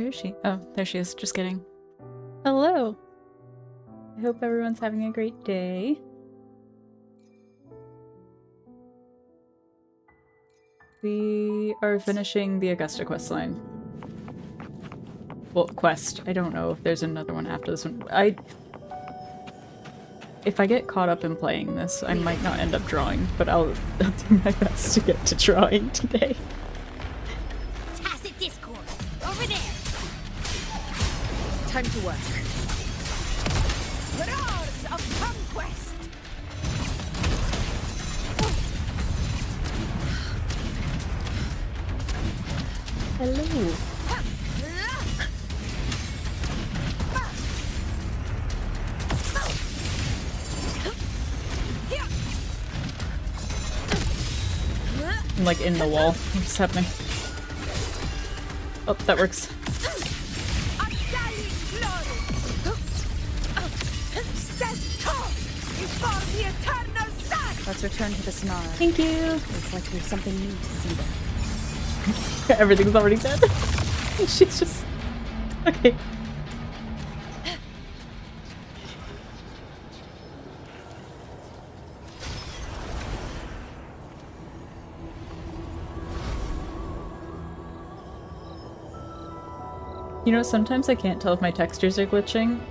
Where is she? Oh, there she is. Just kidding. Hello! I hope everyone's having a great day. We are finishing the Augusta questline. Well, quest. I don't know if there's another one after this one. If I get caught up in playing this, I might not end up drawing, but I'll do my best to get to drawing today. Tacit discord! Over there! Time to work. Roars of conquest! Hello. I'm like in the wall. What's happening? Oh, that works. Let's return to the Snarl. Thank you! Looks like there's something new to see there. Everything's already dead. She's just... Okay. You know, sometimes I can't tell if my textures are glitching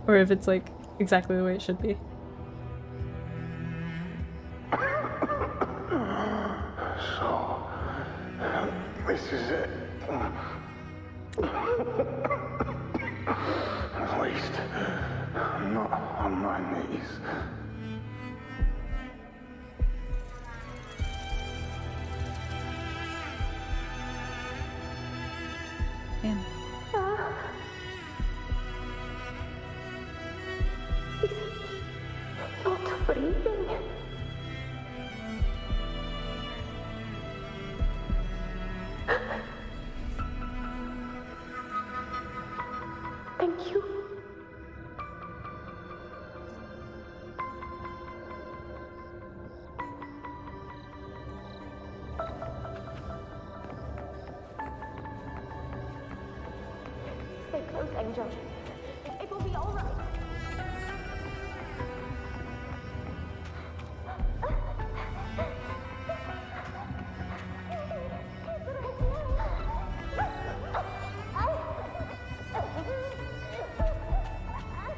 or if it's like exactly the way it should be. So, this is it. At least, I'm not on my knees. Damn. Not breathing. Thank you. Stay close, Angel. It will be all right.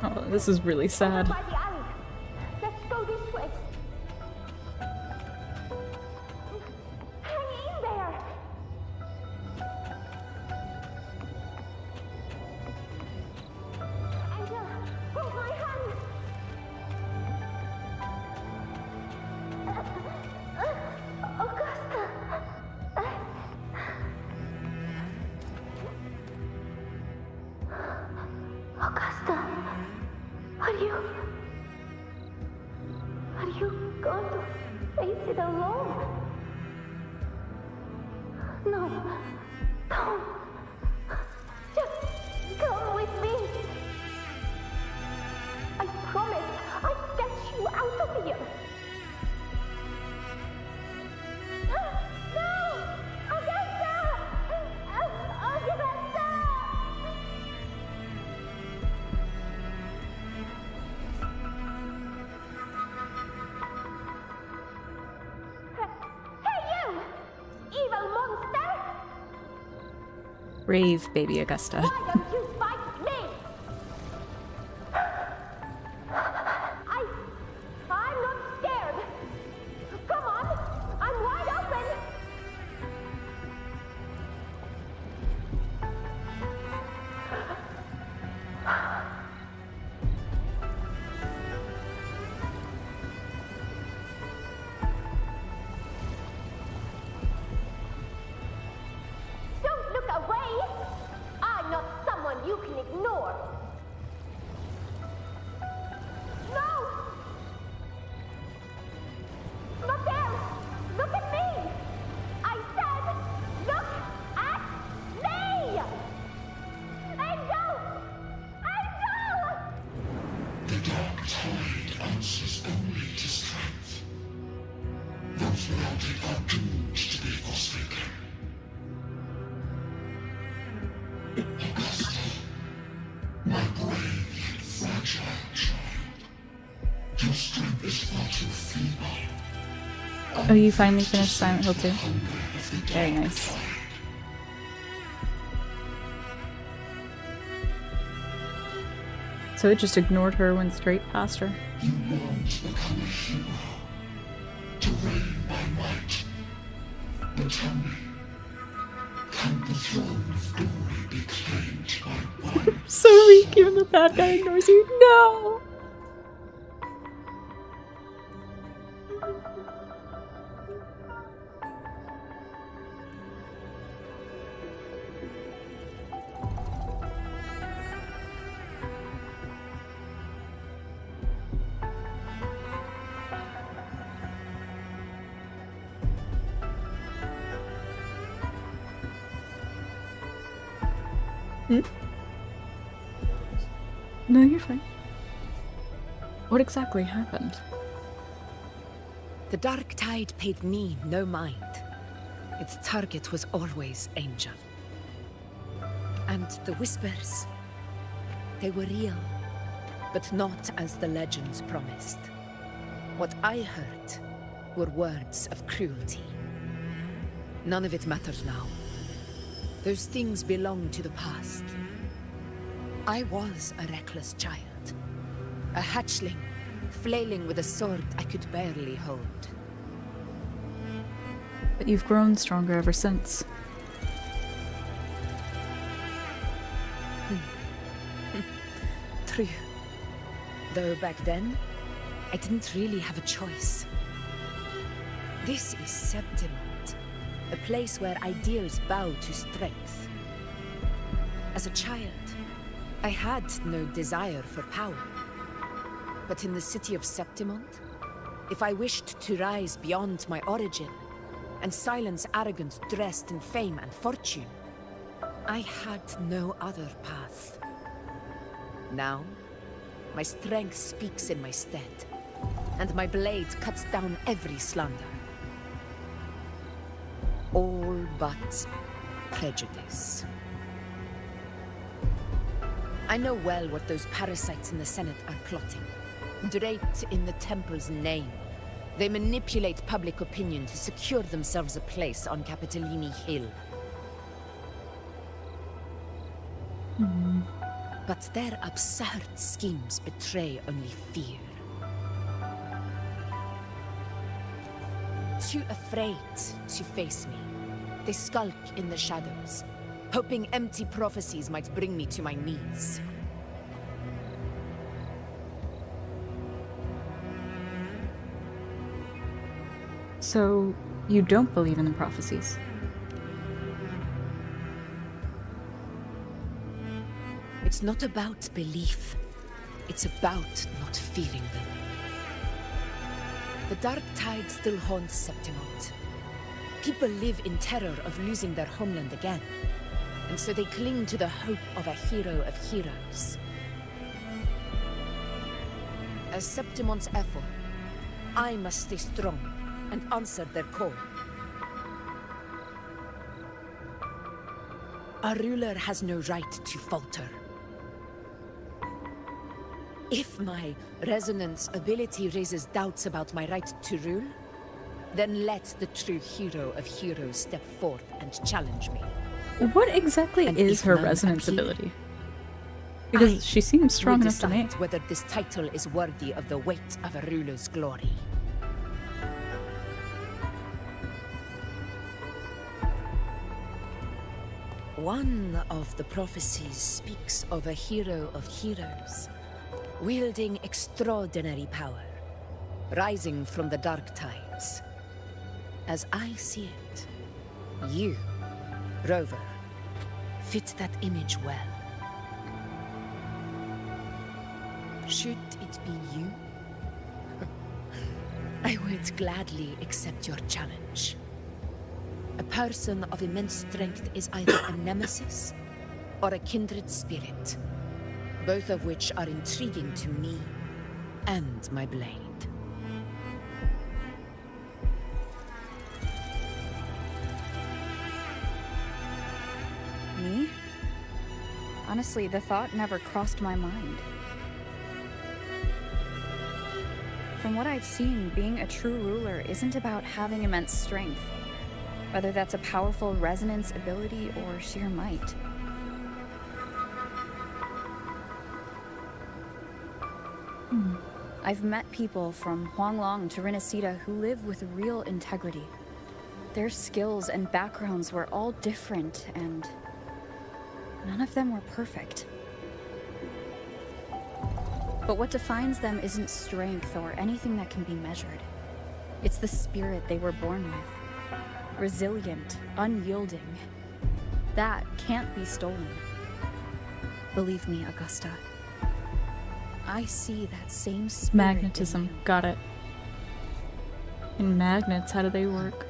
Oh, this is really sad. By the alley. Let's go this way. Hang in there. Angel, hold my hand. Augusta. Augusta, are you going to face it alone? No, don't. Just come with me. I promise I'll get you out of here. No! Augusta! Augusta! Hey you! Evil monster! Brave baby Augusta. Why don't you fight me? I'm not scared. Come on, I'm wide open. Don't look away. I'm not someone you can ignore. No! Not there! Look at me! I said, look at me! Angel! Angel! The dark tide answers only to strength. Those without it are doomed to be forsaken. Augusta, my brave yet fragile child. Your strength is far too feeble. Oh, you finally finished Silent Hill 2? Very nice. So it just ignored her, went straight past her. You want to become a hero, to reign by might. But tell me, can the throne of glory be claimed by one? So weak, even the bad guy ignores you. No! No, you're fine. What exactly happened? The dark tide paid me no mind. Its target was always Angel. And the whispers, they were real, but not as the legends promised. What I heard were words of cruelty. None of it matters now. Those things belong to the past. I was a reckless child. A hatchling, flailing with a sword I could barely hold. But you've grown stronger ever since. True. Though back then, I didn't really have a choice. This is Septimont, a place where ideals bow to strength. As a child, I had no desire for power. But in the city of Septimont, if I wished to rise beyond my origin and silence arrogance dressed in fame and fortune, I had no other path. Now, my strength speaks in my stead, and my blade cuts down every slander. All but prejudice. I know well what those parasites in the Senate are plotting. Draped in the Temple's name, they manipulate public opinion to secure themselves a place on Capitolini Hill. But their absurd schemes betray only fear. Too afraid to face me, they skulk in the shadows, hoping empty prophecies might bring me to my knees. So, you don't believe in the prophecies? It's not about belief. It's about not feeling them. The dark tide still haunts Septimont. People live in terror of losing their homeland again. And so they cling to the hope of a hero of heroes. As Septimont's effort, I must stay strong and answer their call. Our ruler has no right to falter. If my resonance ability raises doubts about my right to rule, then let the true hero of heroes step forth and challenge me. What exactly And is if her none resonance appear, ability? Because she seems strong We'll enough to me. decide whether this title is worthy of the weight of a ruler's glory. One of the prophecies speaks of a hero of heroes, wielding extraordinary power, rising from the dark tides. As I see it, you, Rover, fit that image well. Should it be you? I would gladly accept your challenge. A person of immense strength is either a nemesis or a kindred spirit, both of which are intriguing to me and my blade. Me? Honestly, the thought never crossed my mind. From what I've seen, being a true ruler isn't about having immense strength, whether that's a powerful resonance ability or sheer might. I've met people from Huanglong to Renacida who live with real integrity. Their skills and backgrounds were all different, and none of them were perfect. But what defines them isn't strength or anything that can be measured. It's the spirit they were born with. Resilient, unyielding. That can't be stolen. Believe me, Augusta. I see that same spirit in Magnetism. you. Got it. And magnets, how do they work?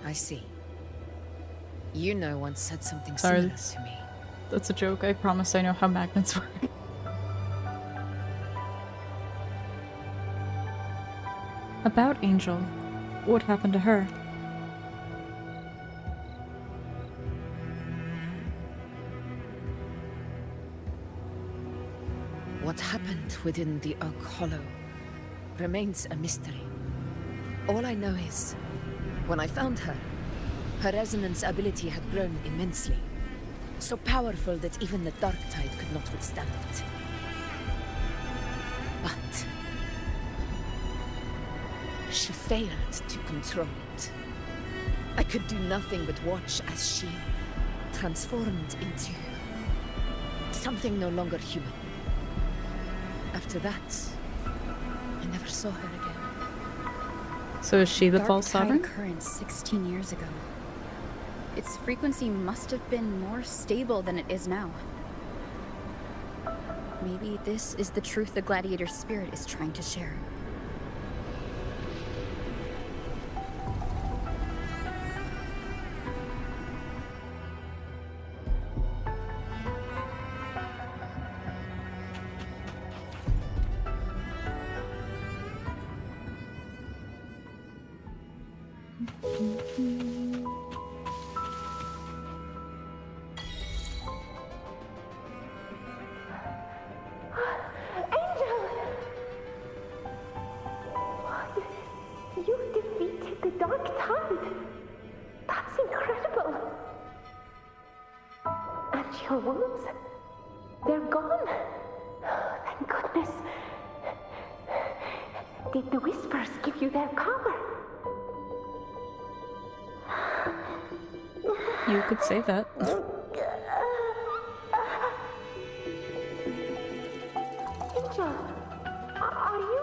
I see. You know once said something Sorry, similar to me. that's a joke. I promise I know how magnets work. About Angel. What happened to her? What happened within the Oak Hollow remains a mystery. All I know is, when I found her, her resonance ability had grown immensely. So powerful that even the Dark Tide could not withstand it. But she failed to control it. I could do nothing but watch as she transformed into something no longer human. After that, I never saw her again. So is she the Dark false Tide sovereign? occurrence 16 years ago. Its frequency must have been more stable than it is now. Maybe this is the truth the gladiator spirit is trying to share. You defeated the Dark Tide. That's incredible. And your wounds, they're gone. Thank goodness. Did the Whispers give you their power? You could say that. Angel, are you?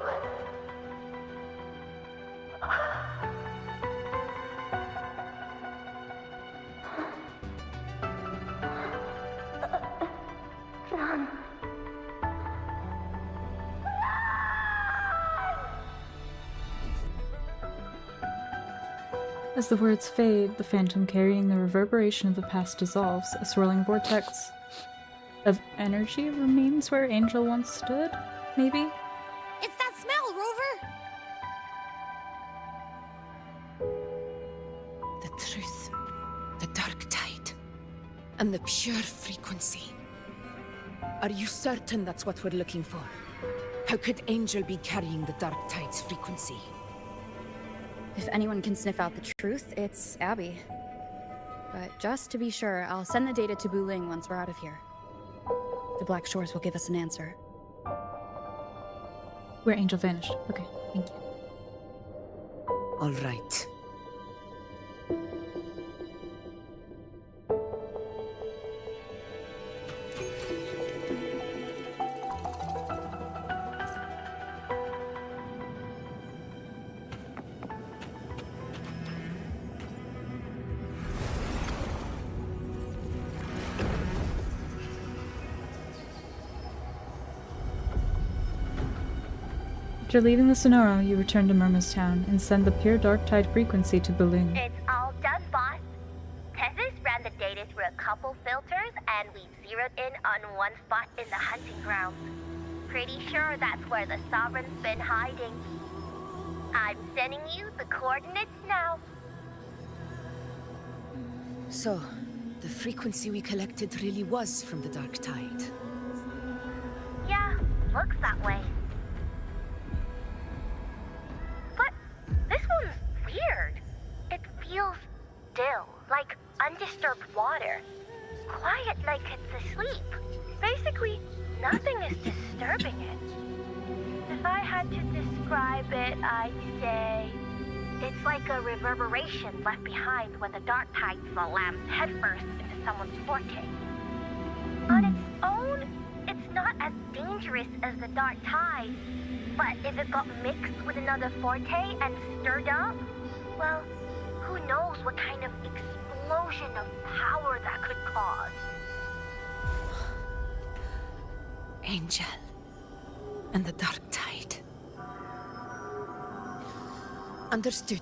Run. As the words fade, the phantom carrying the reverberation of the past dissolves. A swirling vortex of energy remains where Angel once stood, maybe? It's that smell, Rover! The truth, the Dark Tide, and the pure frequency. Are you certain that's what we're looking for? How could Angel be carrying the Dark Tide's frequency? If anyone can sniff out the truth, it's Abby. But just to be sure, I'll send the data to Buling once we're out of here. The Black Shores will give us an answer. Where Angel vanished. Okay, thank you. All right. After leaving the Sonoro, you return to Murma's town and send the pure dark tide frequency to Buling. It's all done, boss. Tethys ran the data through a couple filters, and we've zeroed in on one spot in the hunting grounds. Pretty sure that's where the Sovereign's been hiding. I'm sending you the coordinates now. So, The frequency we collected really was from the Dark Tide. Yeah, looks that way. But this one's weird. It feels still, like undisturbed water. Quiet like it's asleep. Basically, nothing is disturbing it. If I had to describe it, I'd say it's like a reverberation left behind when the dark tide slams headfirst into someone's forte. On its own, it's not as dangerous as the dark tide, but if it got mixed with another forte and stirred up, well, who knows what kind of explosion of power that could cause. Angel. And the Dark Tide. Understood.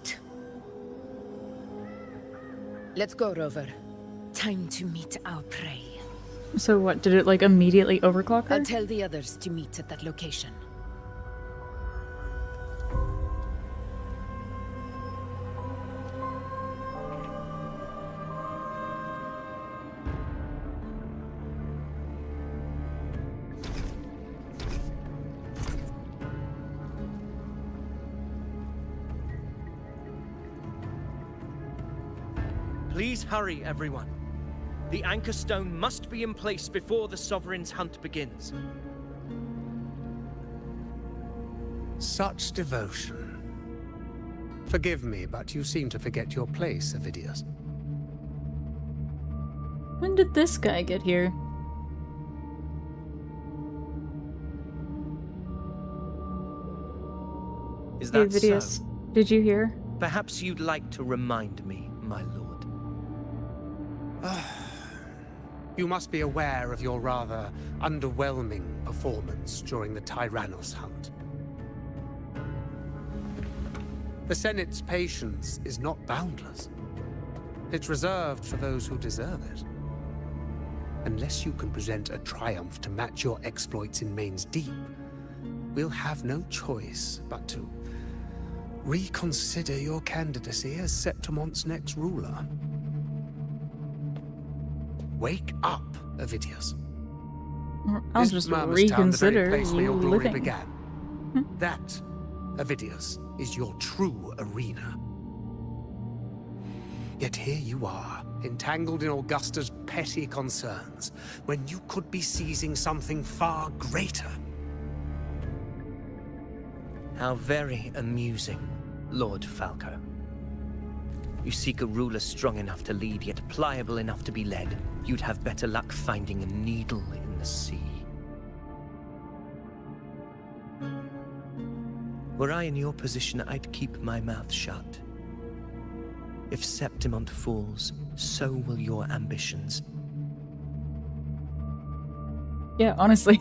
Let's go, Rover. Time to meet our prey. So what, did it like immediately overclock her? I'll tell the others to meet at that location. Please hurry, everyone. The anchor stone must be in place before the Sovereign's hunt begins. Such devotion. Forgive me, but you seem to forget your place, Avidius. When did this guy get here? Is Hey, that Vidius, so? did you hear? Perhaps you'd like to remind me, my lord. You must be aware of your rather underwhelming performance during the Tyrannos hunt. The Senate's patience is not boundless. It's reserved for those who deserve it. Unless you can present a triumph to match your exploits in Main's Deep, we'll have no choice but to reconsider your candidacy as Septimont's next ruler. Wake up, Avidius. I'll Is just Murmur's Town the very reconsider place where you your glory living. began? That, Avidius, is your true arena. Yet here you are, entangled in Augusta's petty concerns, when you could be seizing something far greater. How very amusing, Lord Falco. You seek a ruler strong enough to lead, yet pliable enough to be led. You'd have better luck finding a needle in the sea. Were I in your position, I'd keep my mouth shut. If Septimont falls, so will your ambitions. Yeah, honestly.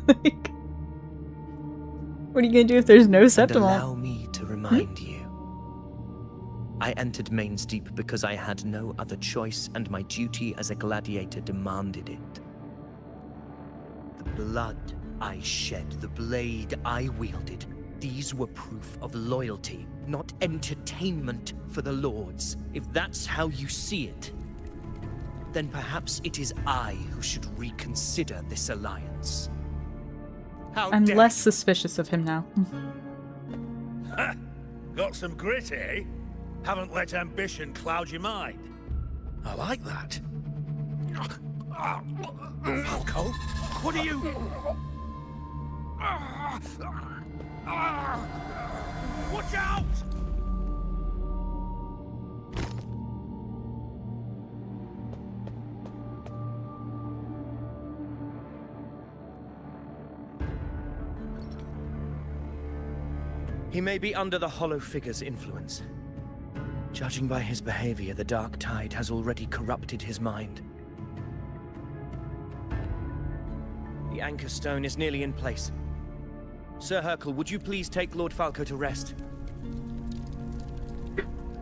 Like, what are you gonna do if there's no And Septimont? allow me to remind you. I entered Main's Deep because I had no other choice, and my duty as a gladiator demanded it. The blood I shed, the blade I wielded, these were proof of loyalty, not entertainment for the Lords. If that's how you see it, then perhaps it is I who should reconsider this alliance. How I'm dare less suspicious of him now. Got some grit, eh? Haven't let ambition cloud your mind. I like that. Falco, what are you... Watch out! He may be under the Hollow Figure's influence. Judging by his behavior, the Dark Tide has already corrupted his mind. The Anchor Stone is nearly in place. Sir Hercule, would you please take Lord Falco to rest?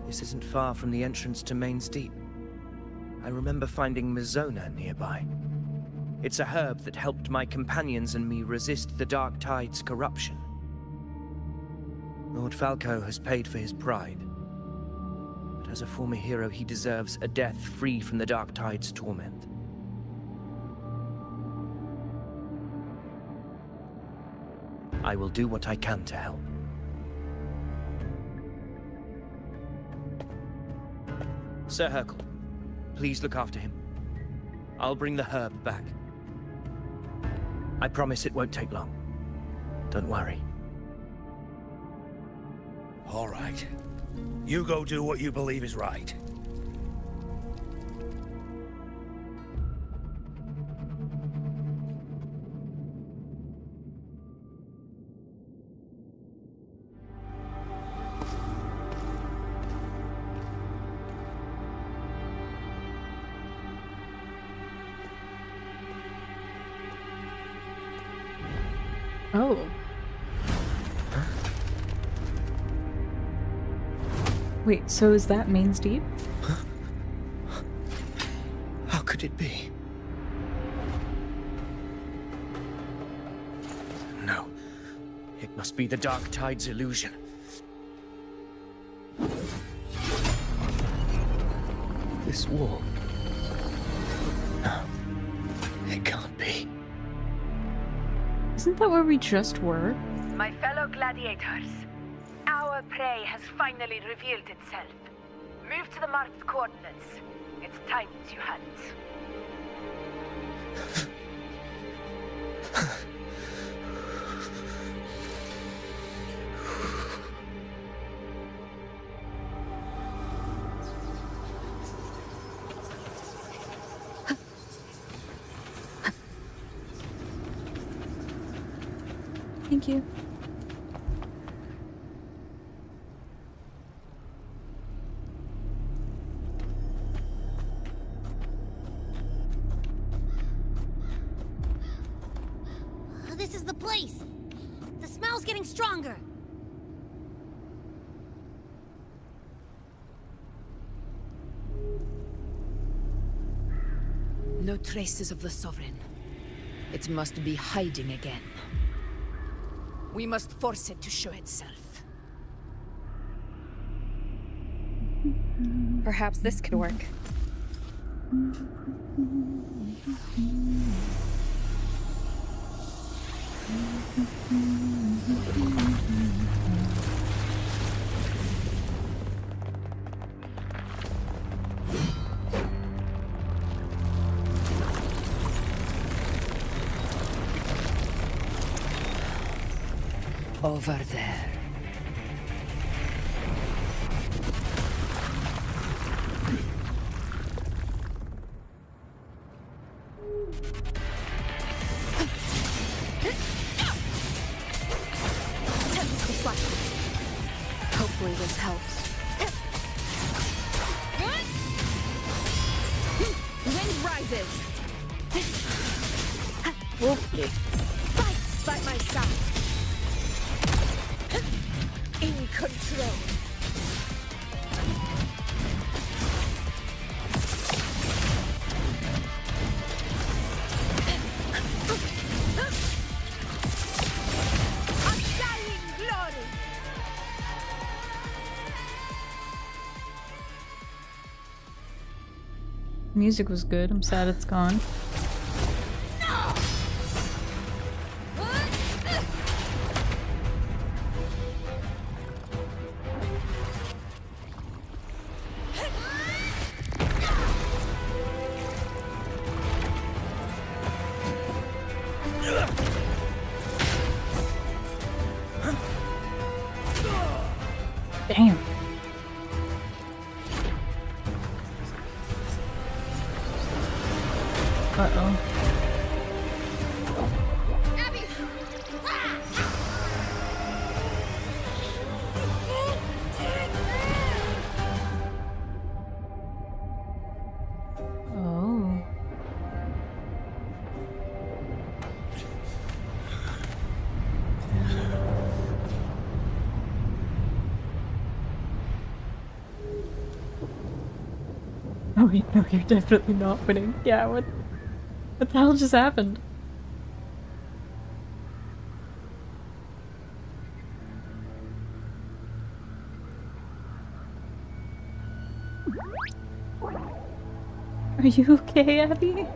This isn't far from the entrance to Main's Deep. I remember finding Mizona nearby. It's a herb that helped my companions and me resist the Dark Tide's corruption. Lord Falco has paid for his pride, but as a former hero, he deserves a death free from the Dark Tide's torment. I will do what I can to help. Sir Hercule, please look after him. I'll bring the herb back. I promise it won't take long. Don't worry. All right. You go do what you believe is right. Oh. Wait, so is that Main's Deep? How could it be? No. It must be the Dark Tide's illusion. This wall. No. It can't be. Isn't that where we just were? My fellow gladiators, our prey has finally revealed itself. Move to the marked coordinates. It's time to hunt. Thank you. This is the place. The smell's getting stronger. No traces of the Sovereign. It must be hiding again. We must force it to show itself. Perhaps this could work. Over there. Hopefully this helps. Wind rises. Wolfie. Fight by my side. In control. Undying glory. Music was good. I'm sad it's gone. Damn. Uh-oh. Abby! Oh. Oh wait, no, you're definitely not winning. Yeah, what the hell just happened? Are you okay, Abby?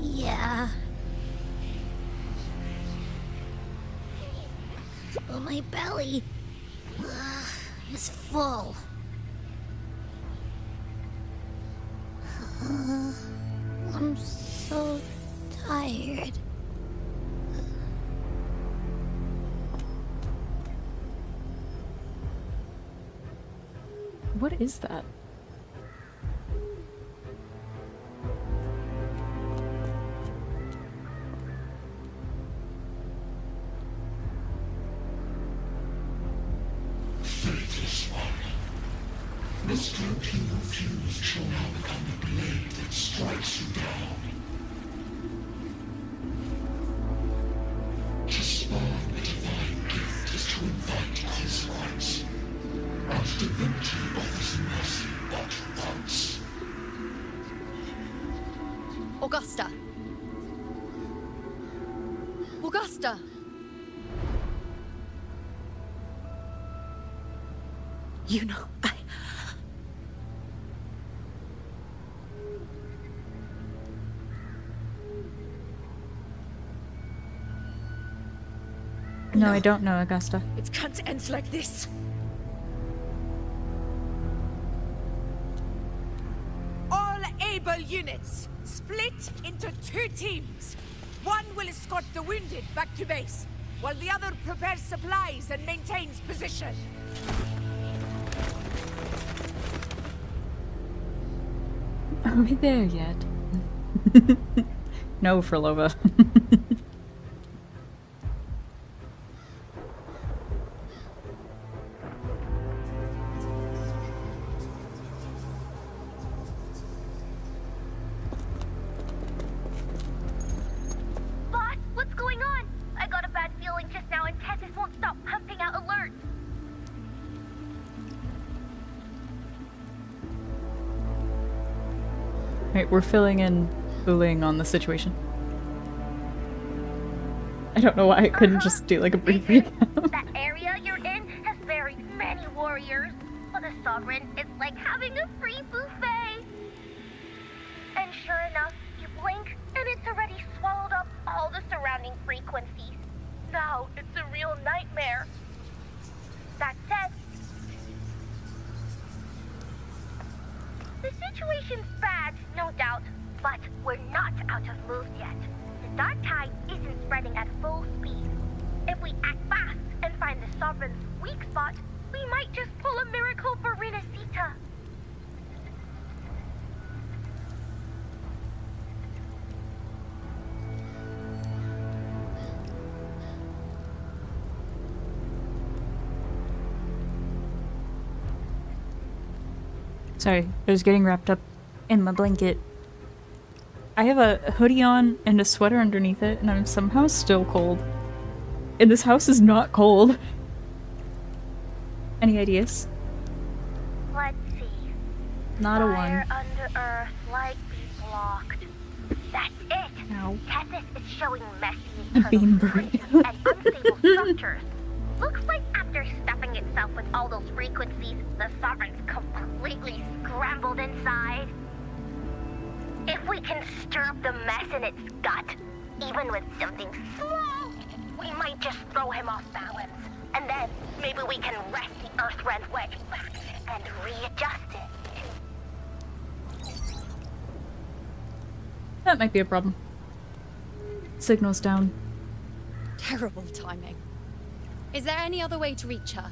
Yeah. But my belly is full. I'm so tired. What is that? Faithless one. The stroke you refused shall now become the blade that strikes you down. To spawn a divine gift is to invite consequence. And divinity offers mercy but once. Augusta! Augusta! You know, No, I don't know, Augusta. It can't end like this. All able units, split into 2 teams. One will escort the wounded back to base, while the other prepares supplies and maintains position. Are we there yet? No, Frilova. Boss, what's going on? I got a bad feeling just now and Tessus won't stop pumping out alerts. Right, we're filling in Uling on the situation. I don't know why I couldn't just do like a brief recap. That area you're in has very many warriors. For the Sovereign, it's like having a free buffet. And sure enough, you blink and it's already swallowed up all the surrounding frequencies. Now it's a real nightmare. That said, the situation's bad, no doubt, but we're not out of moves yet. The dark tide isn't spreading at full speed. If we act fast and find the Sovereign's weak spot, we might just pull a miracle for Renacita. Sorry, I was getting wrapped up in my blanket. I have a hoodie on and a sweater underneath it, and I'm somehow still cold. And this house is not cold. Any ideas? Let's see. Not a Fire one. under earth, light be blocked. That's it! Ow. Tessus is showing messy I'm being internal buried. pipes and unstable structures. Looks like after stuffing itself with all those frequencies, the Sovereign's completely scrambled inside. If we can stir up the mess in its gut, even with something small, we might just throw him off balance. And then maybe we can wrest the Earthrend wedge back and readjust it. That might be a problem. Signal's down. terrible timing. Is there any other way to reach her?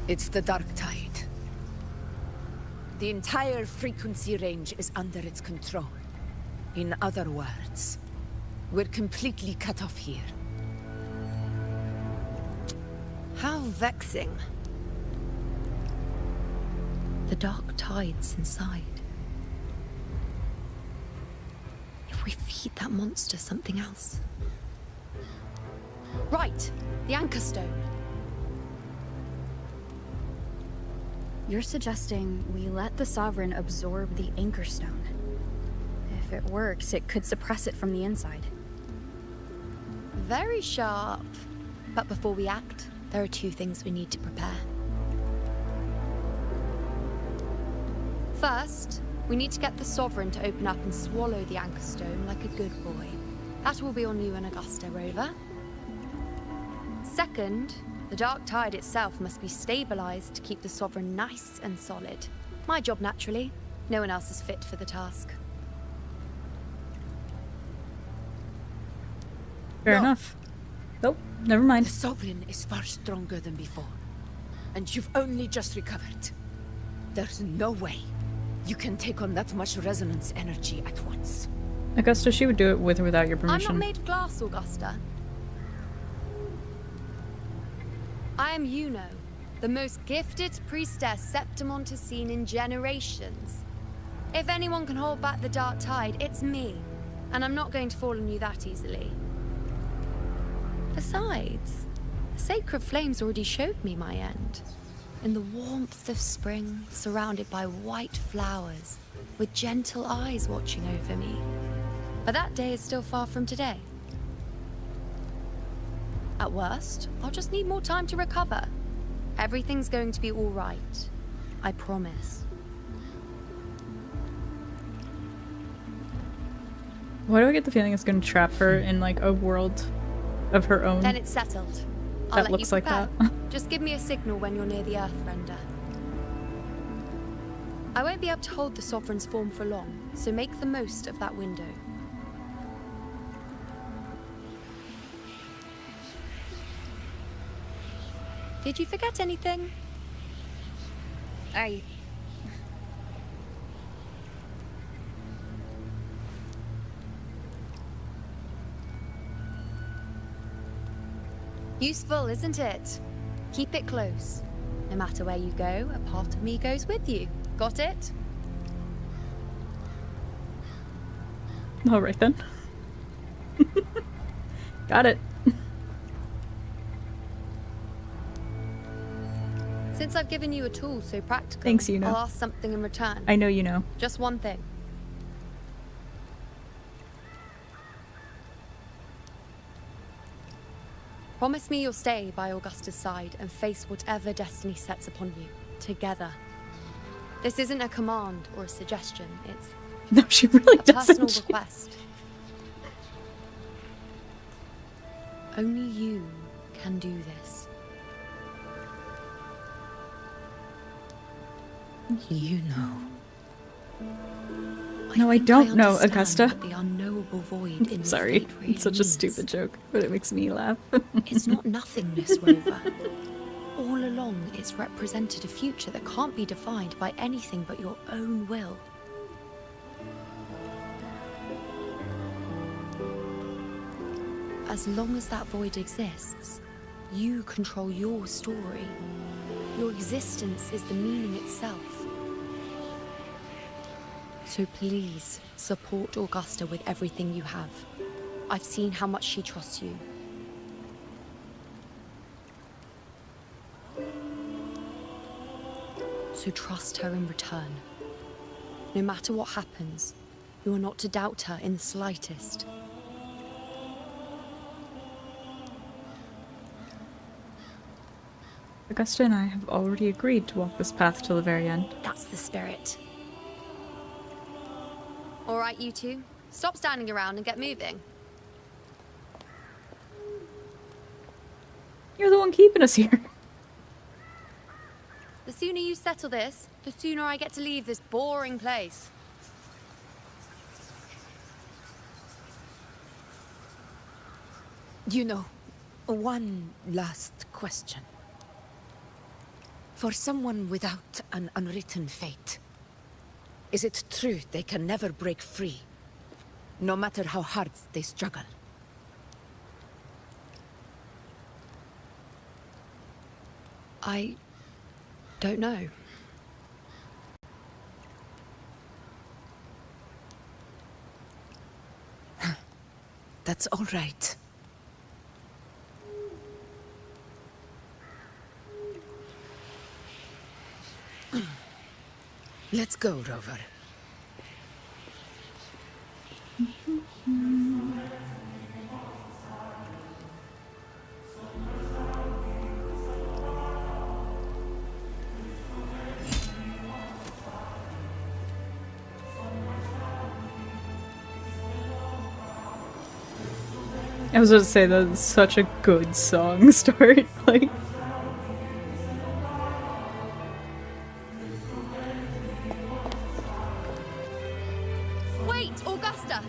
It's the dark tide. The entire frequency range is under its control. In other words, we're completely cut off here. How vexing. The dark tide's inside. If we feed that monster something else. Right, the anchor stone. You're suggesting we let the Sovereign absorb the anchor stone. If it works, it could suppress it from the inside. Very sharp. But before we act, there are 2 things we need to prepare. First, we need to get the Sovereign to open up and swallow the Anchor Stone like a good boy. That will be on you and Augusta, Rover. Second, the Dark Tide itself must be stabilized to keep the Sovereign nice and solid. My job, naturally. No one else is fit for the task. Fair enough. Nope, never mind. The Sovereign is far stronger than before, and you've only just recovered. There's no way you can take on that much resonance energy at once. Augusta, she would do it with or without your permission. I'm not made of glass, Augusta. I am Yuno, the most gifted priestess Septimont has seen in generations. If anyone can hold back the Dark Tide, it's me. And I'm not going to fall on you that easily. Besides, the sacred flames already showed me my end. In the warmth of spring, surrounded by white flowers, with gentle eyes watching over me. But that day is still far from today. At worst, I'll just need more time to recover. Everything's going to be all right. I promise. Why do I get the feeling it's going to trap her in like a world of her own? Then it's settled. I'll That let looks you like prepare. that. Just give me a signal when you're near the Earthrender. I won't be able to hold the Sovereign's form for long, so make the most of that window. Did you forget anything? Useful, isn't it? Keep it close. No matter where you go, a part of me goes with you. Got it? All right then. Got it. Since I've given you a tool so practical, Thanks, Yuno. I'll ask something in return. I know you know. Just one thing. Promise me you'll stay by Augusta's side and face whatever destiny sets upon you, together. This isn't a command or a suggestion, it's No, she really a personal doesn't. request. Only you can do this. You know. No, I don't know, understand Augusta. what the unknowable void in Sorry, fate really it's such a means. stupid joke, but it makes me laugh. It's not nothingness, Rover. All along, it's represented a future that can't be defined by anything but your own will. As long as that void exists, you control your story. Your existence is the meaning itself. So please, support Augusta with everything you have. I've seen how much she trusts you. So trust her in return. No matter what happens, you are not to doubt her in the slightest. Augusta and I have already agreed to walk this path till the very end. That's the spirit. All right, you two. Stop standing around and get moving. You're the one keeping us here. The sooner you settle this, the sooner I get to leave this boring place. You know, one last question. For someone without an unwritten fate, is it true they can never break free, no matter how hard they struggle? I don't know. That's all right. Let's go, Rover. I was going to say that's such a good song start. Like, Wait, Augusta!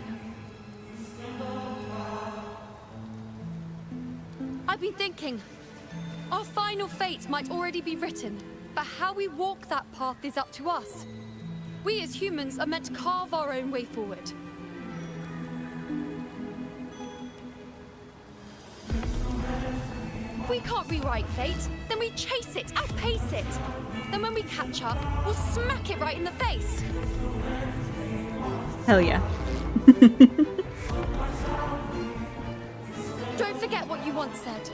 I've been thinking. Our final fate might already be written, but how we walk that path is up to us. We as humans are meant to carve our own way forward. If we can't rewrite fate, then we chase it, outpace it. Then when we catch up, we'll smack it right in the face. hell yeah. Don't forget what you once said.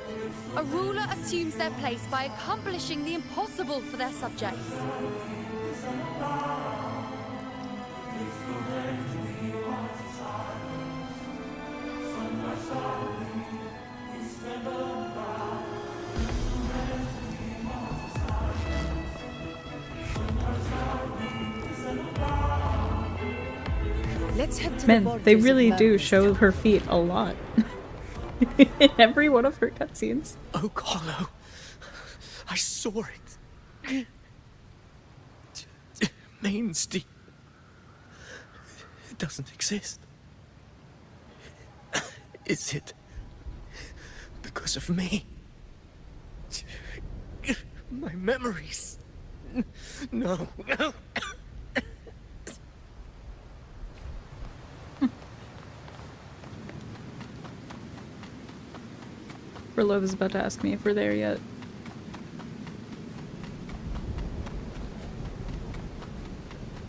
A ruler assumes their place by accomplishing the impossible for their subjects. Let's head to the Man, they borders really of do Mermaid's show Town. her feet a lot. In every one of her cutscenes. Oak Hollow. I saw it. Main's Deep. It doesn't exist. Is it because of me? My memories. No. Love is about to ask me if we're there yet.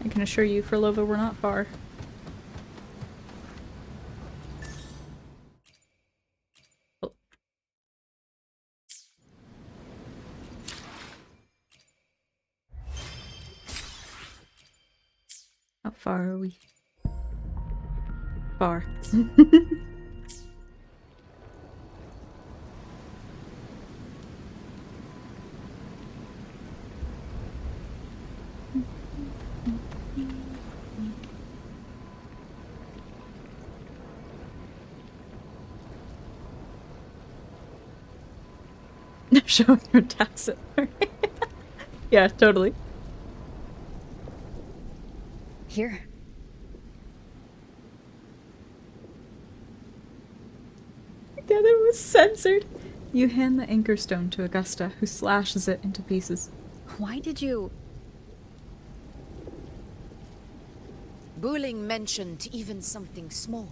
I can assure you, Furlova, we're not far. Oh. How far are we? Far. Showing her tax. Yeah, totally. Here. Yeah, that was censored. You hand the anchor stone to Augusta, who slashes it into pieces. Why did you... Bulling mentioned even something small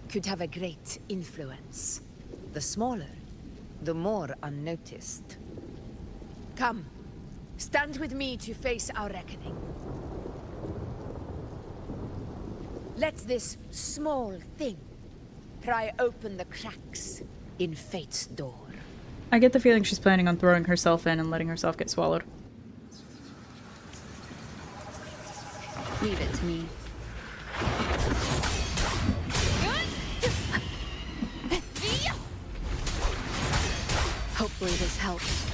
could have a great influence. The smaller, the more unnoticed. Come, stand with me to face our reckoning. Let this small thing pry open the cracks in fate's door. I get the feeling she's planning on throwing herself in and letting herself get swallowed. Leave it to me. Hopefully this helps.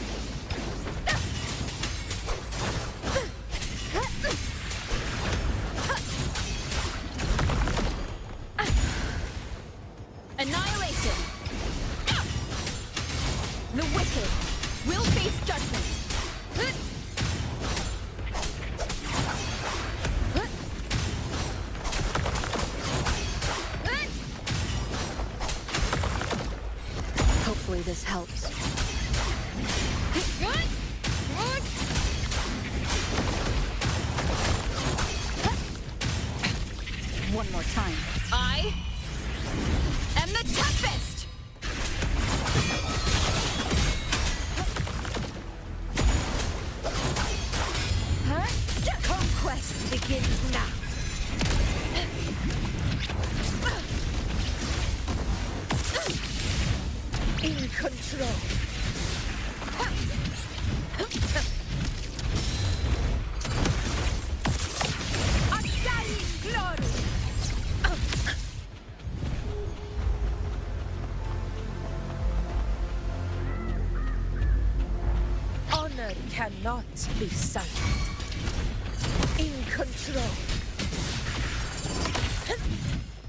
Annihilation! The wicked will face judgment! Hopefully this helps. One more time. I am the Tempest! Conquest begins now. In control. Undying glory. Honor cannot be silent. In control.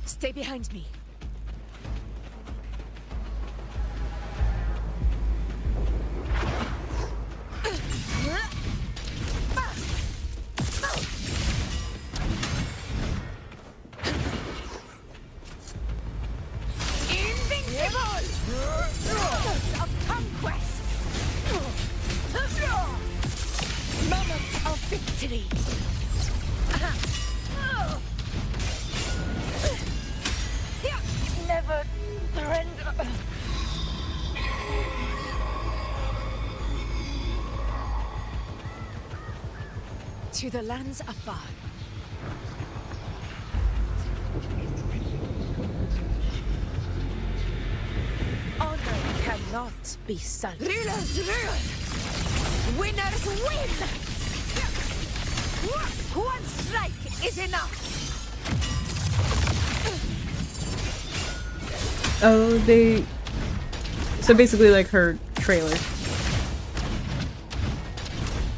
Stay behind me. victory! Never surrender. To the lands afar. Honor cannot be sunk. Rulers rule! Winners win! One strike is enough! Oh, they... So basically like her trailer.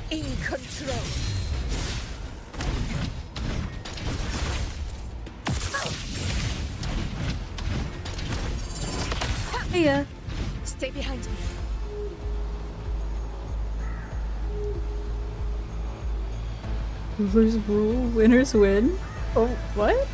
In control. Hiya. Stay behind me. Rulers rule, winners win. Oh, what?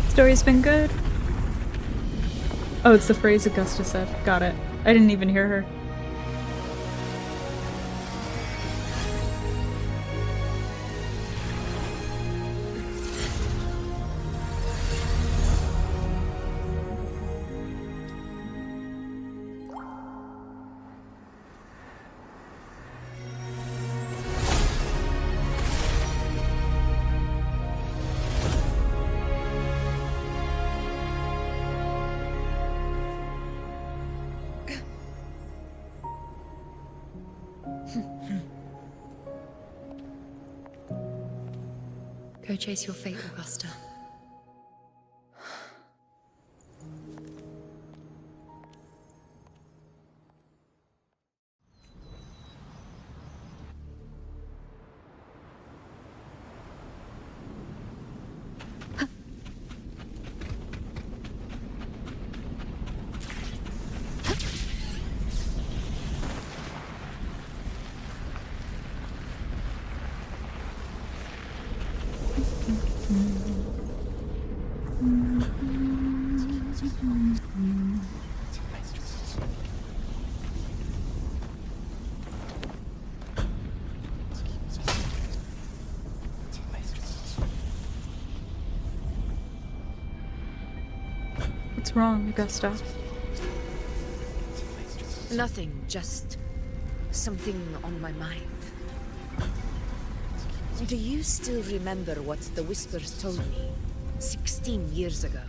Story's been good. Oh, it's the phrase Augusta said. Got it. I didn't even hear her. Go chase your fate, Augusta. What's wrong, Augusta? Nothing, just something on my mind. Do you still remember what the Whispers told me 16 years ago?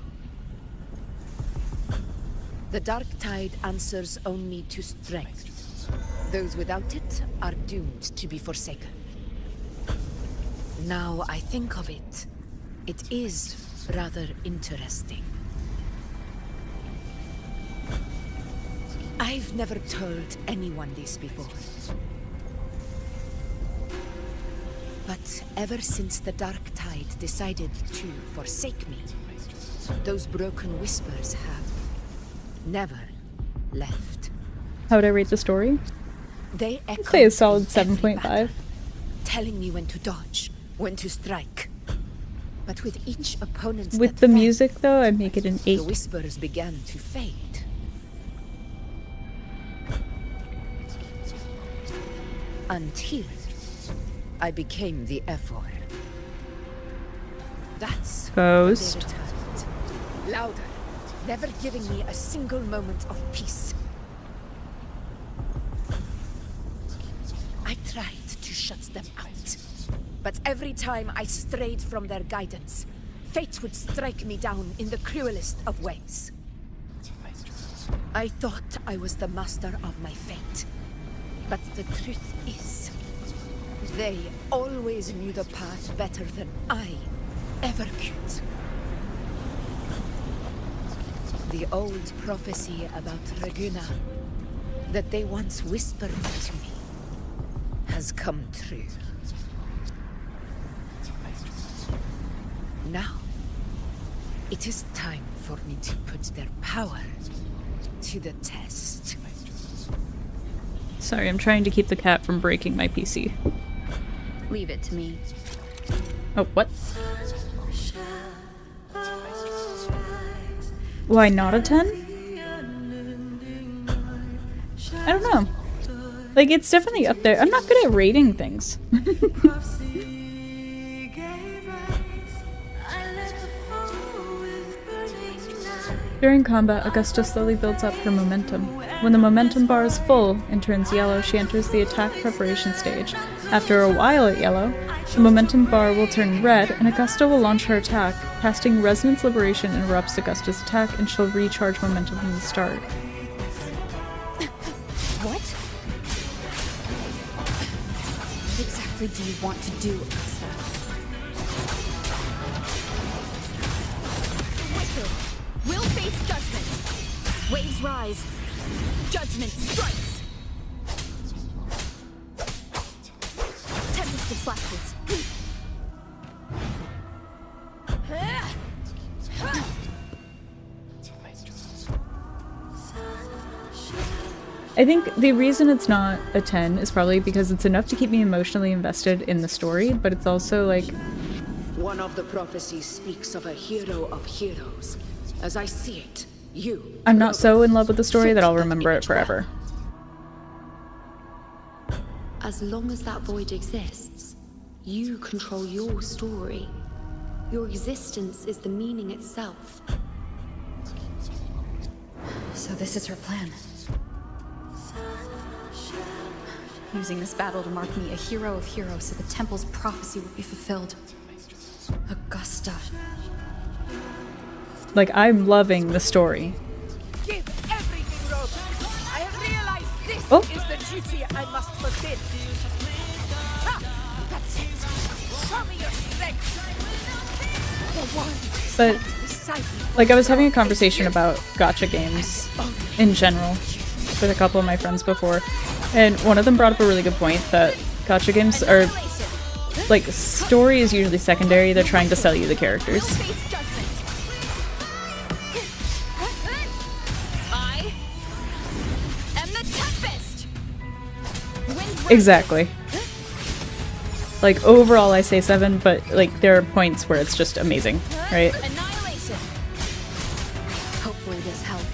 The Dark Tide answers only to strength. Those without it are doomed to be forsaken. Now I think of it, it is rather interesting. I've never told anyone this before. But ever since the Dark Tide decided to forsake me, those broken whispers have never left. How would I rate the story? They echo I'd say a solid in every 7.5. battle, telling me when to dodge, when to strike. But with each opponent With that the fell, music though, I make it an 8. the whispers began to fade. Until I became the F4. That's Ghost. when they returned. Louder, never giving me a single moment of peace. I tried to shut them out, but every time I strayed from their guidance, fate would strike me down in the cruelest of ways. I thought I was the master of my fate. But the truth is, they always knew the path better than I ever could. The old prophecy about Reguna, that they once whispered to me, has come true. Now, it is time for me to put their power to the test. Sorry, I'm trying to keep the cat from breaking my PC. Leave it to me. Oh, what? Why not a 10? I don't know. Like, it's definitely up there. I'm not good at rating things. During combat, Augusta slowly builds up her momentum. When the momentum bar is full and turns yellow, she enters the attack preparation stage. After a while at yellow, the momentum bar will turn red, and Augusta will launch her attack. Casting Resonance Liberation interrupts Augusta's attack, and she'll recharge momentum from the start. What? What exactly do you want to do, Augusta? Wicked! Will face judgment! Waves rise! Judgment strikes! Tempest of Slashes! I think the reason it's not a 10 is probably because it's enough to keep me emotionally invested in the story, but it's also like... One of the prophecies speaks of a hero of heroes. As I see it, you... I'm not so in love with the story that I'll remember it forever. As long as that void exists, you control your story. Your existence is the meaning itself. So this is her plan. Using this battle to mark me a hero of heroes so the temple's prophecy will be fulfilled. Augusta. Like, I'm loving the story. Give everything, Rogue. I have realized this is the duty I must fulfill. Ah, that's it. Show me your strength. But, like, I was having a conversation about gacha games in general with a couple of my friends before, and one of them brought up a really good point that gacha games are, like, story is usually secondary. They're trying to sell you the characters. I am the Tempest! Exactly. Like, overall I say 7, but, like, there are points where it's just amazing, right? Annihilation! Hopefully this helps.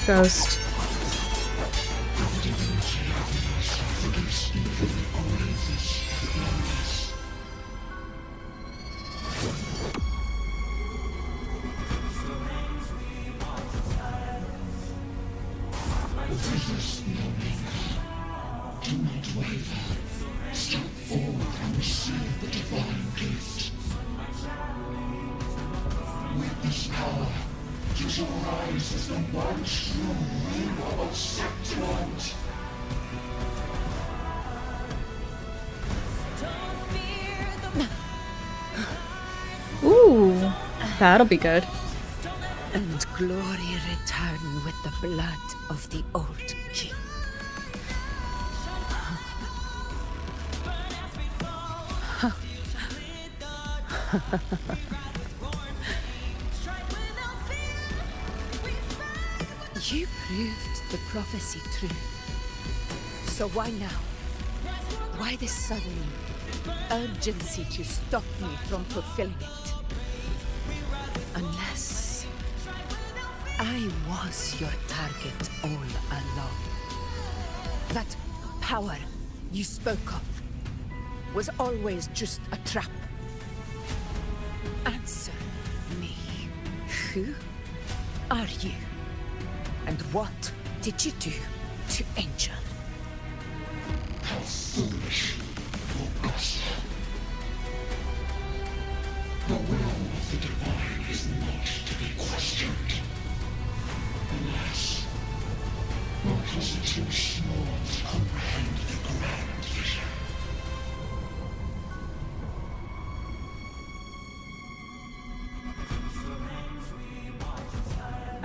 Ghost. Ooh, that'll be good. And glory return with the blood of the old king. You proved the prophecy true. So why now? Why this sudden urgency to stop me from fulfilling it? Unless I was your target all along. That power you spoke of was always just a trap. Answer me. Who are you? And what did you do to Angel? How foolish, Augusta. The will of the divine is not to be questioned. Alas, because it's too small to comprehend the grand vision.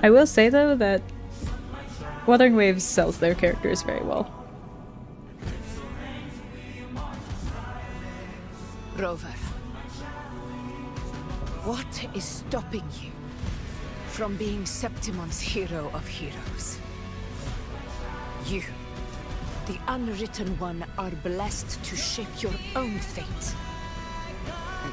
I will say though that Wuthering Waves sells their characters very well. Rover, what is stopping you from being Septimon's hero of heroes? You, the unwritten one, are blessed to shape your own fate. And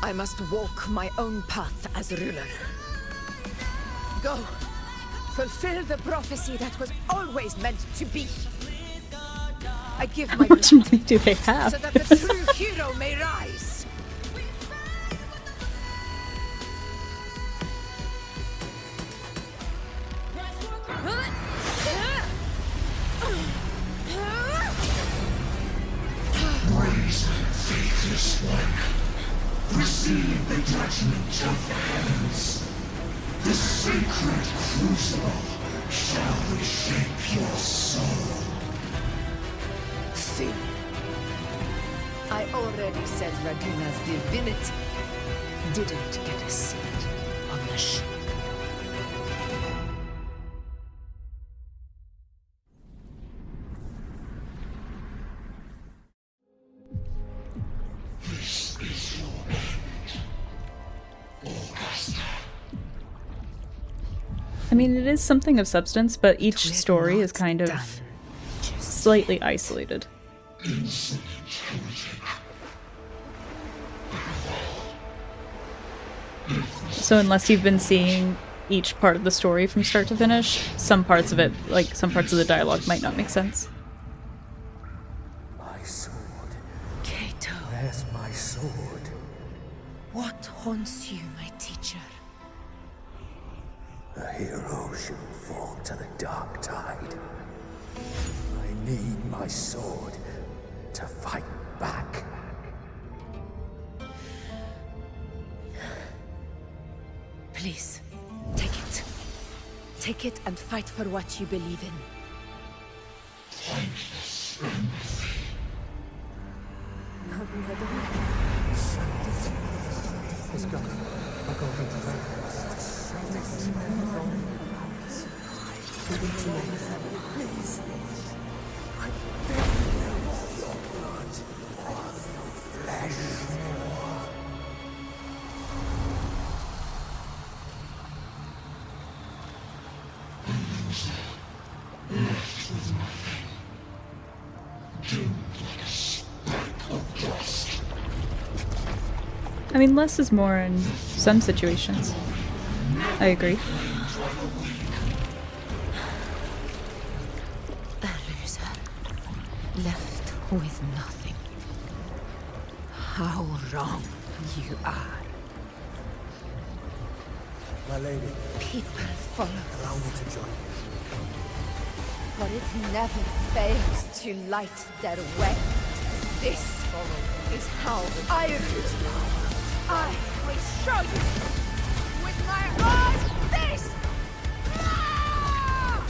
I must walk my own path as ruler. Go, fulfill the prophecy that was always meant to be. I give my How much blood money do they have? so that the true hero may rise. Faithless one, receive the judgment of the heavens. The sacred crucible shall reshape your soul. See, I already said Raguna's divinity didn't get a seat on the ship. This is your end, Augusta. I mean, it is something of substance, but each We're story is not kind of done just slightly isolated. Insolent heretic. So unless you've been seeing each part of the story from start to finish, some parts of it, like some parts of the dialogue, might not make sense. My sword. Kato, Where's my sword? what haunts you, my teacher? A hero shouldn't fall to the dark tide. I need my sword to fight back. Please, take it. Take it and fight for what you believe in. Thankless empathy. Let's go. I'll go get the Please. I beg you, your blood. Flesh. Left with nothing. Doomed like a speck of dust. I mean, less is more in some situations. I agree. A loser, left with nothing. How wrong you are. My lady, People follow allow me to join you. but it never fails to light their way. This is how I use power. I will show you with my eyes. This. Ah!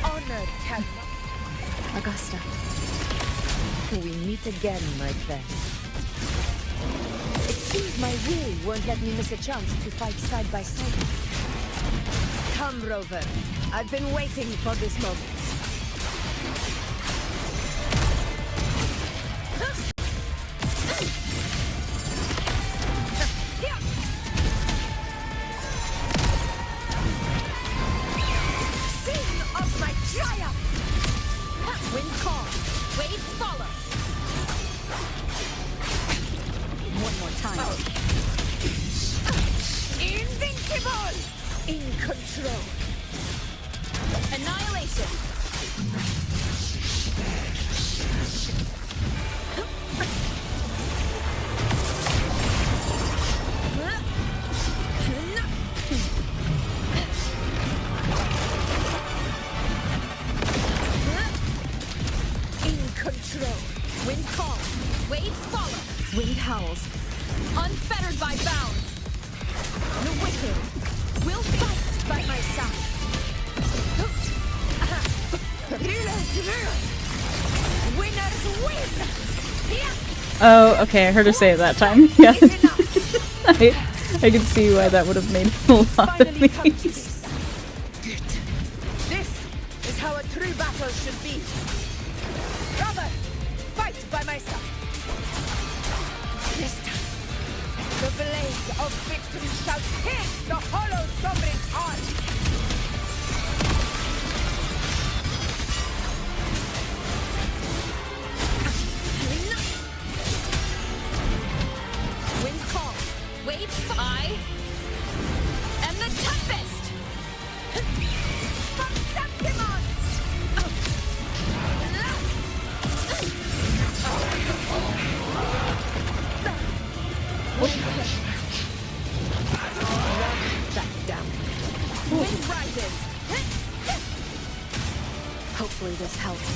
Honored Captain. Augusta. We meet again, my friend. It seems my will won't let me miss a chance to fight side by side. Come, Rover. I've been waiting for this moment. Scene of my triumph! Wind calm, waves follow. One more time. control. Annihilation. In control. Wind calls. Waves follow. Wind howls. Unfettered by bounds. The wicked will fight by my side. Winners win! Oh, okay, I heard her say it that time. Yeah. I can see why that would have made a lot of these. This is how a true battle should be. Brother, fight by my side. This time, the blaze of victory shall pierce the hollow sovereign's heart. Wind calls, waves I am the tempest. From Septimon. Back down. Wind rises. Hopefully this helps.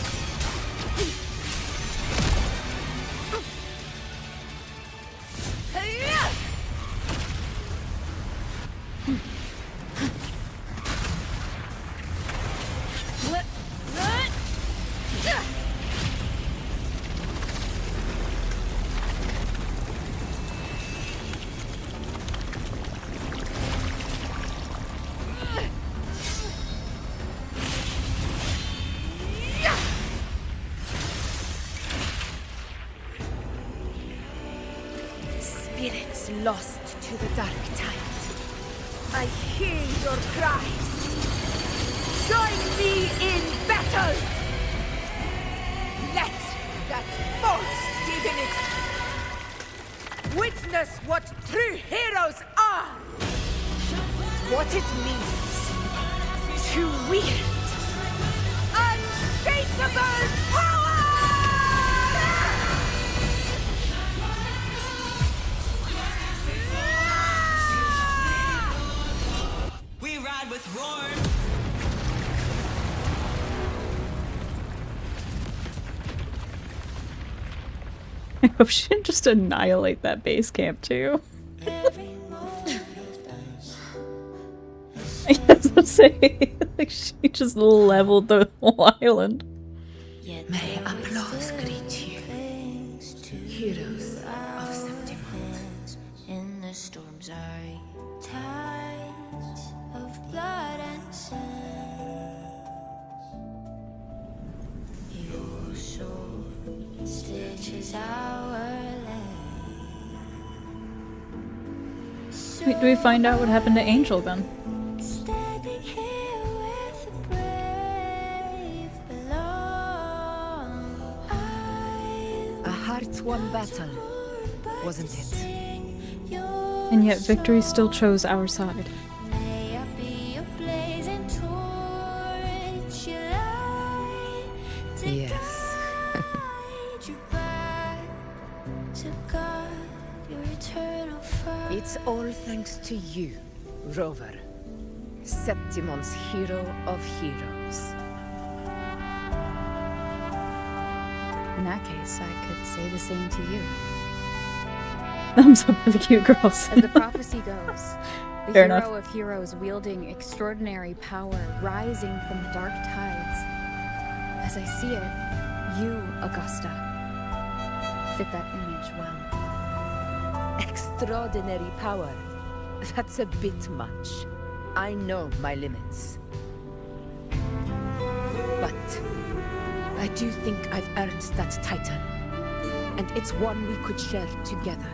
Spirits lost to the dark tide. I hear your cries. Join me in battle! Let that false divinity witness what true heroes are! What it means to wield unshakable power! We ride with roar. I hope she didn't just annihilate that base camp too. I was gonna say, like she just leveled the whole island. May applause greet you, heroes of Septimon. In the storms are tides of blood and sand. Your soul stitches our land. Wait, do we find out what happened to Angel then? Standing here with the brave below. A heart-won battle, wasn't it? And yet victory still chose our side. May I be a blazing torch, you light to Yes. guide you back to God, your eternal fire. It's all thanks to you, Rover. Septimon's hero of heroes. In that case, I could say the same to you. Thumbs up for the cute girls. As the prophecy goes, the Fair hero enough. of heroes wielding extraordinary power rising from the dark tides. As I see it, you, Augusta, fit that image well. Extraordinary power. That's a bit much. I know my limits. But I do think I've earned that title. And it's one we could share together.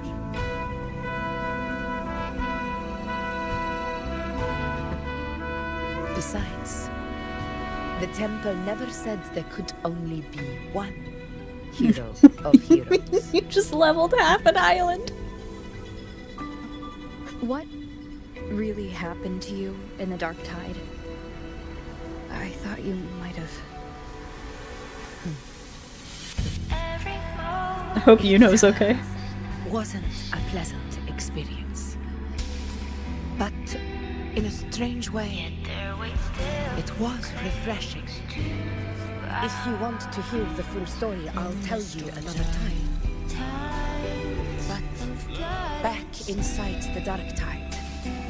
Besides, the temple never said there could only be one hero of heroes. You just leveled half an island. What really happened to you in the Dark Tide? I thought you might have. I hope Yuno's okay. Wasn't a pleasant experience. But in a strange way, it was refreshing. If you want to hear the full story, I'll tell you another time. But back inside the Dark Tide,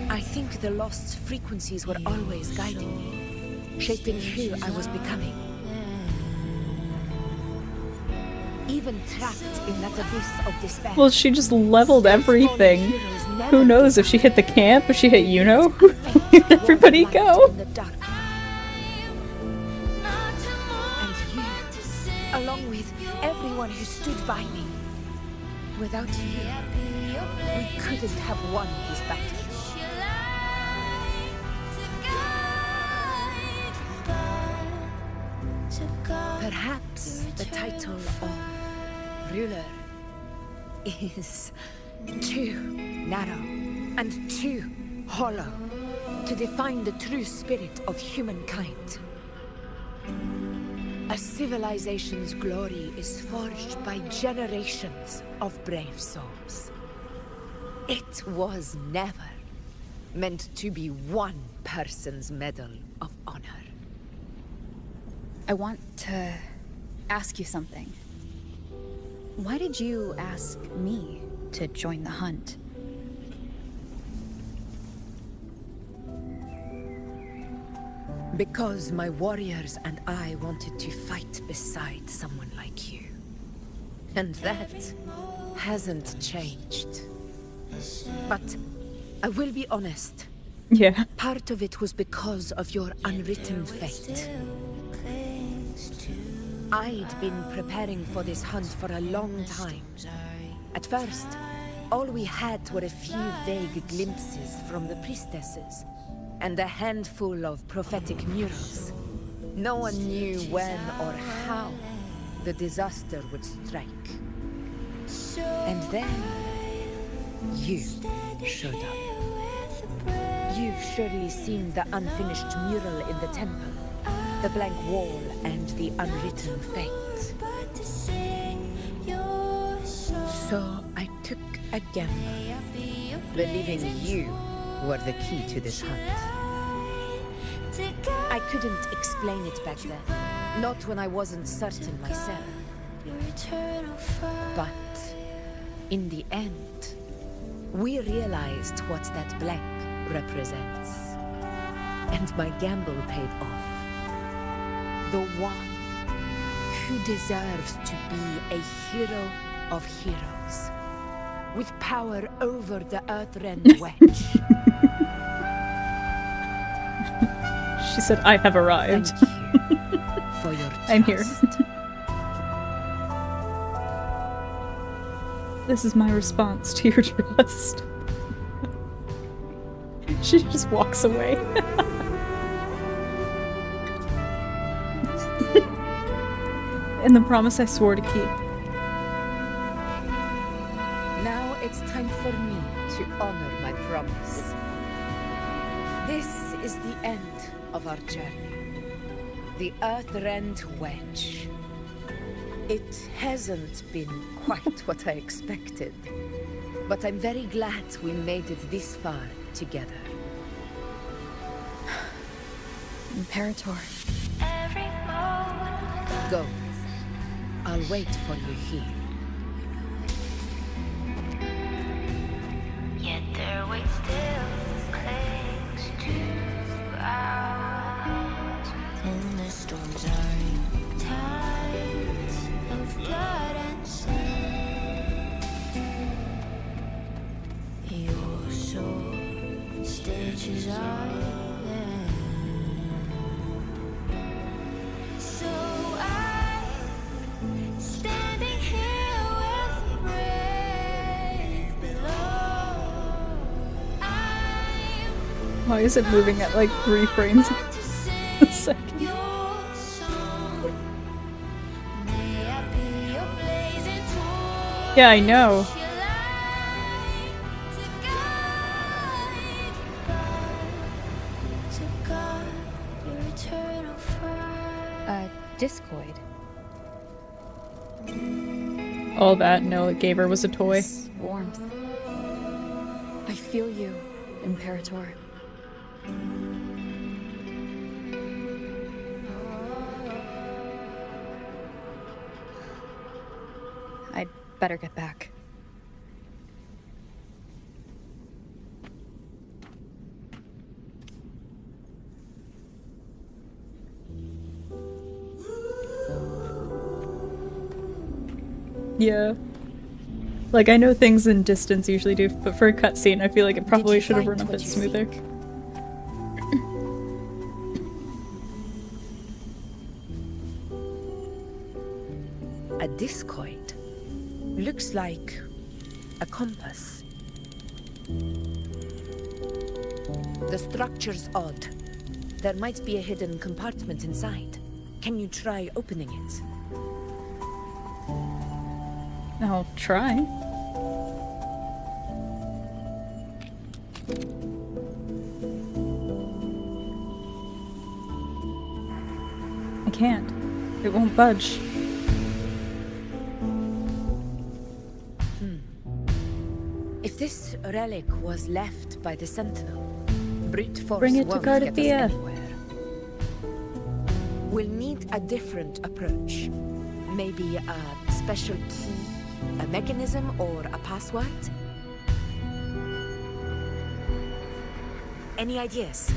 I think the lost frequencies were always guiding me, shaping who I was becoming. Even trapped in that abyss of despair. Well, she just leveled everything. Who knows if she hit the camp, if she hit Yuno? Where'd everybody go? And you, along with everyone who stood by me. Without you, we couldn't have won this battle. Perhaps the title of ruler is too narrow and too hollow to define the true spirit of humankind. A civilization's glory is forged by generations of brave souls. It was never meant to be one person's medal of honor. I want to ask you something. Why did you ask me to join the hunt? Because my warriors and I wanted to fight beside someone like you. And that hasn't changed. But I will be honest. Yeah. Part of it was because of your unwritten fate. I'd been preparing for this hunt for a long time. At first, all we had were a few vague glimpses from the priestesses, and a handful of prophetic murals. No one knew when or how the disaster would strike. And then, you showed up. You've surely seen the unfinished mural in the temple, the blank wall and the unwritten fate. So I took a gamble, believing you were the key to this hunt. I couldn't explain it back then, not when I wasn't certain myself. But in the end, we realized what that blank represents. And my gamble paid off. The one who deserves to be a hero of heroes, with power over the Earthrend Wedge. She said, I have arrived. Thank you for your trust. I'm here. This is my response to your trust. She just walks away. And the promise I swore to keep. Now it's time for me to honor my promise. This is the end of our journey. The Earthrend Wedge. It hasn't been quite what I expected, but I'm very glad we made it this far together. Imperator. Go. I'll wait for you here. Yet their weight still clings to ours. And the storms are in tides of blood and sand. Your soul stitches island. So standing here with the brave below. Why is it moving at like 3 frames a second? Yeah, I know. Discoid. All that and all it gave her was a toy. This warmth. I feel you, Imperator. I'd better get back. Yeah. Like, I know things in distance usually do, but for a cutscene, I feel like it probably should have run a bit smoother. A discoid. Looks like a compass. The structure's odd. There might be a hidden compartment inside. Can you try opening it? I'll try. I can't. It won't budge. If this relic was left by the Sentinel, brute force Bring it to won't get us Gardathia. anywhere. We'll need a different approach. Maybe a special key, a mechanism, or a password? Any ideas?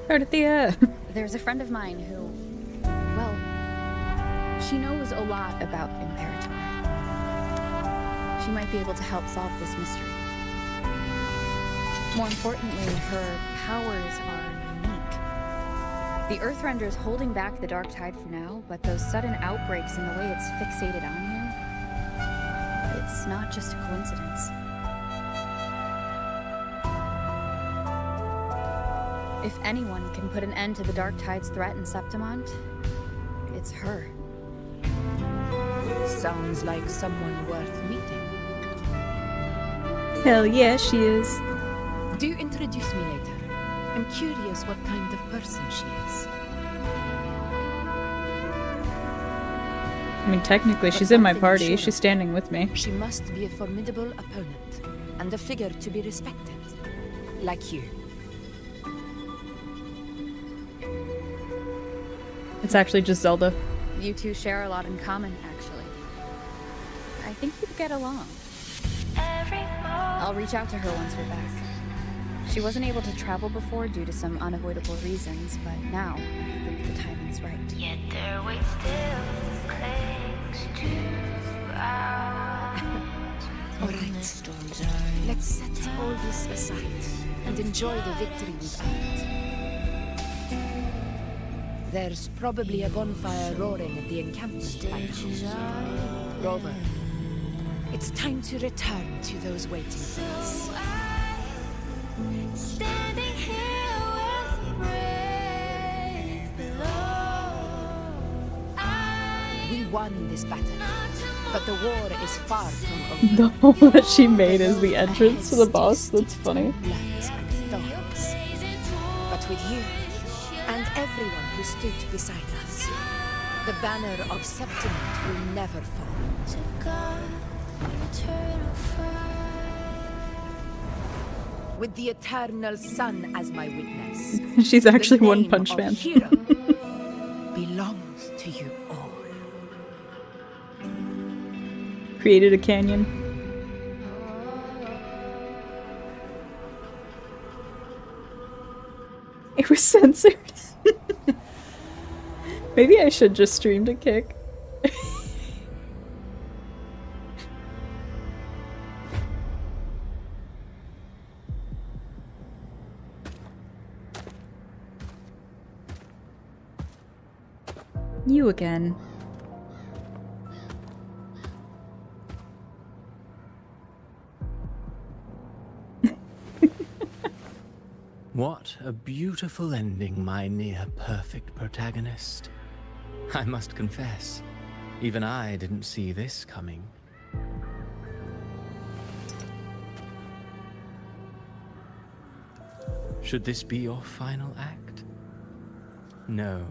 Gardathia! There's a friend of mine who, well, she knows a lot about Imperator. She might be able to help solve this mystery. More importantly, her powers are unique. The Earthrender's holding back the Dark Tide for now, but those sudden outbreaks and the way it's fixated on you, it's not just a coincidence. If anyone can put an end to the Dark Tide's threat in Septimont, it's her. Sounds like someone worth meeting. Hell yeah, she is. Do introduce me later. I'm curious what kind of person she is. I mean, technically, she's in my party. She's standing with me. She must be a formidable opponent, and a figure to be respected. Like you. It's actually just Zelda. You two share a lot in common, actually. I think you'd get along. I'll reach out to her once we're back. She wasn't able to travel before due to some unavoidable reasons, but now I think the timing's right. Yet their weight still clings to ours. Alright, let's set all this aside and enjoy the victory we've earned. There's probably a bonfire roaring at the encampment by now. Rover, it's time to return to those waiting for us. Standing here with brave below. We won this battle, but the war is far from over. The hole that she made is the entrance to the boss. That's funny. Bloods and thorns. But with you, and everyone who stood beside us, the banner of Septimont will never fall. To God, eternal fire. With the eternal sun as my witness, She's actually the One name Punch of Man. hero belongs to you all. Created a canyon. It was censored. Maybe I should just stream to Kick. You again. What a beautiful ending, my near-perfect protagonist. I must confess, even I didn't see this coming. Should this be your final act? No.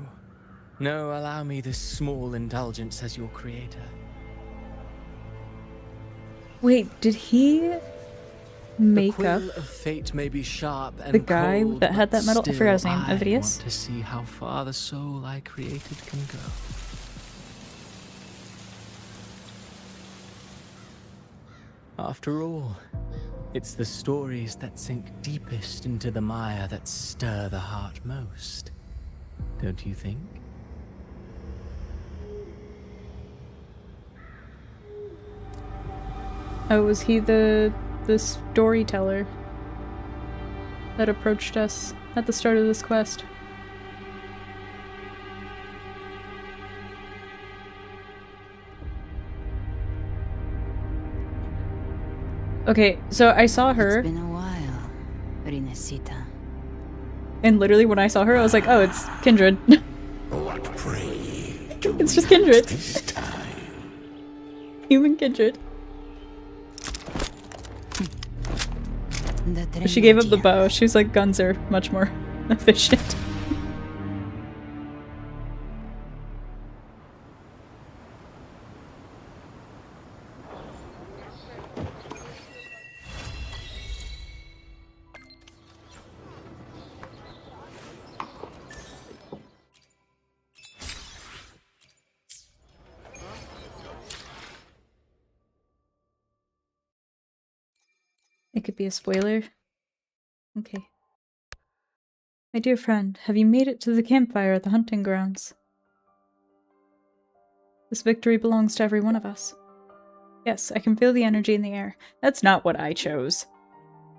No, allow me this small indulgence as your creator. Wait, did he make the up quill of fate may be sharp and the guy cold, that had but that medal? I forgot his still name. I Avidius? want to see how far the soul I created can go. After all, it's the stories that sink deepest into the mire that stir the heart most. Don't you think? Oh, was he the storyteller that approached us at the start of this quest? Okay, so I saw her. It's been a while, Rinesita. And literally when I saw her, I was like, oh, it's Kindred. What prey It's just Kindred. this time? Human Kindred. She gave up the bow. She was like, guns are much more efficient. It could be a spoiler. Okay. My dear friend, have you made it to the campfire at the hunting grounds? This victory belongs to every one of us. Yes, I can feel the energy in the air. That's not what I chose.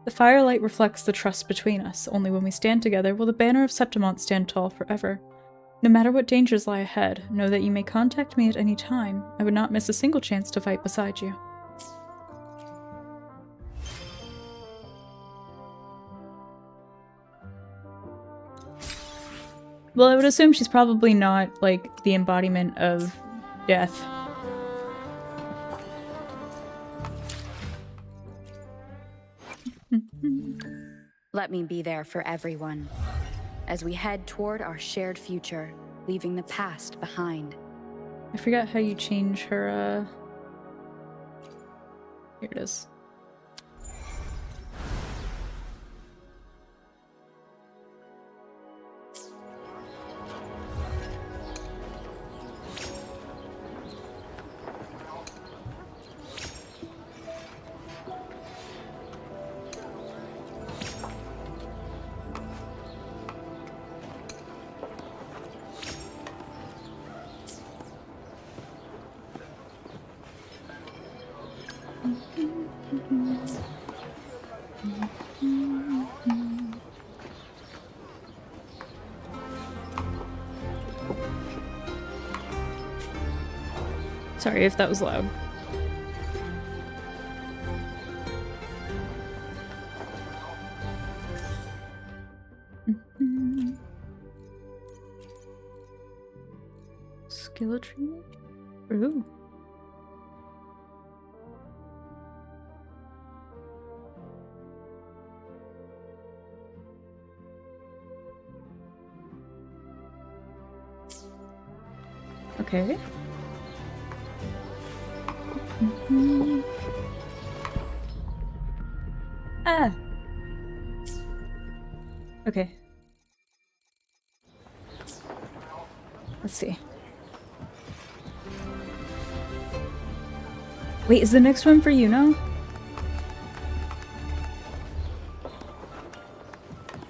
The firelight reflects the trust between us. Only when we stand together will the banner of Septimont stand tall forever. No matter what dangers lie ahead, know that you may contact me at any time. I would not miss a single chance to fight beside you. Well, I would assume she's probably not, like, the embodiment of death. Let me be there for everyone, as we head toward our shared future, leaving the past behind. I forgot how you change her, Here it is. Sorry if that was loud. Skill tree? Ooh. Okay. Ah. Okay. Let's see. Wait, is the next one for you now?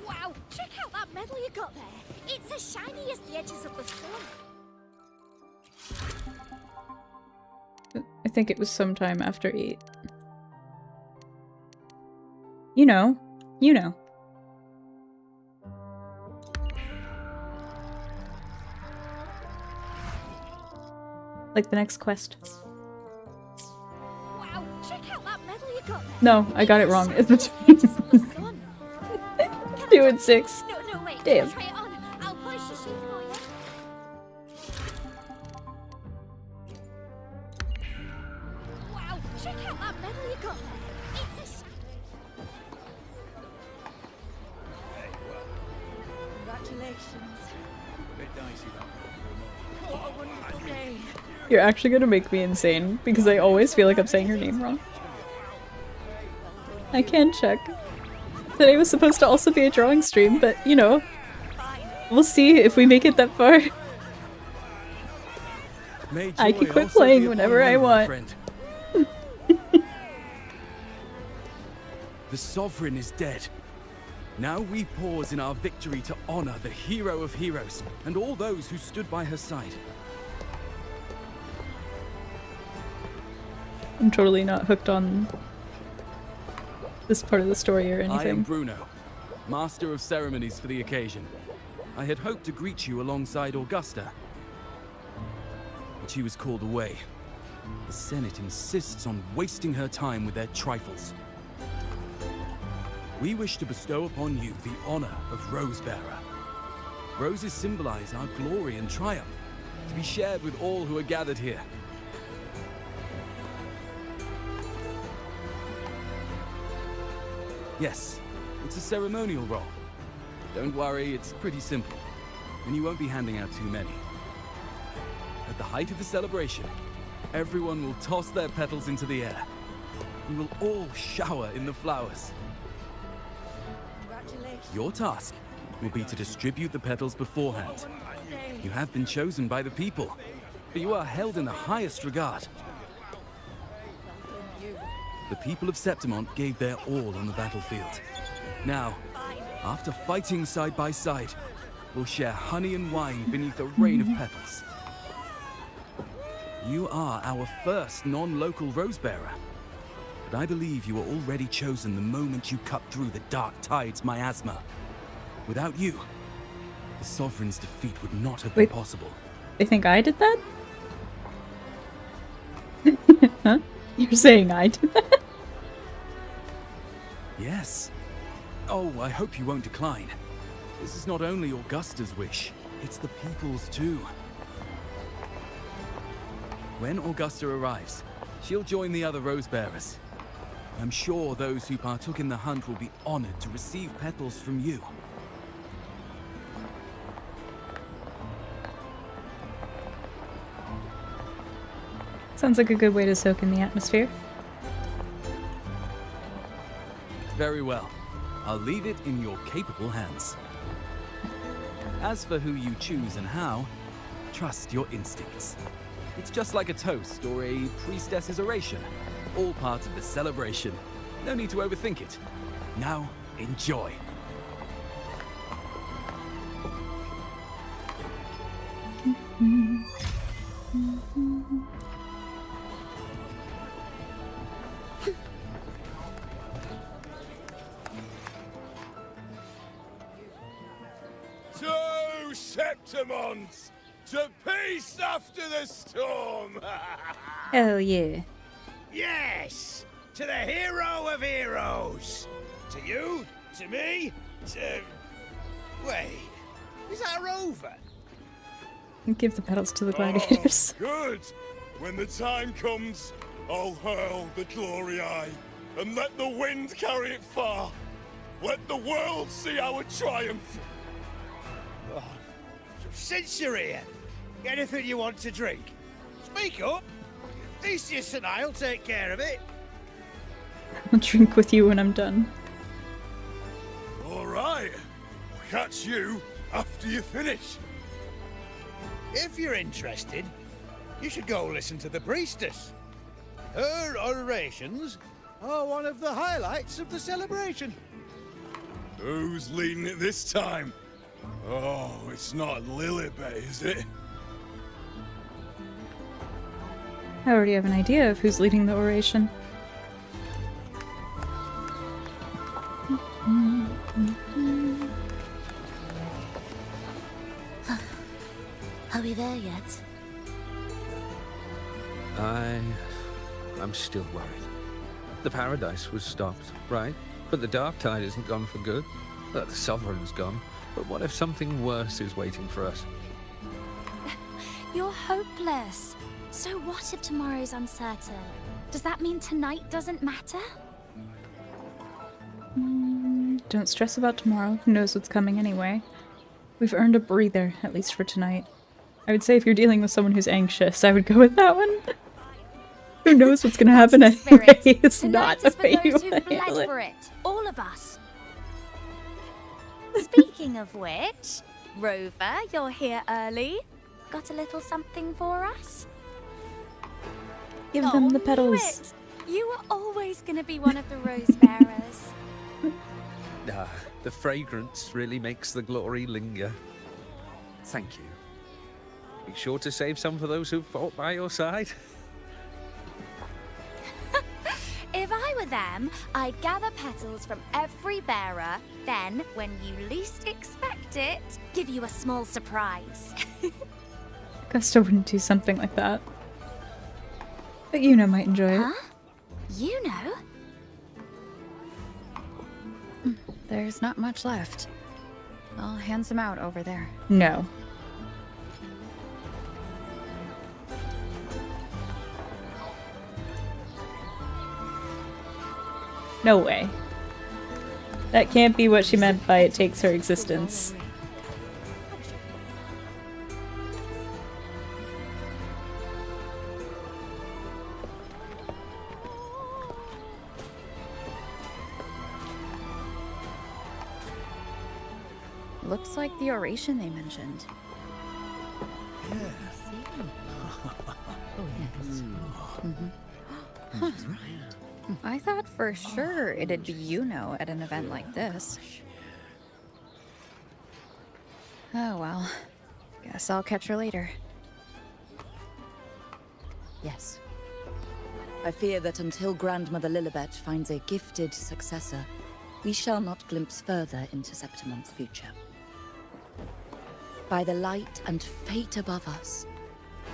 Wow, check out that medal you got there. It's as shiny as the edges of the sun. I think it was sometime after 8. You know. You know. Like the next quest. Wow, check out that medal you got there. No, I got it wrong. It's between 2 and 6. No, wait. Damn. Try it on. I'll polish the sheath for you. Wow, check out that medal you got there. It's a What a wonderful day. You're actually gonna make me insane because I always feel like I'm saying your name wrong. I can check. Today was supposed to also be a drawing stream, but you know, we'll see if we make it that far. I can quit playing whenever I want. The Sovereign is dead. Now we pause in our victory to honor the hero of heroes and all those who stood by her side. I'm totally not hooked on this part of the story or anything. I am Bruno, Master of Ceremonies for the occasion. I had hoped to greet you alongside Augusta, but she was called away. The Senate insists on wasting her time with their trifles. We wish to bestow upon you the honor of Rosebearer. Roses symbolize our glory and triumph, to be shared with all who are gathered here. Yes, it's a ceremonial role. Don't worry, it's pretty simple, and you won't be handing out too many. At the height of the celebration, everyone will toss their petals into the air. We will all shower in the flowers. Your task will be to distribute the petals beforehand. You have been chosen by the people, but you are held in the highest regard. The people of Septimont gave their all on the battlefield. Now, after fighting side by side, we'll share honey and wine beneath a rain of petals. You are our first non-local Rosebearer, but I believe you were already chosen the moment you cut through the dark tide's miasma. Without you, the Sovereign's defeat would not have been possible. They think I did that? Huh? You're saying I did that? Yes. Oh, I hope you won't decline. This is not only Augusta's wish, it's the people's too. When Augusta arrives, she'll join the other Rosebearers. I'm sure those who partook in the hunt will be honored to receive petals from you. Sounds like a good way to soak in the atmosphere. Very well. I'll leave it in your capable hands. As for who you choose and how, trust your instincts. It's just like a toast or a priestess's oration. All part of the celebration. No need to overthink it. Now, enjoy. To Septimont! To peace after the storm! Hell yeah. Yes! To the hero of heroes! To you, to me, to... Wait, is that a rover? Give the petals to the gladiators. Oh, good! When the time comes, I'll hurl the glory eye, and let the wind carry it far. Let the world see our triumph! Oh, since you're here, anything you want to drink? Speak up! Theseus and I'll take care of it. I'll drink with you when I'm done. All right. I'll catch you after you finish. If you're interested, you should go listen to the priestess. Her orations are one of the highlights of the celebration. Who's leading it this time? Oh, it's not Lilibet, is it? I already have an idea of who's leading the oration. Are we there yet? I'm still worried. The paradise was stopped, right? But the dark tide isn't gone for good. The Sovereign's gone. But what if something worse is waiting for us? You're hopeless. So what if tomorrow's uncertain? Does that mean tonight doesn't matter? Don't stress about tomorrow. Who knows what's coming anyway? We've earned a breather, at least for tonight. I would say if you're dealing with someone who's anxious, I would go with that one. Who knows what's gonna happen anyway? It's not the way you Those who've want to handle bled it. for it. All of us. Speaking of which, Rover, you're here early. Got a little something for us? Give them the knew petals. it. You were always gonna be one of the rose bearers. The fragrance really makes the glory linger. Thank you. Be sure to save some for those who fought by your side. If I were them, I'd gather petals from every bearer, then, when you least expect it, give you a small surprise. Augusta wouldn't do something like that. But Yuna might enjoy it. Huh? You know? There's not much left. I'll hand some out over there. No. No way. That can't be what she meant by it takes her existence. Looks like the oration they mentioned. Huh. I thought for sure it'd be Yuno at an event like this. Oh well. Guess I'll catch her later. Yes. I fear that until Grandmother Lilibet finds a gifted successor, we shall not glimpse further into Septimon's future. By the light and fate above us,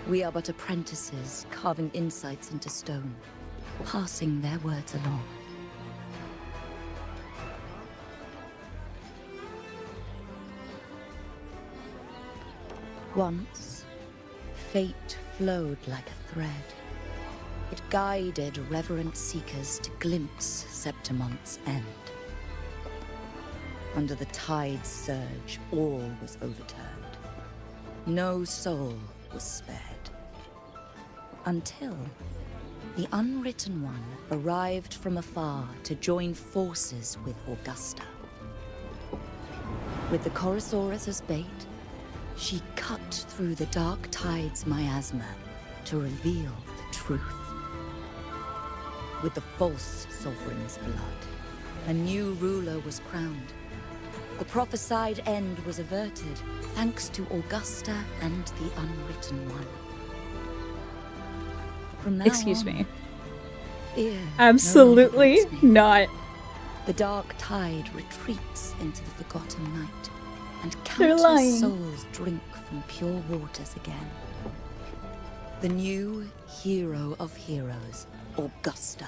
we are but apprentices carving insights into stone, passing their words along. Once, fate flowed like a thread. It guided reverent seekers to glimpse Septimon's end. Under the tide's surge, all was overturned. No soul was spared. Until the Unwritten One arrived from afar to join forces with Augusta. With the Chorosaurus as bait, she cut through the dark tide's miasma to reveal the truth. With the false sovereign's blood, a new ruler was crowned. The prophesied end was averted, thanks to Augusta and the Unwritten One. From now Excuse on, me. fear Absolutely no longer grips me. not. The dark tide retreats into the forgotten night, and They're countless lying. souls drink from pure waters again. The new hero of heroes, Augusta,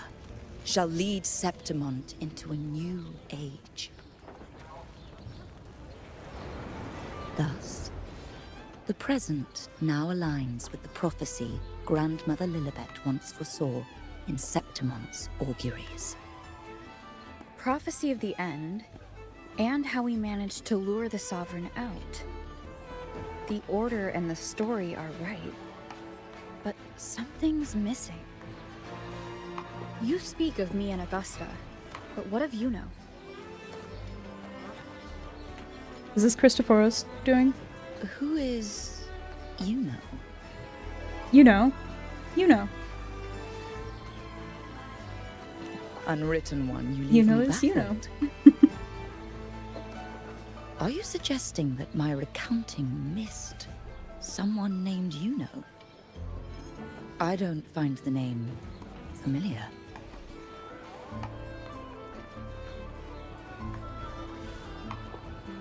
shall lead Septimont into a new age. Thus, the present now aligns with the prophecy Grandmother Lilibet once foresaw in Septimont's auguries. Prophecy of the end, and how we managed to lure the Sovereign out. The order and the story are right, but something's missing. You speak of me and Augusta, but what of Yuno? Is this Christophoros doing? Who is Yuno? You know. You know. Unwritten One, you You leave know me is you know. baffled. Are you suggesting that my recounting missed someone named Yuno? I don't find the name familiar.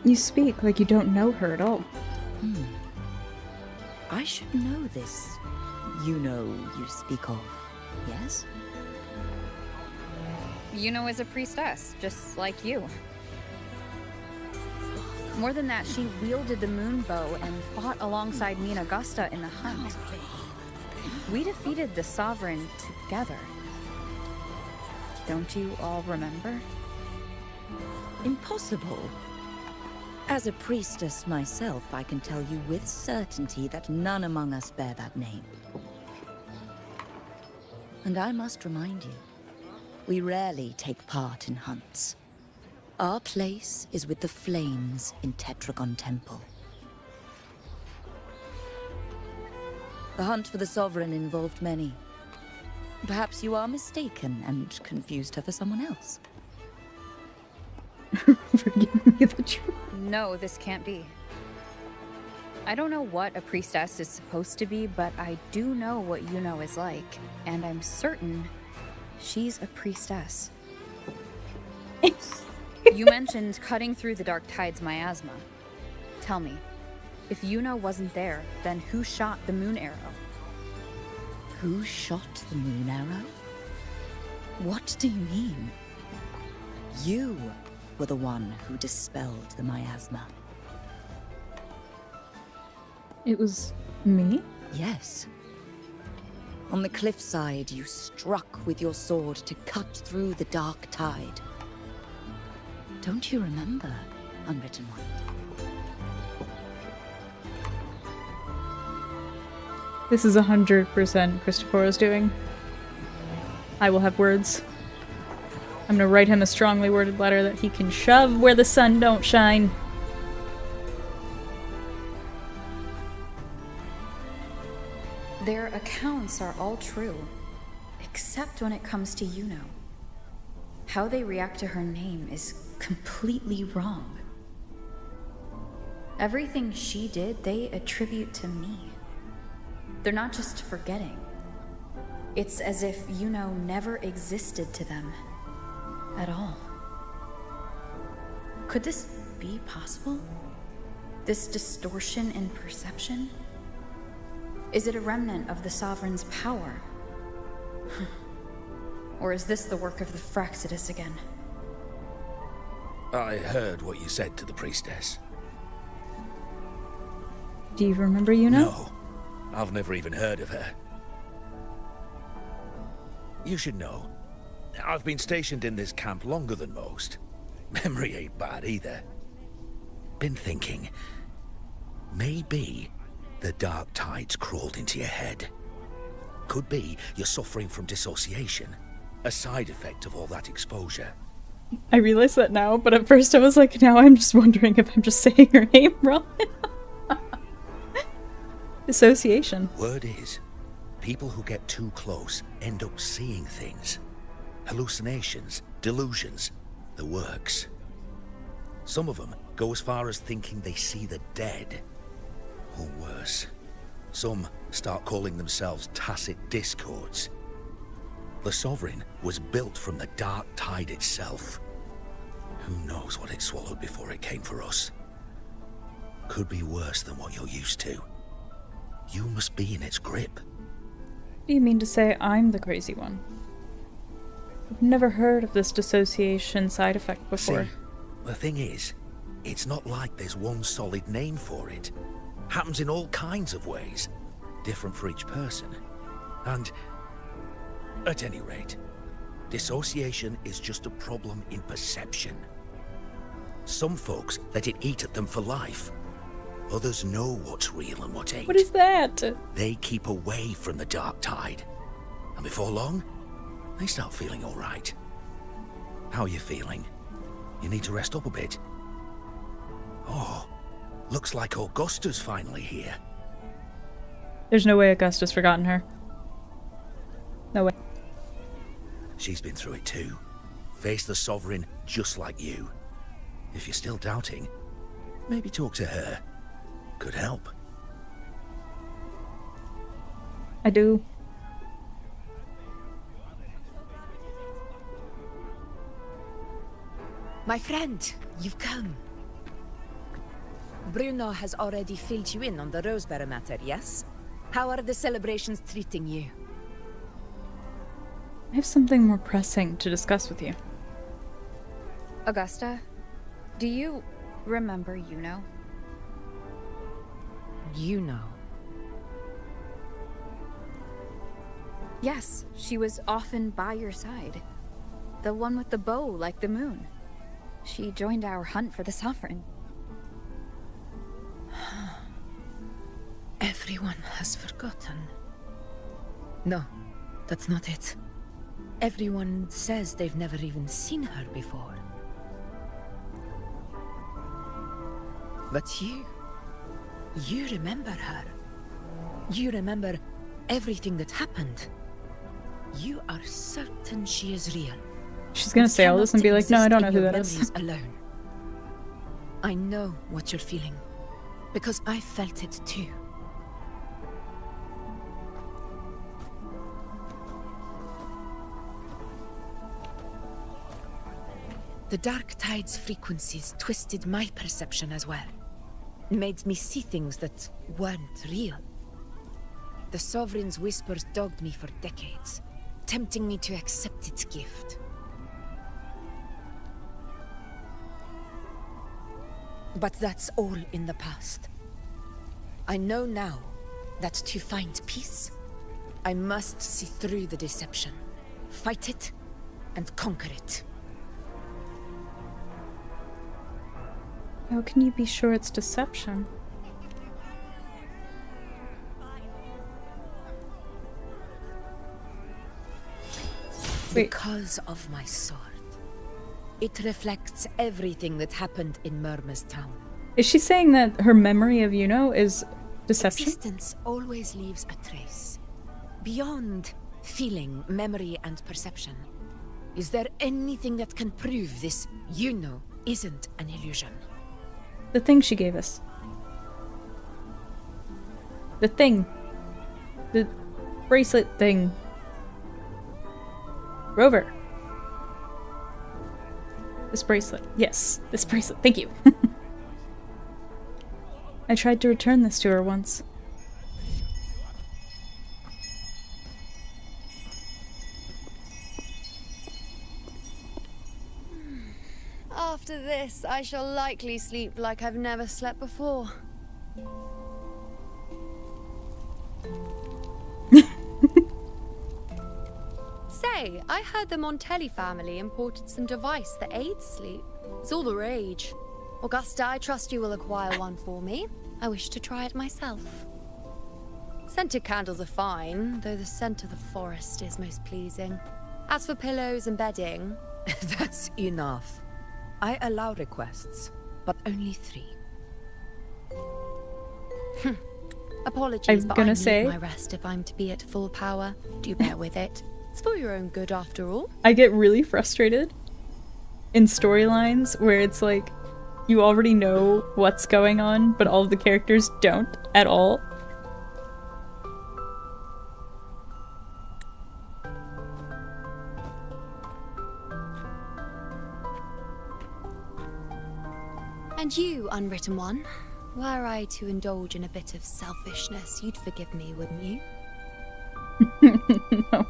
You speak like you don't know her at all. I should know this Yuno you speak of, yes? Yuno is a priestess, just like you. More than that, she wielded the moon bow and fought alongside me and Augusta in the hunt. We defeated the Sovereign together. Don't you all remember? Impossible. As a priestess myself, I can tell you with certainty that none among us bear that name. And I must remind you, we rarely take part in hunts. Our place is with the flames in Tetragon Temple. The hunt for the Sovereign involved many. Perhaps you are mistaken and confused her for someone else. Forgive me the truth. No, this can't be. I don't know what a priestess is supposed to be, but I do know what Yuno is like, and I'm certain she's a priestess. You mentioned cutting through the Dark Tide's miasma. Tell me, if Yuno wasn't there, then who shot the moon arrow? Who shot the moon arrow? What do you mean? You were the one who dispelled the miasma. It was me? Yes. On the cliffside, you struck with your sword to cut through the Dark Tide. Don't you remember, Unwritten One? This is 100% Christophero's doing. I will have words. I'm gonna write him a strongly worded letter that he can shove where the sun don't shine. Their accounts are all true, except when it comes to Yuno. How they react to her name is completely wrong. Everything she did, they attribute to me. They're not just forgetting. It's as if Yuno never existed to them at all. Could this be possible? This distortion in perception? Is it a remnant of the Sovereign's power? Or is this the work of the Fraxidus again? I heard what you said to the priestess. Do you remember Yuno? No, I've never even heard of her. You should know, I've been stationed in this camp longer than most. Memory ain't bad either. Been thinking, maybe the Dark Tide's crawled into your head. Could be you're suffering from dissociation, a side effect of all that exposure. I realize that now, but at first I was like, now I'm just wondering if I'm just saying her name wrong. Dissociation. Word is, people who get too close end up seeing things. Hallucinations, delusions, the works. Some of them go as far as thinking they see the dead. Or worse, some start calling themselves tacit discords. The Sovereign was built from the Dark Tide itself. Who knows what it swallowed before it came for us? Could be worse than what you're used to. You must be in its grip. Do you mean to say I'm the crazy one? I've never heard of this dissociation side effect before. See, the thing is, it's not like there's one solid name for it. Happens in all kinds of ways, different for each person. And, at any rate, dissociation is just a problem in perception. Some folks let it eat at them for life. Others know what's real and what ain't. What is that? They keep away from the Dark Tide. And before long, they start feeling all right. How are you feeling? You need to rest up a bit. Oh, looks like Augusta's finally here. There's no way Augusta's forgotten her. No way. She's been through it too. Faced the Sovereign just like you. If you're still doubting, maybe talk to her. Could help. I do. My friend, you've come. Bruno has already filled you in on the Rosebearer matter, yes? How are the celebrations treating you? I have something more pressing to discuss with you. Augusta, do you remember Yuno? Yuno? Yes, she was often by your side. The one with the bow like the moon. She joined our hunt for the Sovereign. Everyone has forgotten. No, that's not it. Everyone says they've never even seen her before. But you remember her. You remember everything that happened. You are certain she is real. She's gonna say all this and be like, no, I don't know who that is. Alone. I know what you're feeling, because I felt it too. The Dark Tide's frequencies twisted my perception as well. Made me see things that weren't real. The Sovereign's whispers dogged me for decades, tempting me to accept its gift. But that's all in the past. I know now that to find peace, I must see through the deception, fight it, and conquer it. How can you be sure it's deception? Because of my sword. It reflects everything that happened in Murma's town. Is she saying that her memory of Yuno is deception? Existence always leaves a trace. Beyond feeling, memory, and perception. Is there anything that can prove this Yuno isn't an illusion? The thing she gave us. The thing. The bracelet thing. Rover. This bracelet. Yes, this bracelet. Thank you. I tried to return this to her once. After this, I shall likely sleep like I've never slept before. Say, I heard the Montelli family imported some device that aids sleep. It's all the rage. Augusta, I trust you will acquire one for me. I wish to try it myself. Scented candles are fine, though the scent of the forest is most pleasing. As for pillows and bedding... That's enough. I allow requests, but only 3. Apologies, but I gonna need say, my rest if I'm to be at full power. Do bear with it. It's for your own good, after all. I get really frustrated in storylines where it's like, you already know what's going on, but all of the characters don't at all. And you, Unwritten One, were I to indulge in a bit of selfishness, you'd forgive me, wouldn't you? No.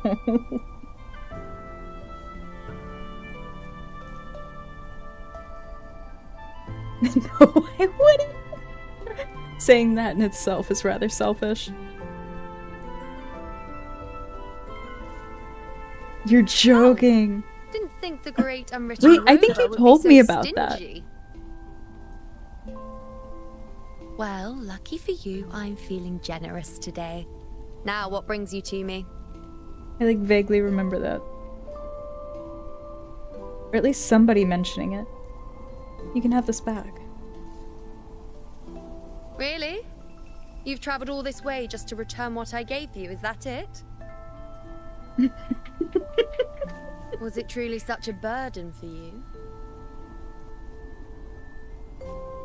No, I wouldn't. Saying that in itself is rather selfish. You're joking. Didn't think the great Unwritten Wait, I think Rover you would told be me so about stingy. Well, lucky for you, I'm feeling generous today. Now, what brings you to me? I like vaguely remember that. Or at least somebody mentioning it. You can have this back. Really? You've traveled all this way just to return what I gave you, is that it? Was it truly such a burden for you?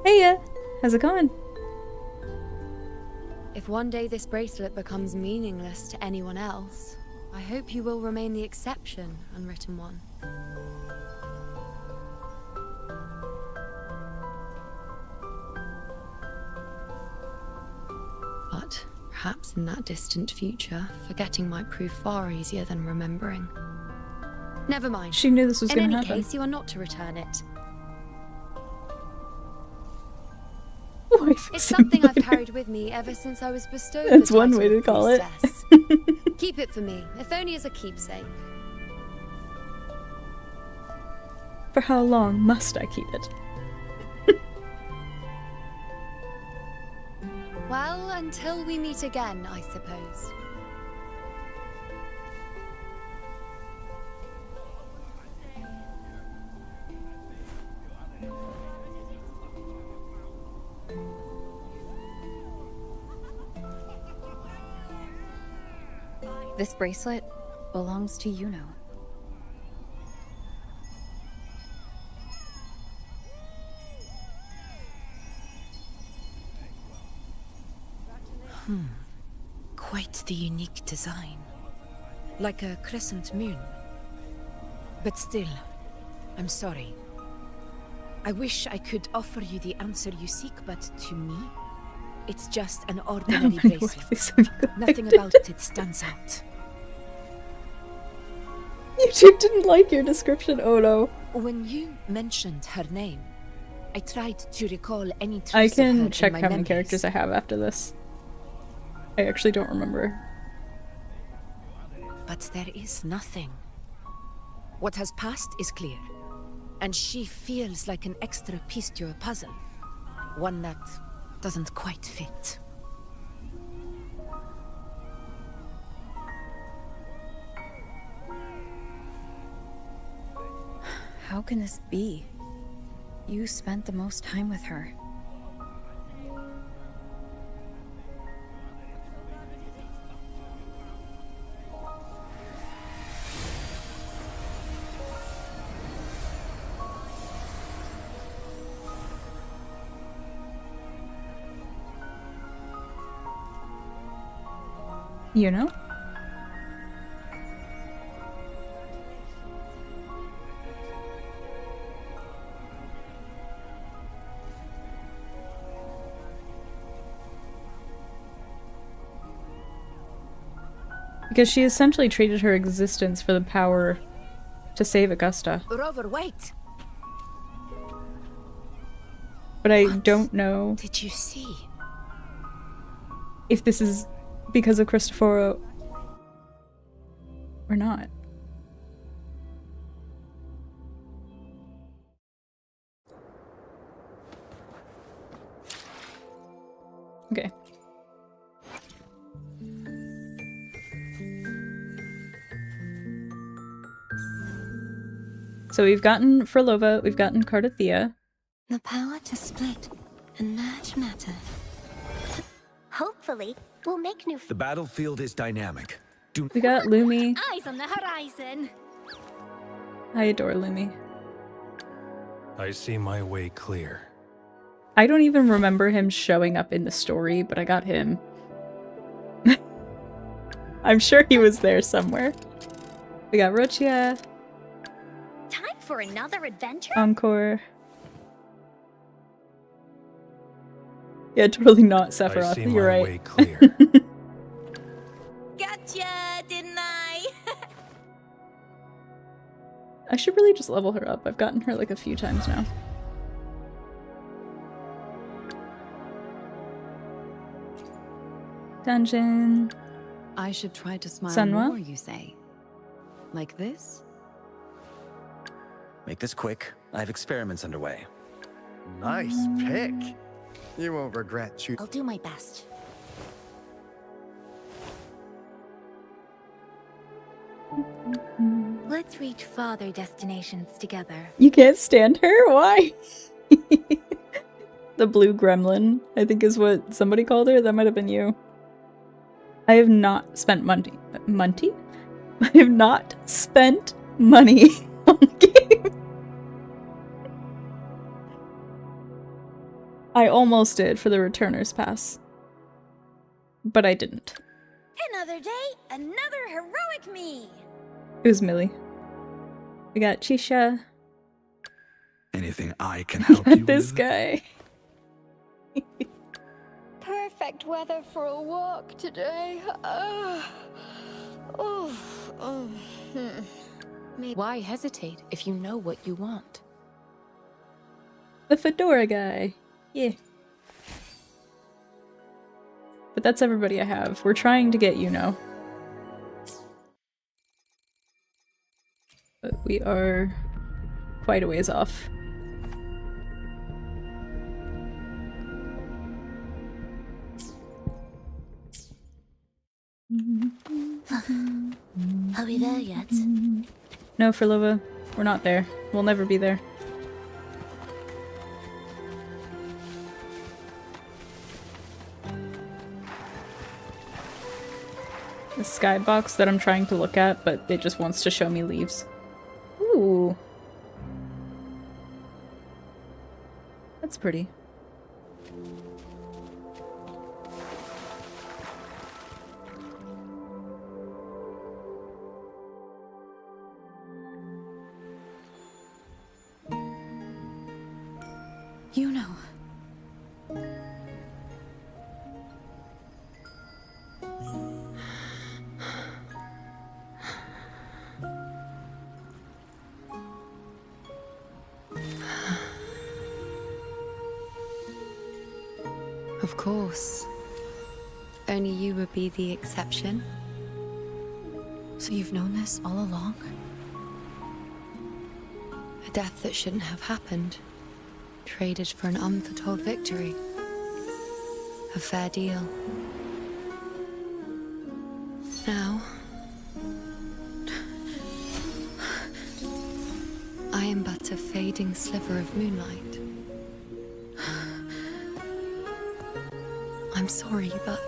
Hey, how's it going? If one day this bracelet becomes meaningless to anyone else, I hope you will remain the exception, Unwritten One. But perhaps in that distant future, forgetting might prove far easier than remembering. Never mind. She knew this was going to happen. In any case, you are not to return it. It's something I've carried with me ever since I was bestowed That's the one title way to of call it. priestess. Keep it for me, if only as a keepsake. For how long must I keep it? Well, until we meet again, I suppose. This bracelet belongs to Yuno. Quite the unique design. Like a crescent moon. But still, I'm sorry. I wish I could offer you the answer you seek, but to me, it's just an ordinary bracelet. Nothing about it stands out. YouTube didn't like your description, oh no. When you mentioned her name, I tried to recall any trace I of her can in check my how many memories. characters I have after this. I actually don't remember. But there is nothing. What has passed is clear, and she feels like an extra piece to a puzzle. One that doesn't quite fit. How can this be? You spent the most time with her. You know? Because she essentially traded her existence for the power to save Augusta. Rover, wait! But I don't know Did you see? if this is because of Cristoforo or not. Okay. So we've gotten Frolova, we've gotten Cardathea. The power to split and merge matter. Hopefully, we'll make new The battlefield is dynamic. We got Lumi. Eyes on the horizon. I adore Lumi. I see my way clear. I don't even remember him showing up in the story, but I got him. I'm sure he was there somewhere. We got Rochia, Time for another adventure? Encore. Yeah, totally not Sephiroth. I see You're my right. way clear. Gotcha, didn't I? I should really just level her up. I've gotten her like a few times now. Dungeon. I should try to smile Sanwa? more, you say? Like this? Make this quick. I have experiments underway. Nice pick. You won't regret choosing. I'll do my best. Let's reach farther destinations together. You can't stand her? Why? The blue gremlin, I think is what somebody called her. That might have been you. I have not spent money. Money? I have not spent money on the game. I almost did for the Returner's Pass. But I didn't. Another day, another heroic me. It was Millie. We got Chisha. Anything I can We help got you this with? guy. Perfect weather for a walk today. Why hesitate if you know what you want? The fedora guy. Yeah. But that's everybody I have. We're trying to get Yuno. But we are quite a ways off. we there yet? No, Frilova. We're not there. We'll never be there. The skybox that I'm trying to look at, but it just wants to show me leaves. Ooh. That's pretty. You know. Of course. Only you would be the exception. So you've known this all along? A death that shouldn't have happened. Traded for an unforetold victory. A fair deal. Now, I am but a fading sliver of moonlight. I'm sorry, but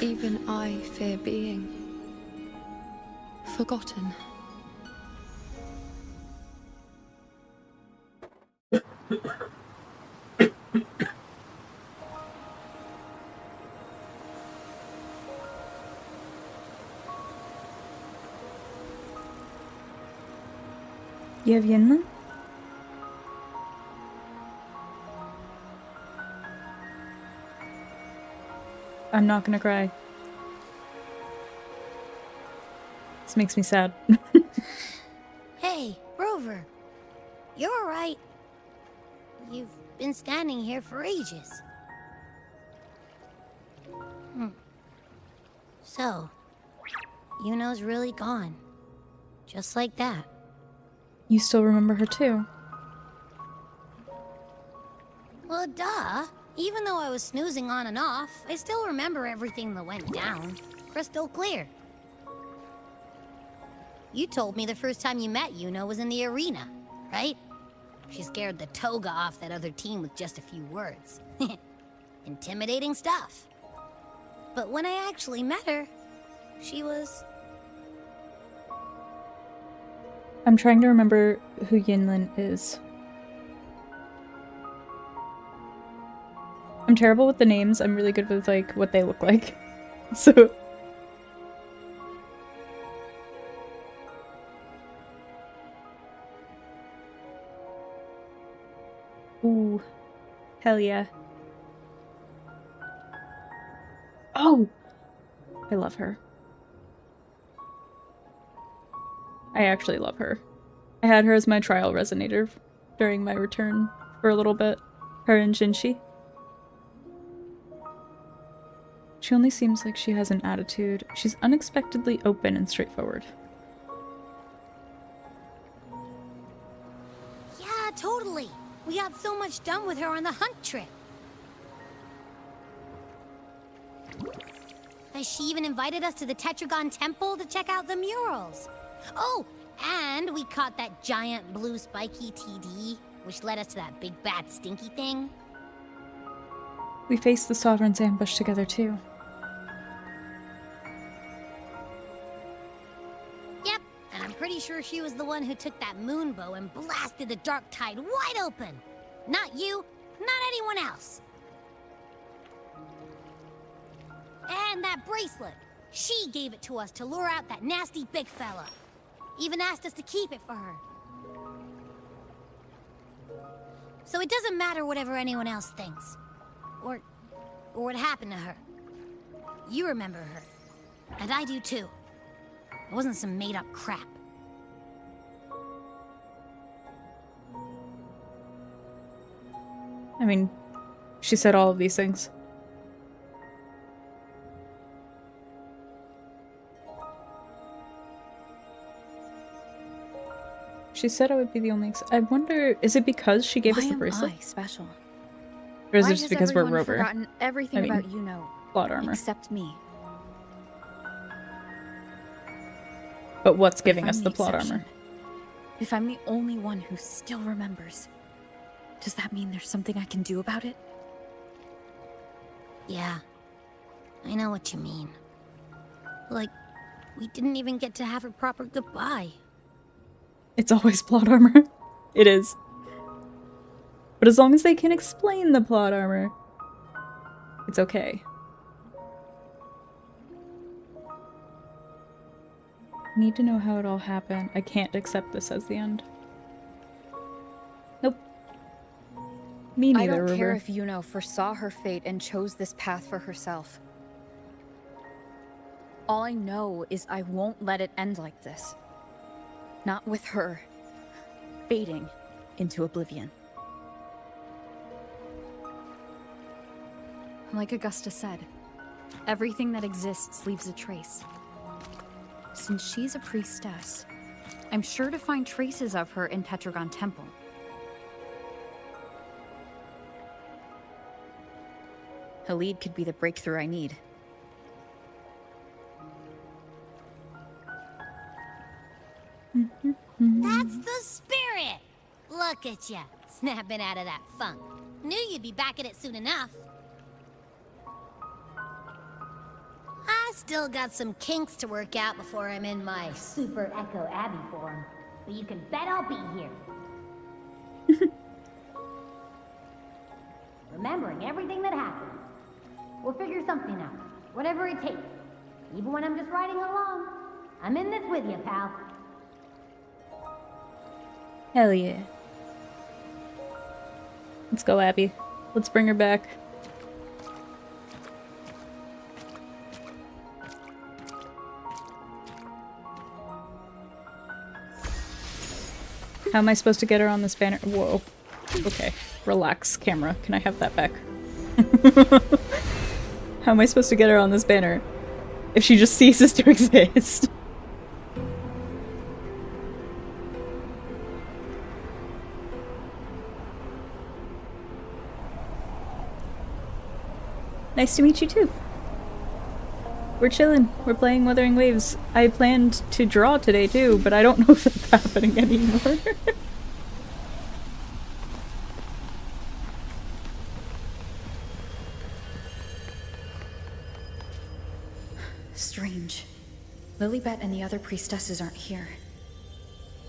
even I fear being forgotten. Jag vet inte. I'm not gonna cry. This makes me sad. Hey, Rover. You're alright. You've been standing here for ages. So, Yuno's really gone. Just like that. You still remember her too? Well, duh. Even though I was snoozing on and off, I still remember everything that went down. Crystal clear. You told me the first time you met Yuno was in the arena, right? She scared the toga off that other team with just a few words. Intimidating stuff. But when I actually met her, she was... I'm trying to remember who Yinlin is. I'm terrible with the names. I'm really good with, like, what they look like. So... Ooh. Hell yeah. Oh! I love her. I actually love her. I had her as my trial resonator during my return for a little bit. Her and Jinshi. She only seems like she has an attitude. She's unexpectedly open and straightforward. Yeah, totally. We got so much done with her on the hunt trip. She even invited us to the Tetragon Temple to check out the murals. Oh, and we caught that giant blue spiky TD, which led us to that big bad stinky thing. We faced the Sovereign's ambush together too. Yep, and I'm pretty sure she was the one who took that moonbow and blasted the Dark Tide wide open. Not you, not anyone else. And that bracelet. She gave it to us to lure out that nasty big fella. Even asked us to keep it for her. So it doesn't matter whatever anyone else thinks. Or what happened to her. You remember her. And I do too. It wasn't some made-up crap. I mean, she said all of these things. She said I would be the only I wonder, is it because she gave us the bracelet? Why am I special? Or is Why it just has because we're everyone Rover? forgotten everything I mean, about Yuno, plot armor. except me? But what's But if giving I'm us the plot exception, armor? If I'm the only one who still remembers, does that mean there's something I can do about it? Yeah, I know what you mean. Like, we didn't even get to have a proper goodbye. It's always plot armor. It is. But as long as they can explain the plot armor, it's okay. Need to know how it all happened. I can't accept this as the end. Nope. Me neither, I don't care Ruber. if Yuno foresaw her fate and chose this path for herself. All I know is I won't let it end like this. Not with her fading into oblivion. Like Augusta said, everything that exists leaves a trace. Since she's a priestess, I'm sure to find traces of her in Tetragon Temple. Halid could be the breakthrough I need. That's the spirit! Look at ya, snapping out of that funk. Knew you'd be back at it soon enough. I still got some kinks to work out before I'm in my Super Echo Abbey form. But you can bet I'll be here. Remembering everything that happens. We'll figure something out. Whatever it takes. Even when I'm just riding along. I'm in this with you, pal. Hell yeah. Let's go, Abby. Let's bring her back. How am I supposed to get her on this banner? Whoa. Okay. Relax, camera. Can I have that back? How am I supposed to get her on this banner if she just ceases to exist? Nice to meet you too. We're chilling. We're playing Wuthering Waves. I planned to draw today too, but I don't know if it's happening anymore. Strange. Lilibet and the other priestesses aren't here.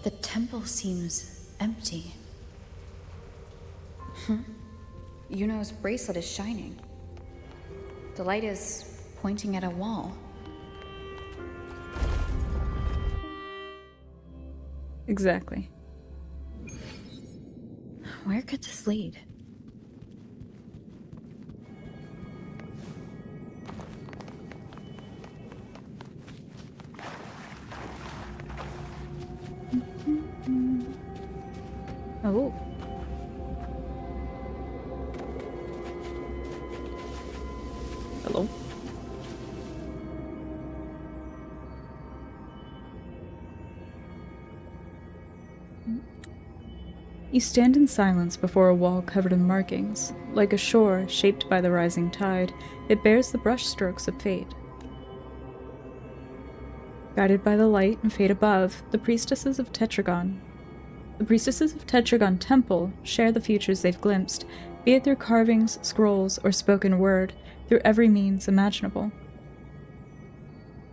The temple seems empty. Yuno's bracelet is shining. The light is pointing at a wall. Exactly. Where could this lead? Oh. Hello. You stand in silence before a wall covered in markings. Like a shore shaped by the rising tide, it bears the brushstrokes of fate. Guided by the light and fate above, the priestesses of Tetragon Temple share the futures they've glimpsed, be it through carvings, scrolls, or spoken word, through every means imaginable.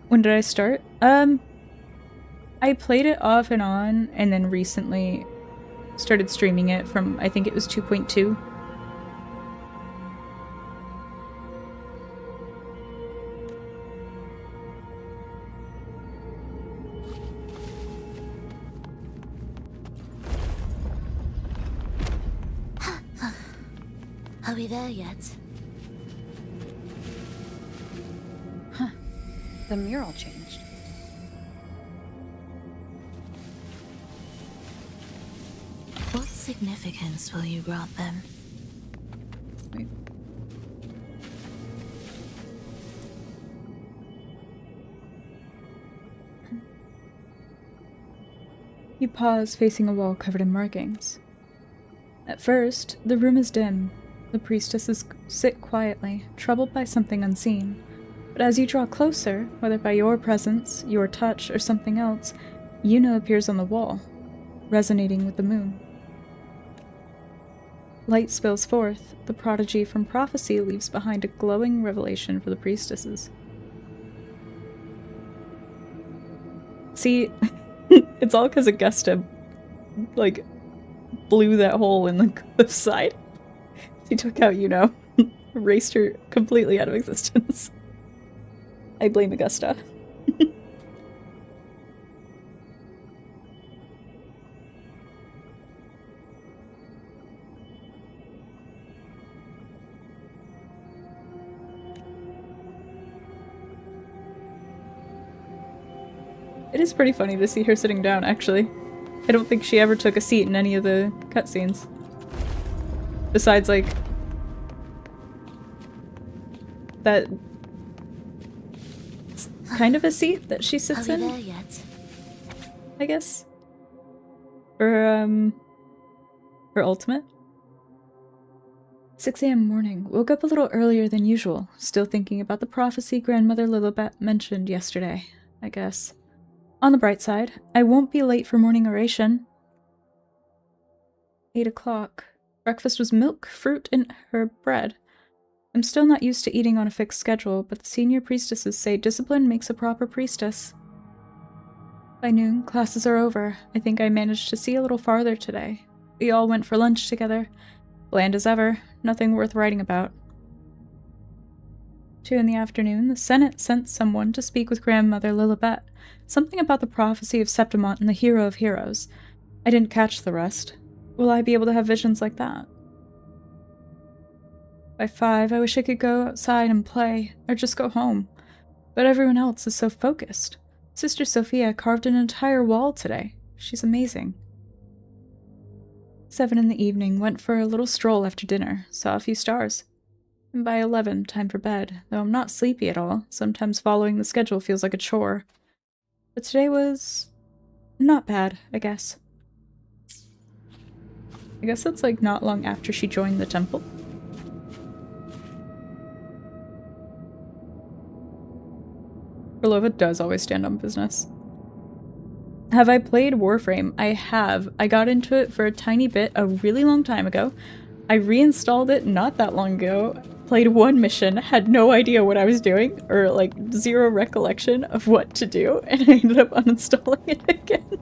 When did I start? I played it off and on, and then recently started streaming it from, I think it was 2.2. Are we there yet? Huh. The mural changed. What significance will you grant them? Wait. You pause, facing a wall covered in markings. At first, the room is dim. The priestesses sit quietly, troubled by something unseen. But as you draw closer, whether by your presence, your touch, or something else, Yuna appears on the wall, resonating with the moon. Light spills forth. The prodigy from prophecy leaves behind a glowing revelation for the priestesses. See, it's all because Augusta, like, blew that hole in the cliffside. She took out, erased her completely out of existence. I blame Augusta. It is pretty funny to see her sitting down, actually. I don't think she ever took a seat in any of the cutscenes. Besides, like, that it's kind of a seat that she sits in. There yet? I guess. For, her ultimate. 6 a.m. morning. Woke up a little earlier than usual. Still thinking about the prophecy Grandmother Lilibet mentioned yesterday, I guess. On the bright side, I won't be late for morning oration. 8 o'clock. Breakfast was milk, fruit, and herb bread. I'm still not used to eating on a fixed schedule, but the senior priestesses say discipline makes a proper priestess. By noon, classes are over. I think I managed to see a little farther today. We all went for lunch together. Bland as ever, nothing worth writing about. 2 in the afternoon, the Senate sent someone to speak with Grandmother Lilibet. Something about the prophecy of Septimont and the hero of heroes. I didn't catch the rest. Will I be able to have visions like that? By 5, I wish I could go outside and play, or just go home. But everyone else is so focused. Sister Sophia carved an entire wall today. She's amazing. 7 in the evening, went for a little stroll after dinner, saw a few stars. And by 11, time for bed, though I'm not sleepy at all. Sometimes following the schedule feels like a chore. But today was not bad, I guess. I guess that's like not long after she joined the temple. Relova does always stand on business. Have I played Warframe? I have. I got into it for a tiny bit a really long time ago. I reinstalled it not that long ago. Played one mission, had no idea what I was doing, or like zero recollection of what to do, and I ended up uninstalling it again.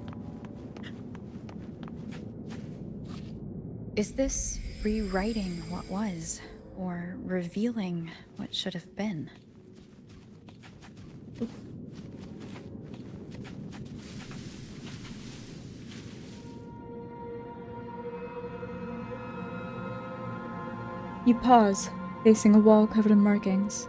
Is this rewriting what was, or revealing what should have been? You pause, facing a wall covered in markings.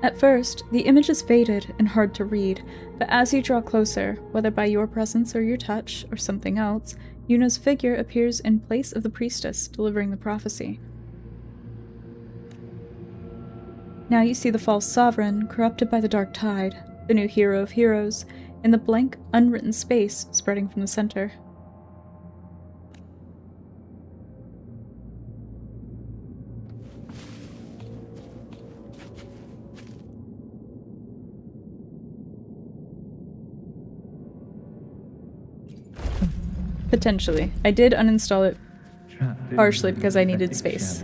At first, the image is faded and hard to read, but as you draw closer, whether by your presence or your touch, or something else, Yuna's figure appears in place of the priestess delivering the prophecy. Now you see the false sovereign, corrupted by the dark tide, the new hero of heroes, and the blank, unwritten space spreading from the center. Potentially. I did uninstall it partially because I needed space.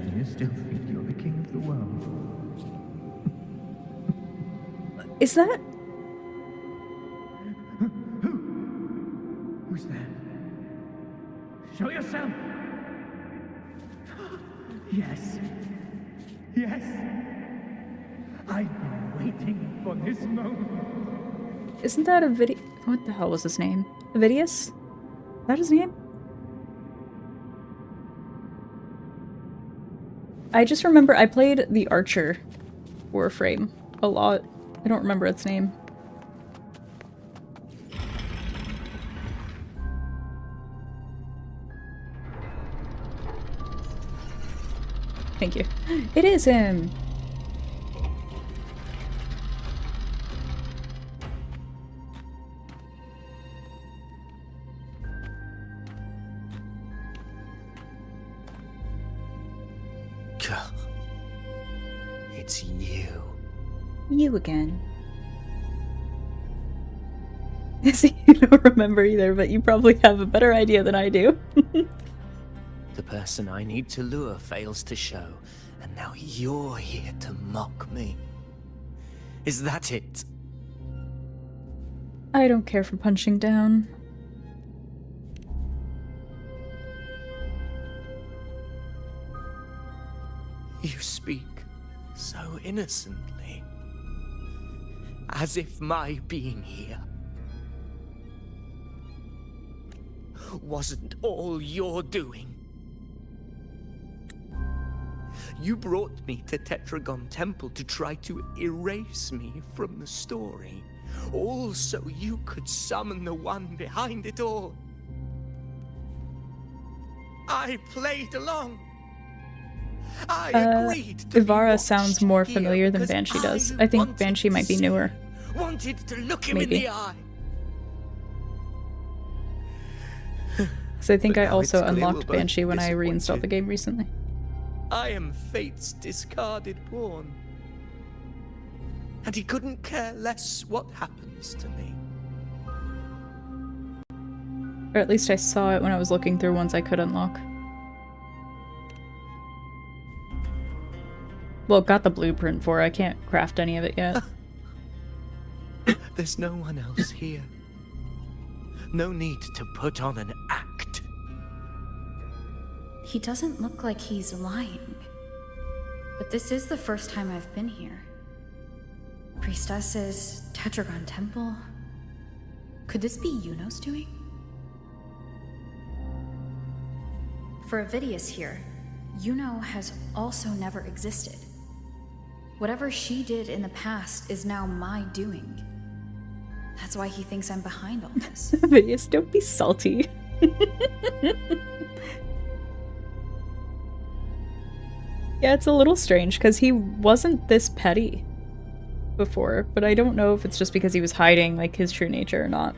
Is that? Who's there? Show yourself! Yes. Yes. I've been waiting for this moment. Isn't that a video? What the hell was his name? Avidius? Is that his name? I just remember I played the Archer Warframe a lot. I don't remember its name. Thank you. It is him! It's you. You again. See, you don't remember either, but you probably have a better idea than I do. The person I need to lure fails to show, and now you're here to mock me. Is that it? I don't care for punching down. You speak so innocently, as if my being here wasn't all you're doing. You brought me to Tetragon Temple to try to erase me from the story, all so you could summon the one behind it all. I played along. I agreed to Ivara sounds more familiar than Banshee does. I think Banshee might be newer. Wanted to look him in Maybe. the eye. Because I think But I now also it's clear we'll unlocked both Banshee when I be reinstalled the disappointed. game recently. I am Fate's discarded pawn. And he couldn't care less what happens to me. Or at least I saw it when I was looking through ones I could unlock. Well, got the blueprint for it. I can't craft any of it yet. There's no one else here. No need to put on an act. He doesn't look like he's lying. But this is the first time I've been here. Priestesses, Tetragon Temple. Could this be Yuno's doing? For Avidius here, Yuno has also never existed. Whatever she did in the past is now my doing. That's why he thinks I'm behind all this. Avidius, don't be salty. Yeah, it's a little strange because he wasn't this petty before, but I don't know if it's just because he was hiding like his true nature or not.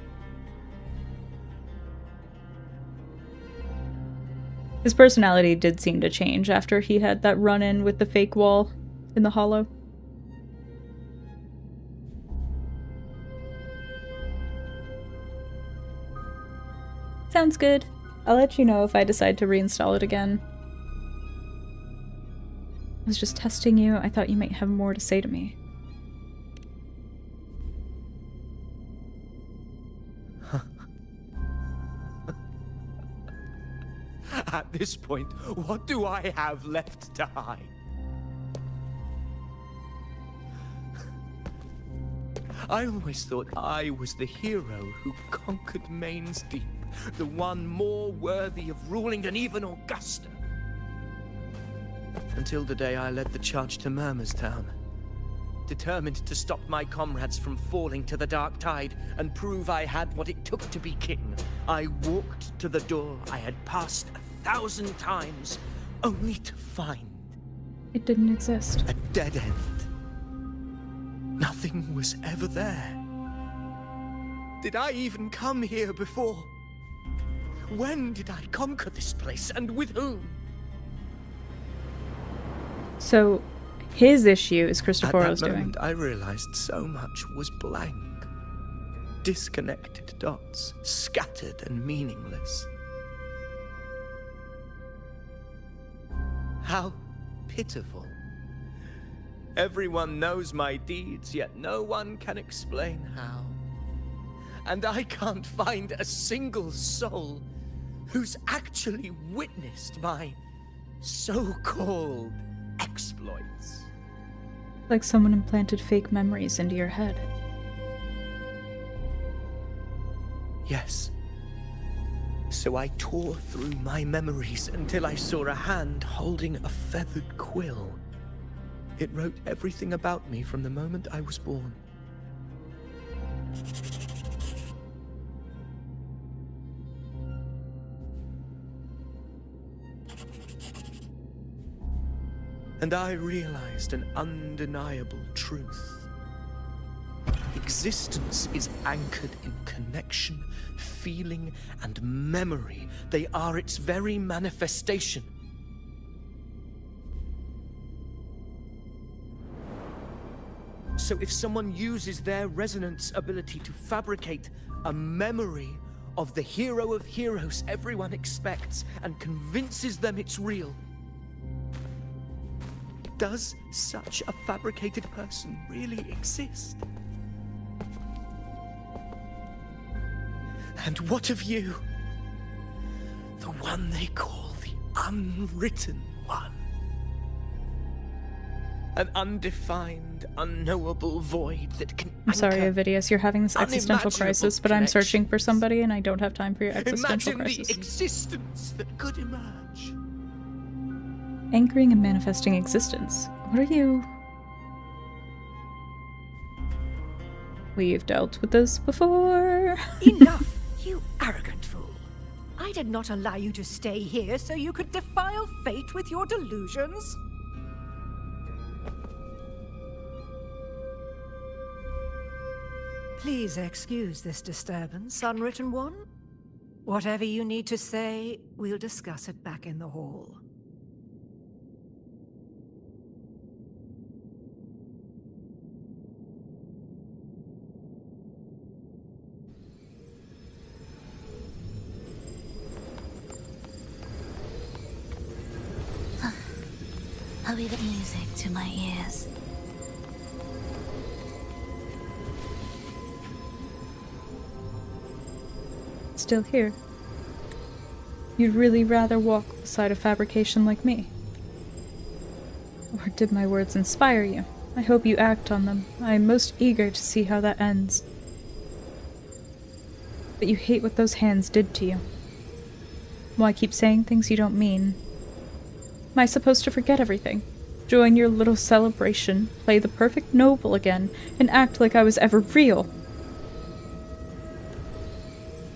His personality did seem to change after he had that run-in with the fake wall in the hollow. Sounds good. I'll let you know if I decide to reinstall it again. I was just testing you. I thought you might have more to say to me. At this point, what do I have left to hide? I always thought I was the hero who conquered Main's Deep, the one more worthy of ruling than even Augusta. Until the day I led the charge to Murmur's Town. Determined to stop my comrades from falling to the dark tide and prove I had what it took to be king, I walked to the door I had passed 1,000 times, only to find It didn't exist. a dead end. Nothing was ever there. Did I even come here before? When did I conquer this place, and with whom? So, his issue is At Christophero's that doing. moment, I realized so much was blank. Disconnected dots, scattered and meaningless. How pitiful. Everyone knows my deeds, yet no one can explain how. And I can't find a single soul who's actually witnessed my so-called exploits. Like someone implanted fake memories into your head. Yes. So I tore through my memories until I saw a hand holding a feathered quill. It wrote everything about me from the moment I was born. And I realized an undeniable truth. Existence is anchored in connection, feeling, and memory. They are its very manifestation. So if someone uses their resonance ability to fabricate a memory of the hero of heroes everyone expects and convinces them it's real, does such a fabricated person really exist? And what of you? The one they call the Unwritten One. An undefined, unknowable void that can I'm sorry, anchor Avidius, you're having this existential crisis, but I'm searching for somebody and I don't have time for your existential Imagine crisis. the existence that could emerge. Anchoring and manifesting existence. What are you... We've dealt with this before. Enough, you arrogant fool. I did not allow you to stay here so you could defile fate with your delusions. Please excuse this disturbance, Unwritten One. Whatever you need to say, we'll discuss it back in the hall. I'll be the music to my ears. Still here. You'd really rather walk beside a fabrication like me? Or did my words inspire you? I hope you act on them. I am most eager to see how that ends. But you hate what those hands did to you. Why keep saying things you don't mean? Am I supposed to forget everything? Join your little celebration, play the perfect noble again, and act like I was ever real?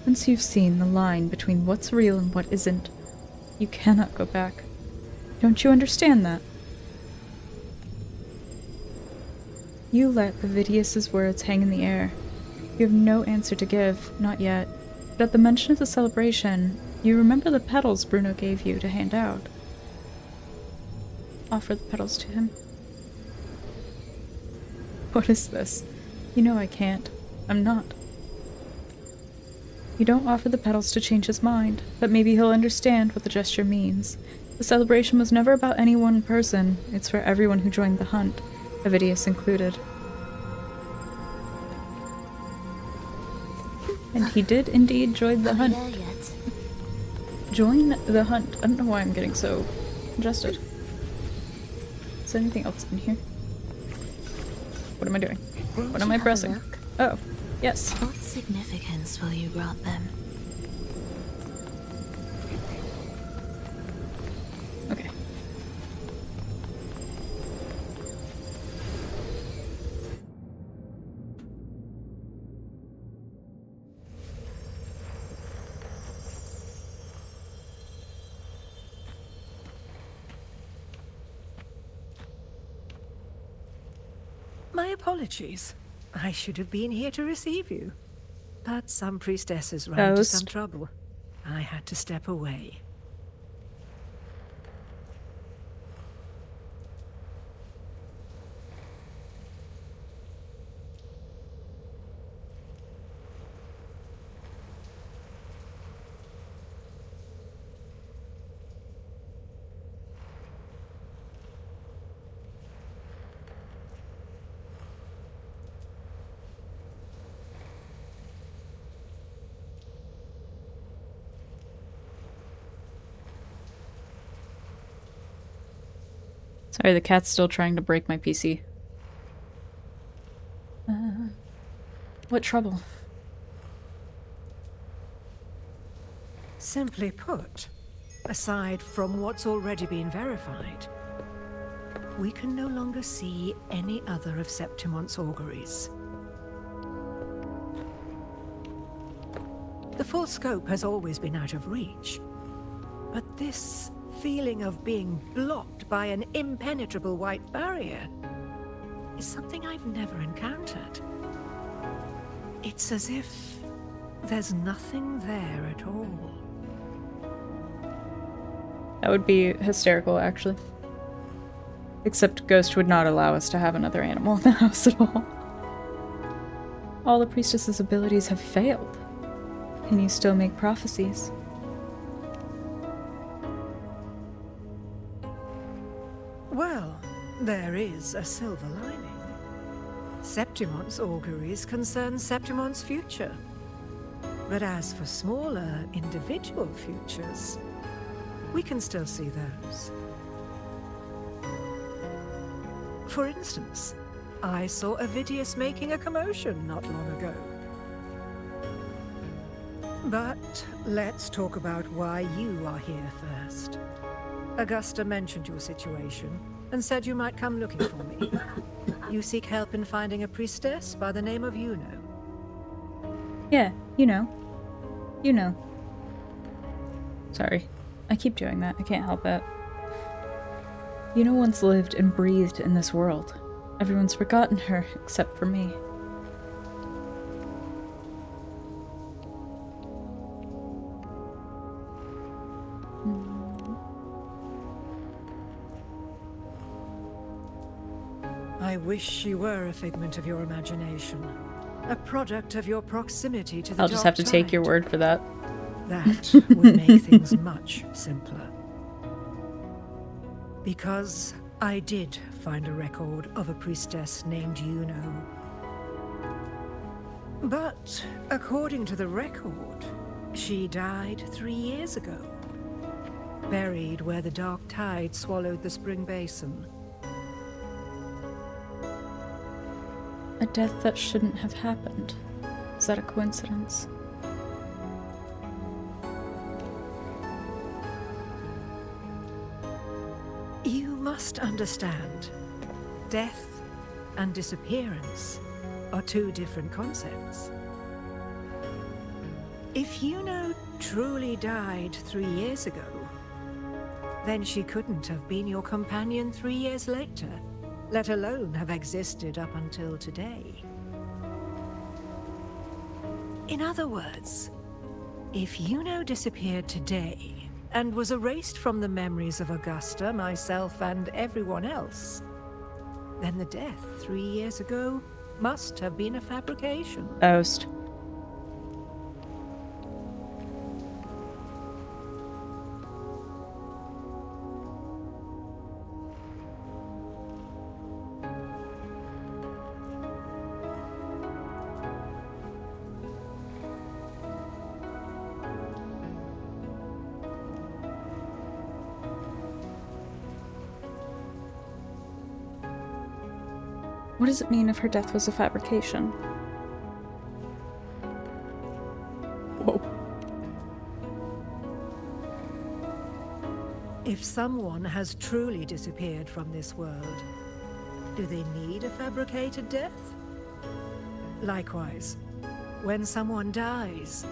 Once you've seen the line between what's real and what isn't, you cannot go back. Don't you understand that? You let Avidius's words hang in the air. You have no answer to give, not yet. But at the mention of the celebration, you remember the petals Bruno gave you to hand out. Offer the petals to him. What is this? You know I can't. I'm not. You don't offer the petals to change his mind, but maybe he'll understand what the gesture means. The celebration was never about any one person. It's for everyone who joined the hunt, Avidius included. And he did indeed join the hunt. Join the hunt. I don't know why I'm getting so congested. Is there anything else in here? What am I doing? What am I pressing? Oh, yes. What significance will you grant them? Okay. My apologies. I should have been here to receive you. But some priestesses ran into some trouble. I had to step away. Sorry, the cat's still trying to break my PC. What trouble? Simply put, aside from what's already been verified, we can no longer see any other of Septimon's auguries. The full scope has always been out of reach, but this feeling of being blocked by an impenetrable white barrier is something I've never encountered. It's as if there's nothing there at all. That would be hysterical, actually. Except Ghost would not allow us to have another animal in the house at all. All the priestess's abilities have failed. Can you still make prophecies? Well, there is a silver lining. Septimon's auguries concern Septimon's future. But as for smaller, individual futures, we can still see those. For instance, I saw Avidius making a commotion not long ago. But let's talk about why you are here first. Augusta mentioned your situation and said you might come looking for me. You seek help in finding a priestess by the name of Yuno. Yeah, you know. You know. Sorry. I keep doing that. I can't help it. Yuno once lived and breathed in this world. Everyone's forgotten her, except for me. I wish she were a figment of your imagination. A product of your proximity to the I'll just have to take your word for that. That would make things much simpler. Because I did find a record of a priestess named Yuno. But according to the record, she died 3 years ago. Buried where the dark tide swallowed the spring basin. A death that shouldn't have happened. Is that a coincidence? You must understand, death and disappearance are two different concepts. If Yuno truly died 3 years ago, then she couldn't have been your companion 3 years later, let alone have existed up until today. In other words, if Yuno disappeared today and was erased from the memories of Augusta, myself, and everyone else, then the death 3 years ago must have been a fabrication. Ghost. What does it mean if her death was a fabrication? Whoa. If someone has truly disappeared from this world, do they need a fabricated death? Likewise, when someone dies,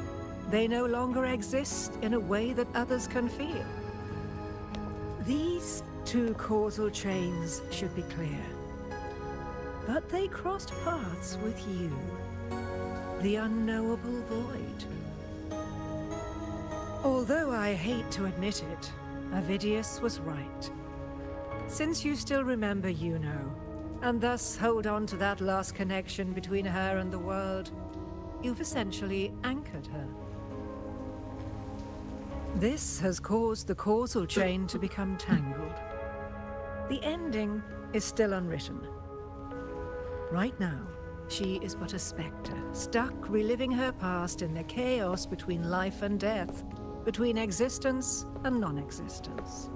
they no longer exist in a way that others can feel. These two causal chains should be clear. But they crossed paths with you, the unknowable void. Although I hate to admit it, Avidius was right. Since you still remember Yuno, and thus hold on to that last connection between her and the world, you've essentially anchored her. This has caused the causal chain to become tangled. The ending is still unwritten. Right now, she is but a spectre, stuck reliving her past in the chaos between life and death, between existence and non-existence.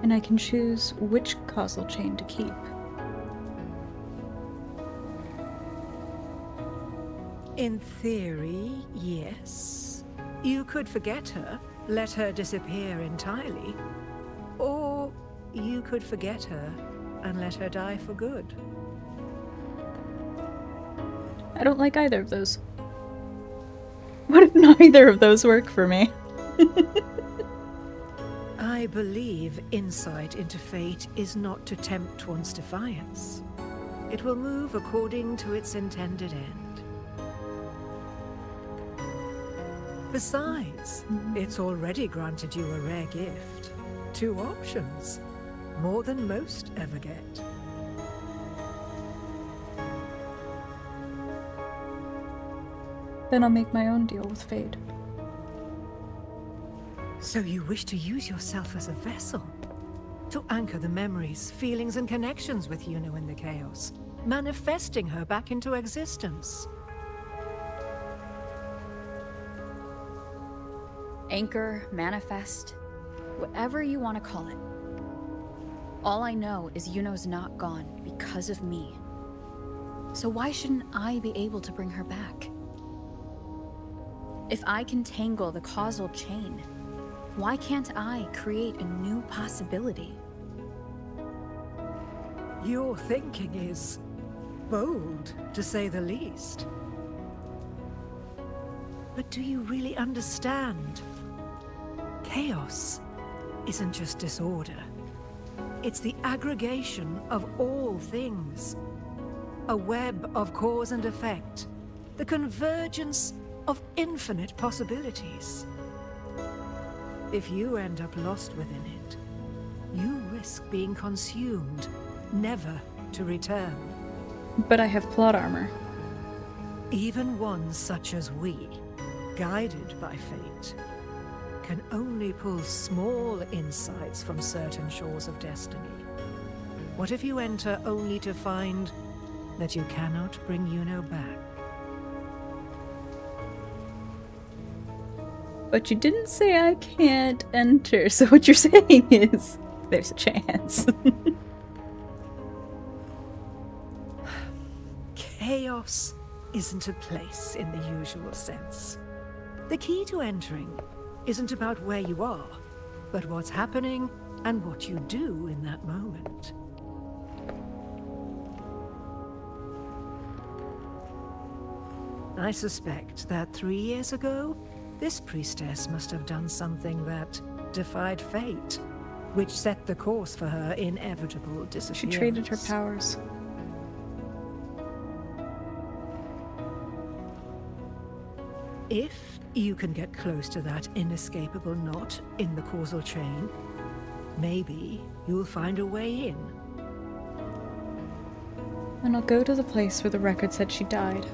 And I can choose which causal chain to keep. In theory, yes. You could forget her, let her disappear entirely. Or you could forget her and let her die for good. I don't like either of those. What if neither of those work for me? I believe insight into fate is not to tempt one's defiance. It will move according to its intended end. Besides, it's already granted you a rare gift. 2 options. More than most ever get. Then I'll make my own deal with fate. So you wish to use yourself as a vessel? To anchor the memories, feelings, and connections with Yuno in the chaos, manifesting her back into existence. Anchor, manifest, whatever you want to call it. All I know is Yuno's not gone because of me. So why shouldn't I be able to bring her back? If I can tangle the causal chain, why can't I create a new possibility? Your thinking is bold, to say the least. But do you really understand? Chaos isn't just disorder. It's the aggregation of all things. A web of cause and effect. The convergence of infinite possibilities. If you end up lost within it, you risk being consumed, never to return. But I have plot armor. Even ones such as we, guided by fate, can only pull small insights from certain shores of destiny. What if you enter only to find that you cannot bring Yuno back? But you didn't say I can't enter, so what you're saying is there's a chance. Chaos isn't a place in the usual sense. The key to entering isn't about where you are, but what's happening and what you do in that moment. I suspect that 3 years ago, this priestess must have done something that defied fate, which set the course for her inevitable disappearance. She traded her powers. If you can get close to that inescapable knot in the causal chain, maybe you'll find a way in. And I'll go to the place where the record said she died.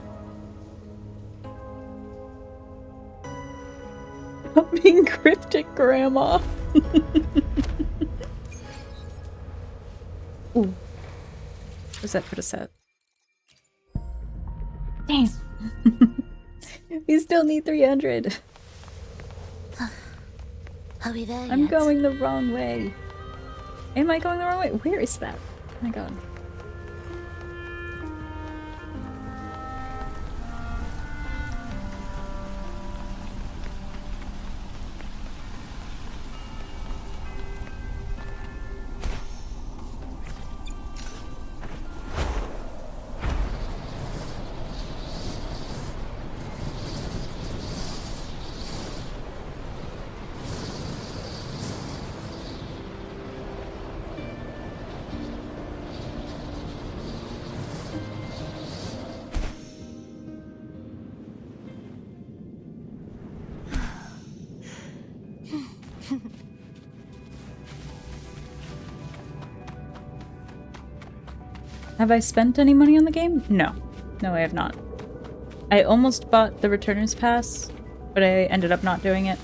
I'm being cryptic, Grandma. Ooh. Was that for the set? Damn. We still need 300. Are we there I'm yet? going the wrong way. Am I going the wrong way? Where is that? Oh my god. Have I spent any money on the game? No. No, I have not. I almost bought the Returner's Pass, but I ended up not doing it.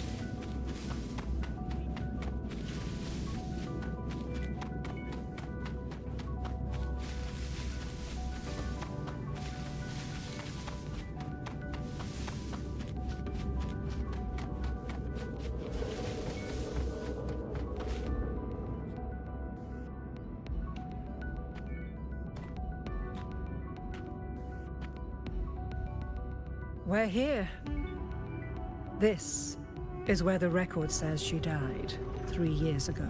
We're here. This is where the record says she died 3 years ago.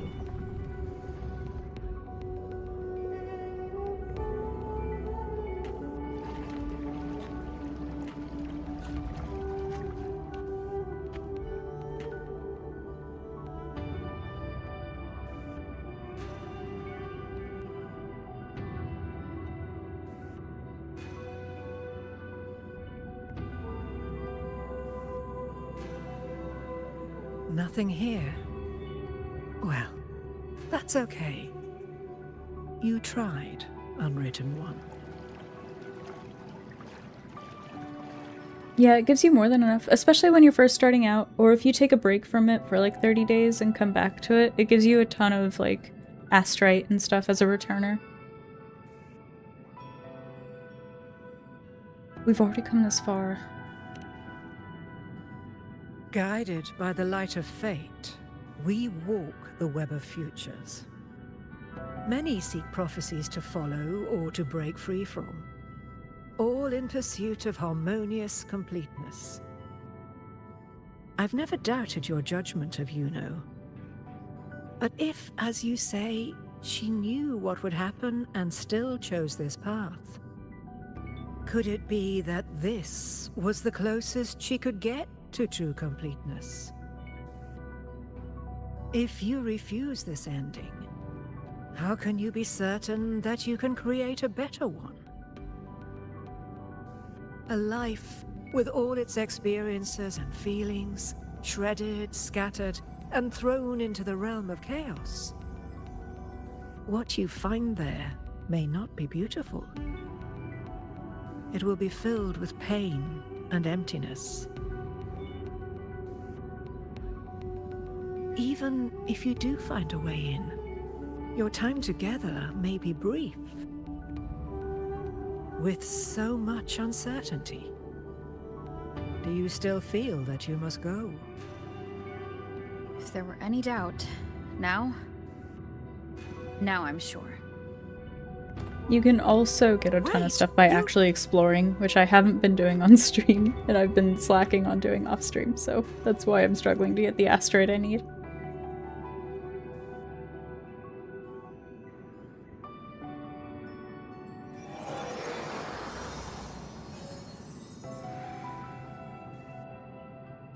Nothing here. Well, that's okay. You tried, Unwritten One. Yeah, it gives you more than enough, especially when you're first starting out, or if you take a break from it for like 30 days and come back to it, it gives you a ton of like astrite and stuff as a returner. We've already come this far. Guided by the light of fate, we walk the web of futures. Many seek prophecies to follow or to break free from, all in pursuit of harmonious completeness. I've never doubted your judgment of Yuno. But if, as you say, she knew what would happen and still chose this path, could it be that this was the closest she could get to true completeness? If you refuse this ending, how can you be certain that you can create a better one? A life with all its experiences and feelings, shredded, scattered, and thrown into the realm of chaos. What you find there may not be beautiful. It will be filled with pain and emptiness. Even if you do find a way in, your time together may be brief. With so much uncertainty, do you still feel that you must go? If there were any doubt, now I'm sure. You can also get a ton of stuff by actually exploring, which I haven't been doing on stream, and I've been slacking on doing off stream, so that's why I'm struggling to get the asteroid I need.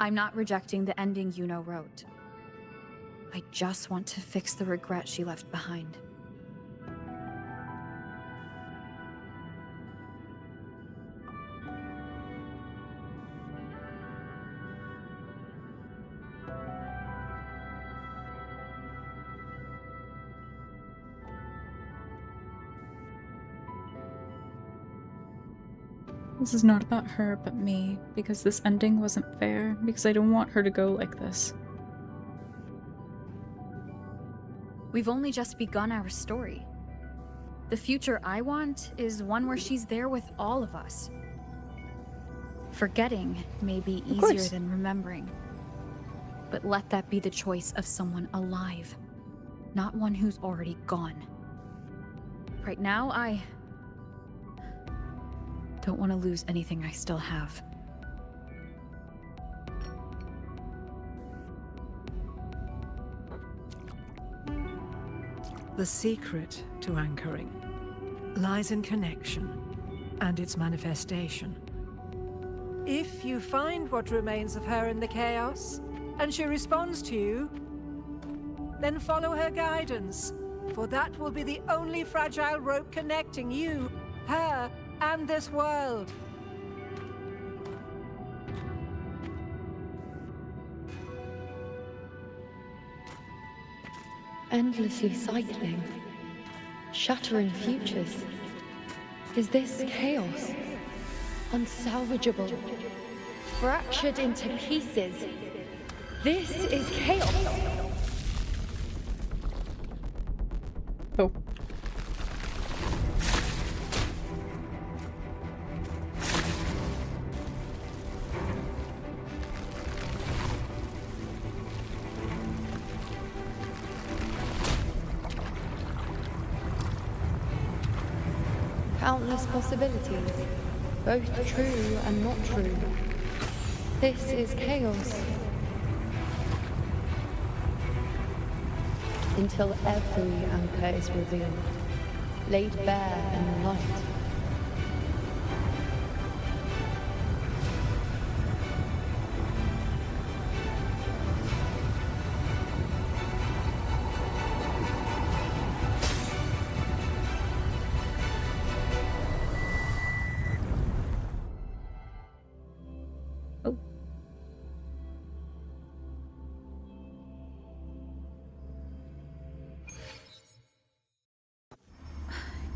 I'm not rejecting the ending Yuno wrote. I just want to fix the regret she left behind. This is not about her, but me, because this ending wasn't fair, because I don't want her to go like this. We've only just begun our story. The future I want is one where she's there with all of us. Forgetting may be easier than remembering. But let that be the choice of someone alive, not one who's already gone. Right now, I don't want to lose anything I still have. The secret to anchoring lies in connection and its manifestation. If you find what remains of her in the chaos, and she responds to you, then follow her guidance, for that will be the only fragile rope connecting you, her, and this world. Endlessly cycling, shattering futures. Is this chaos? Unsalvageable, fractured into pieces. This is chaos. Oh. Countless possibilities, both true and not true. This is chaos. Until every anchor is revealed, laid bare in the light.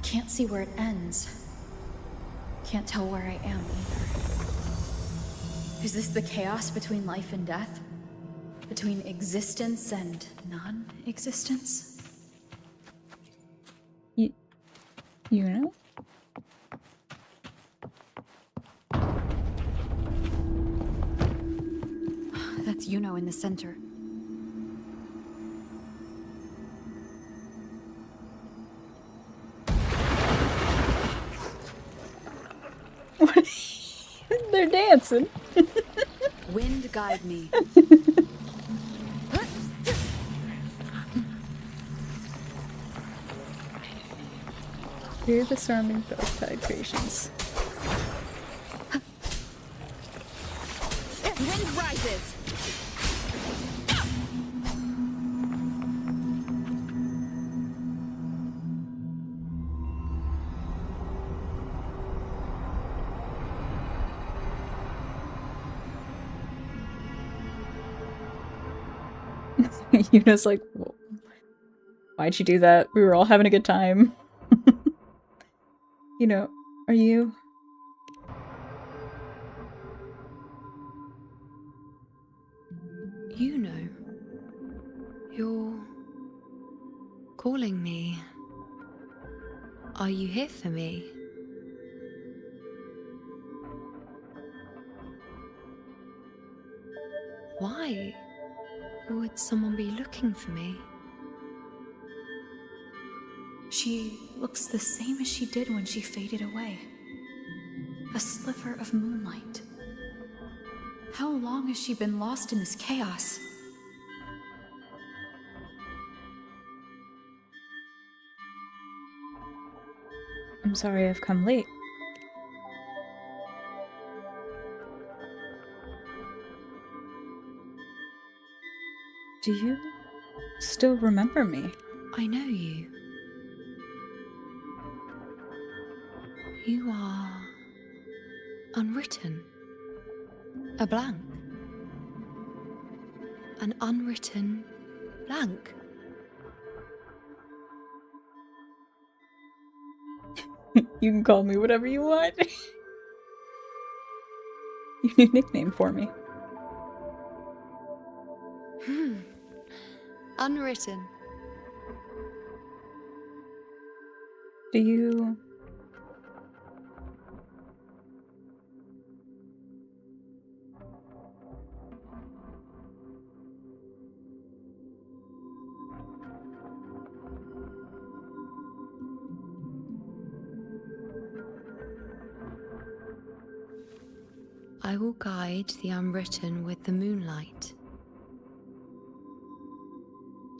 can't see where it ends. Can't tell where I am either. Is this the chaos between life and death? Between existence and non-existence? You know? That's Yuno in the center. They're dancing. Wind guide me. Hear the surrounding dark tide creations. Wind rises. Yuna's like, why'd you do that? We were all having a good time. You know, are you... You know, you're calling me. Are you here for me? Why would someone be looking for me? She looks the same as she did when she faded away. A sliver of moonlight. How long has she been lost in this chaos? I'm sorry I've come late. Do you still remember me? I know you. You are unwritten. A blank. An unwritten blank. You can call me whatever you want. You need a nickname for me. Unwritten. Do you... I will guide the unwritten with the moonlight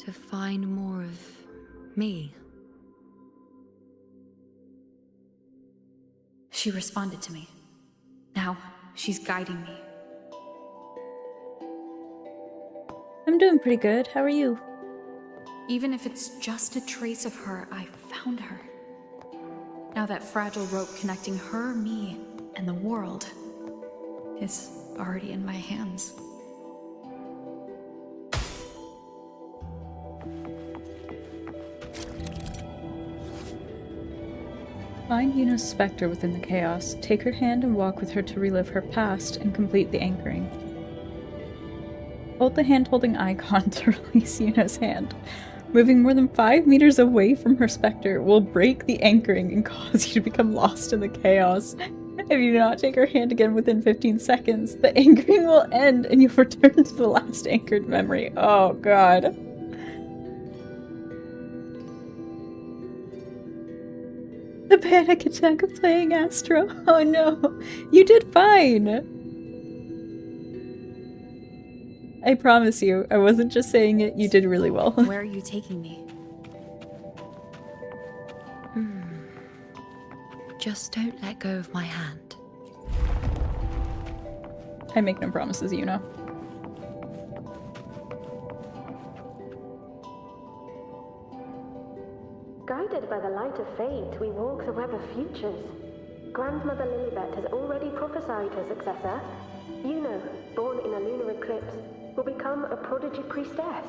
to find more of me. She responded to me. Now, she's guiding me. I'm doing pretty good. How are you? Even if it's just a trace of her, I found her. Now that fragile rope connecting her, me, and the world is already in my hands. Find Yuna's specter within the chaos. Take her hand and walk with her to relive her past and complete the anchoring. Hold the hand-holding icon to release Yuna's hand. Moving more than 5 meters away from her specter will break the anchoring and cause you to become lost in the chaos. If you do not take her hand again within 15 seconds, the anchoring will end and you'll return to the last anchored memory. Oh god. The panic attack of playing Astro. Oh no. You did fine. I promise you, I wasn't just saying it, you did really well. Where are you taking me? Just don't let go of my hand. I make no promises, you know. Guided by the light of fate, we walk the web of futures. Grandmother Lilibet has already prophesied her successor. Yuno, born in a lunar eclipse, will become a prodigy priestess.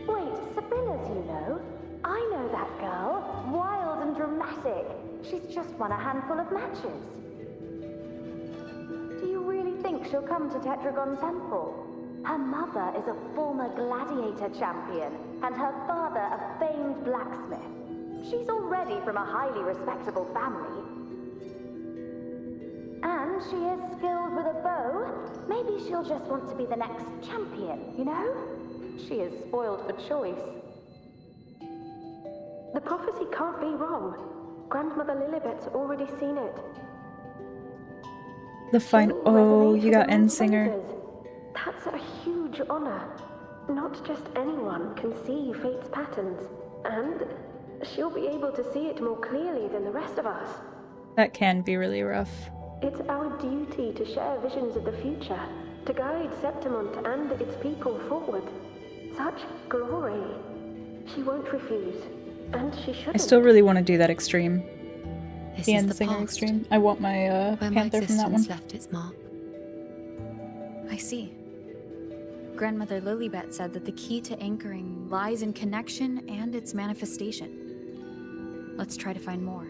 Wait, Sabrilla's Yuno? I know that girl. sick. She's just won a handful of matches. Do you really think she'll come to Tetragon Temple? Her mother is a former gladiator champion, and her father a famed blacksmith. She's already from a highly respectable family. And she is skilled with a bow. Maybe she'll just want to be the next champion, you know? She is spoiled for choice. The prophecy can't be wrong. Grandmother Lilibet's already seen it. The fine. Oh, you got End Singer. That's a huge honor. Not just anyone can see fate's patterns, and she'll be able to see it more clearly than the rest of us. That can be really rough. It's our duty to share visions of the future, to guide Septimont and its people forward. Such glory. She won't refuse, and she shouldn't. I still really want to do that extreme. This the is End the Singer past, extreme. I want my where Panther my from that one. existence left its mark. I see. Grandmother Lilibet said that the key to anchoring lies in connection and its manifestation. Let's try to find more.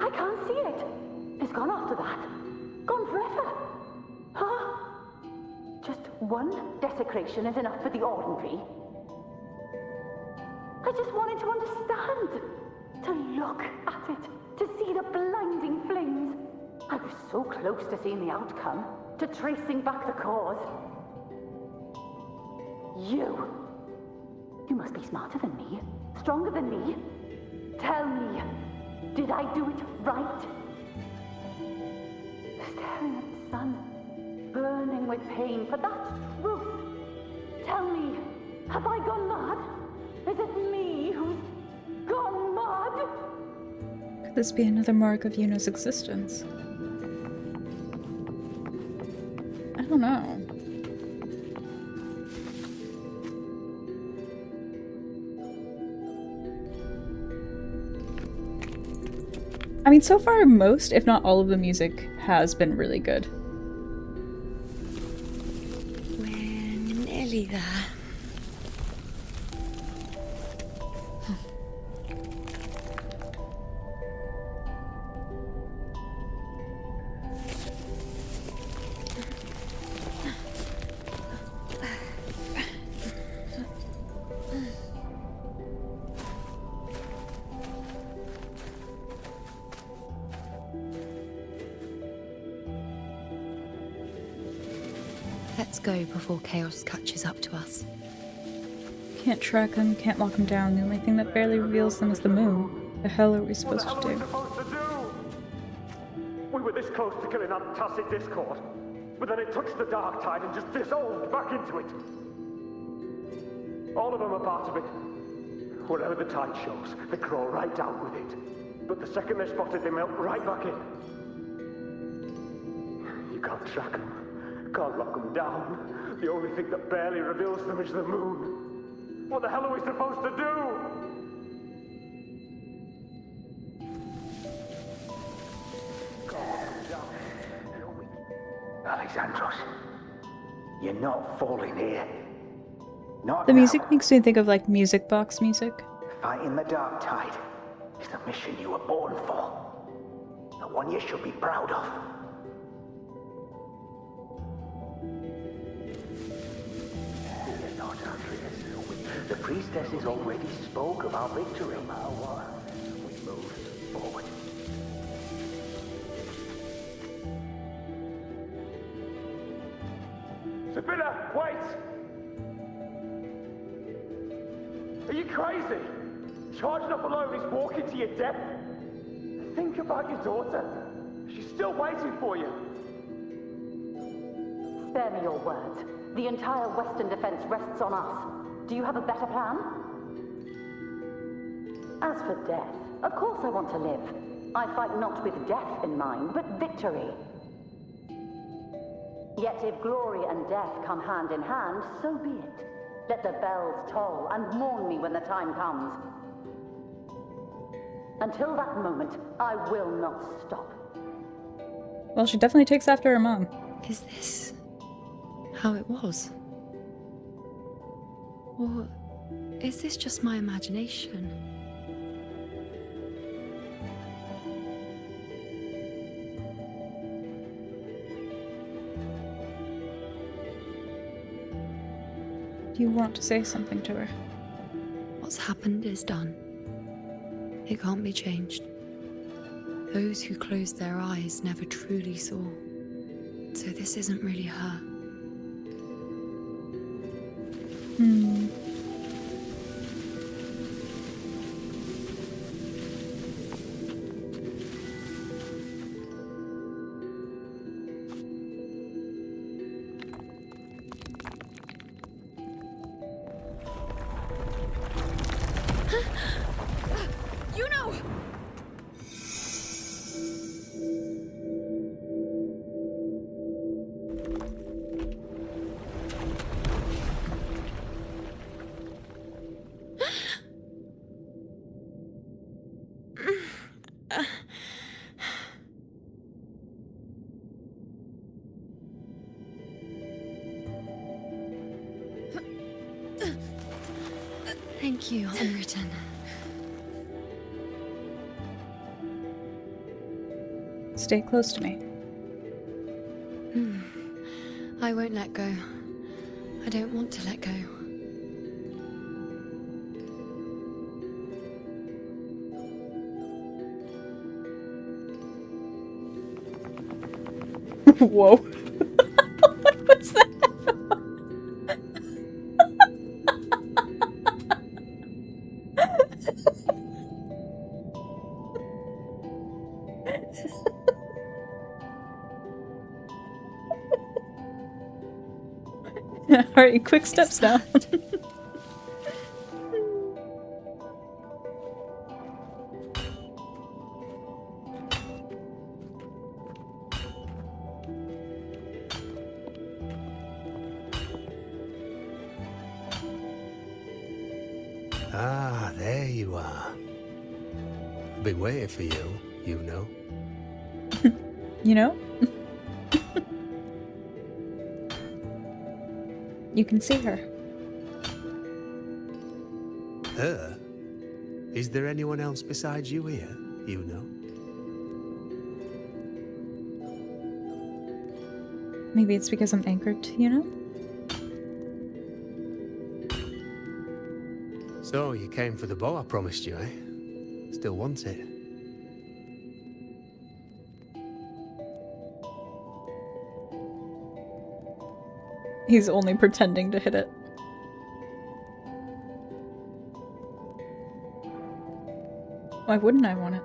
I can't see it. It's gone after that. Gone forever. Huh? Just one desecration is enough for the ordinary. I just wanted to understand. To look at it. To see the blinding flames. I was so close to seeing the outcome. To tracing back the cause. You must be smarter than me. Stronger than me. Tell me. Did I do it right? Staring at the sun, burning with pain for that truth. Tell me, have I gone mad? Is it me who's gone mad? Could this be another mark of Yuna's existence? I don't know. I mean, so far most, if not all of the music has been really good. We're nearly there. Let's go before chaos catches up to us. Can't track them, can't lock them down. The only thing that barely reveals them is the moon. The hell are we supposed to do? We were this close to killing that tacit discord, but then it touched the dark tide and just dissolved back into it. All of them are part of it. Whatever the tide shows, they crawl right out with it. But the second they're spotted, they melt right back in. You can't track them. Can't lock them down. The only thing that barely reveals them is the moon. What the hell are we supposed to do? Alexandros, you're not falling here. Not The now. music makes me think of like music box music. Fighting the dark tide is the mission you were born for. The one you should be proud of. The priestesses already spoke of our victory. We move forward. Sabina, wait! Are you crazy? Charging up alone is walking to your death. Think about your daughter. She's still waiting for you. Spare me your words. The entire Western defense rests on us. Do you have a better plan? As for death, of course I want to live. I fight not with death in mind, but victory. Yet if glory and death come hand in hand, so be it. Let the bells toll and mourn me when the time comes. Until that moment, I will not stop. Well, she definitely takes after her mom. Is this how it was? Or is this just my imagination? Do you want to say something to her? What's happened is done. It can't be changed. Those who closed their eyes never truly saw. So this isn't really her. You know! Thank you, Unwritten. Stay close to me. I won't let go. I don't want to let go. Whoa. What's that? Alright, quick steps now. Ah, there you are. I've been waiting for you, you know. You know? You can see her. Her? Is there anyone else besides you here, you know? Maybe it's because I'm anchored to you know? So, you came for the bow I promised you, eh? Still want it? He's only pretending to hit it. Why wouldn't I want it?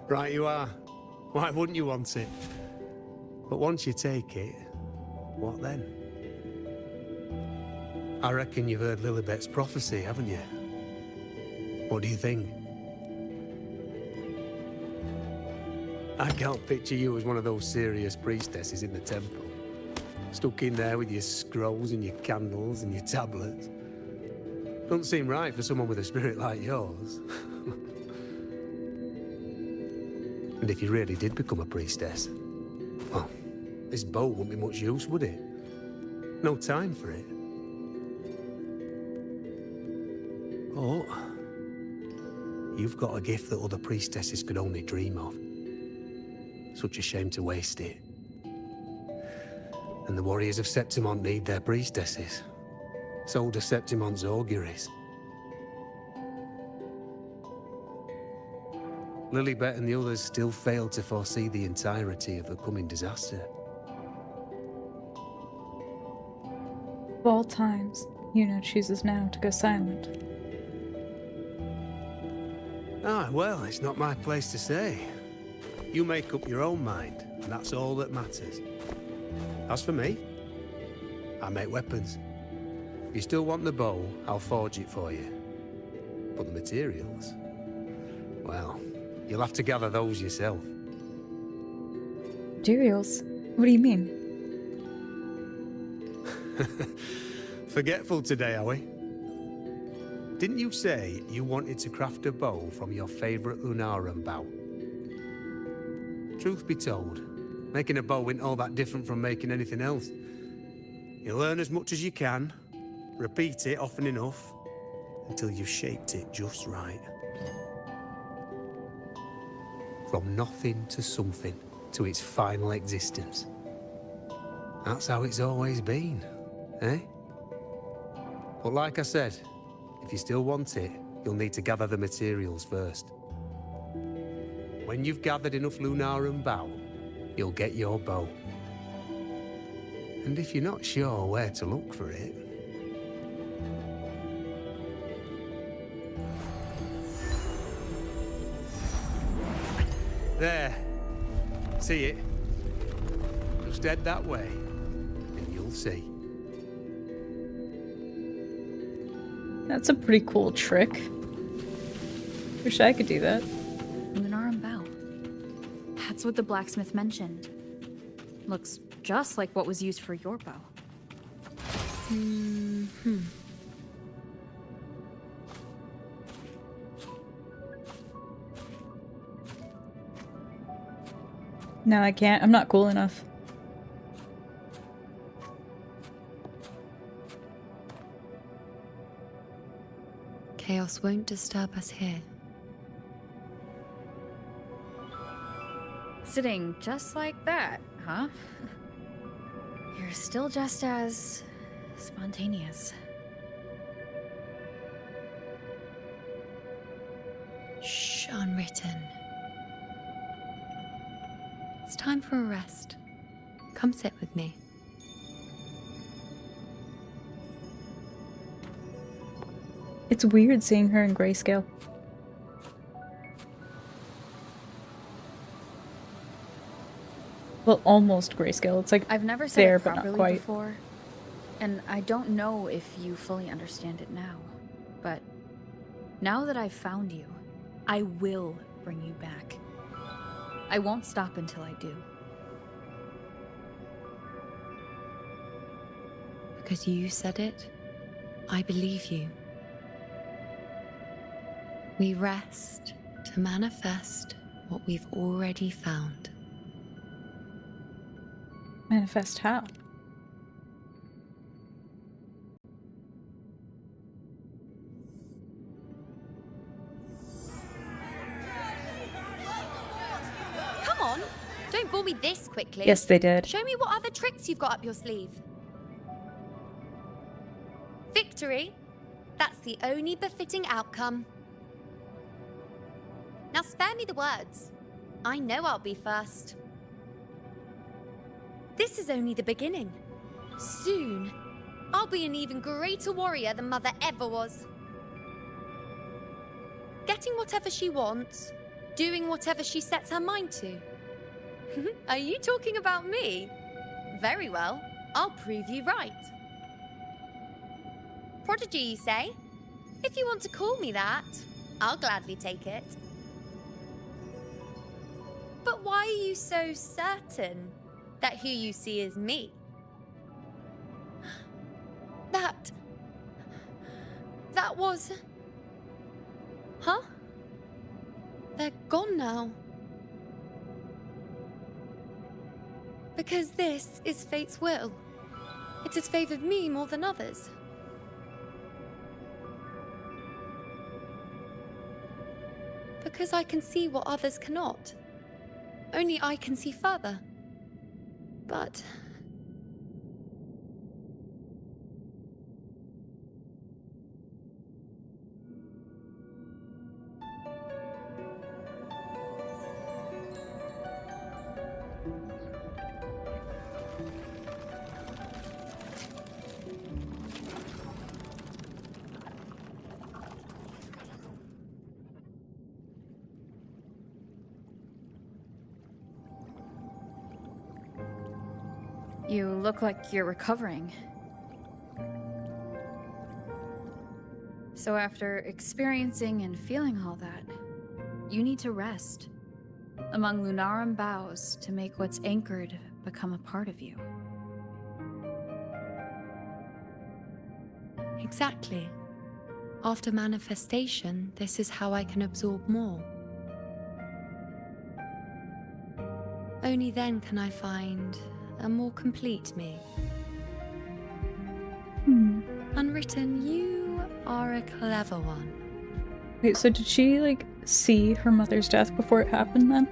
Right you are. Why wouldn't you want it? But once you take it, what then? I reckon you've heard Lilibet's prophecy, haven't you? What do you think? I can't picture you as one of those serious priestesses in the temple. Stuck in there with your scrolls and your candles and your tablets. Doesn't seem right for someone with a spirit like yours. And if you really did become a priestess, well, this bow wouldn't be much use, would it? No time for it. Oh, you've got a gift that other priestesses could only dream of. Such a shame to waste it. And the warriors of Septimont need their priestesses. So do Septimont's auguries. Lilibet and the others still failed to foresee the entirety of the coming disaster. Of all times, Yuno chooses now to go silent. Ah, well, it's not my place to say. You make up your own mind, and that's all that matters. As for me, I make weapons. If you still want the bow, I'll forge it for you. But the materials, well, you'll have to gather those yourself. Materials? What do you mean? Forgetful today, are we? Didn't you say you wanted to craft a bow from your favorite Lunaran bow? Truth be told, making a bow ain't all that different from making anything else. You learn as much as you can, repeat it often enough, until you've shaped it just right. From nothing to something, to its final existence. That's how it's always been, eh? But like I said, if you still want it, you'll need to gather the materials first. When you've gathered enough Lunarum bow, you'll get your bow. And if you're not sure where to look for it... There. See it? Just head that way, and you'll see. That's a pretty cool trick. Wish I could do that. Lunarum bow. That's what the blacksmith mentioned. Looks just like what was used for your bow. No, I can't. I'm not cool enough. Chaos won't disturb us here. Sitting just like that, huh? You're still just as spontaneous. Shh, unwritten. It's time for a rest. Come sit with me. It's weird seeing her in grayscale. Well, almost grayscale. It's like I've never said there, it but not properly quite. before, and I don't know if you fully understand it now. But now that I've found you, I will bring you back. I won't stop until I do. Because you said it, I believe you. We rest to manifest what we've already found. Manifest how? Come on, don't bore me this quickly. Yes, they did. Show me what other tricks you've got up your sleeve. Victory? That's the only befitting outcome. Now spare me the words. I know I'll be first. This is only the beginning. Soon, I'll be an even greater warrior than Mother ever was. Getting whatever she wants, doing whatever she sets her mind to. Are you talking about me? Very well, I'll prove you right. Prodigy, you say? If you want to call me that, I'll gladly take it. But why are you so certain that who you see is me? That was... Huh? They're gone now. Because this is fate's will. It has favored me more than others. Because I can see what others cannot. Only I can see further. But... You look like you're recovering. So after experiencing and feeling all that, you need to rest among Lunarum boughs to make what's anchored become a part of you. Exactly. After manifestation, this is how I can absorb more. Only then can I find a more complete me. Unwritten, you are a clever one. Wait, so did she, like, see her mother's death before it happened then?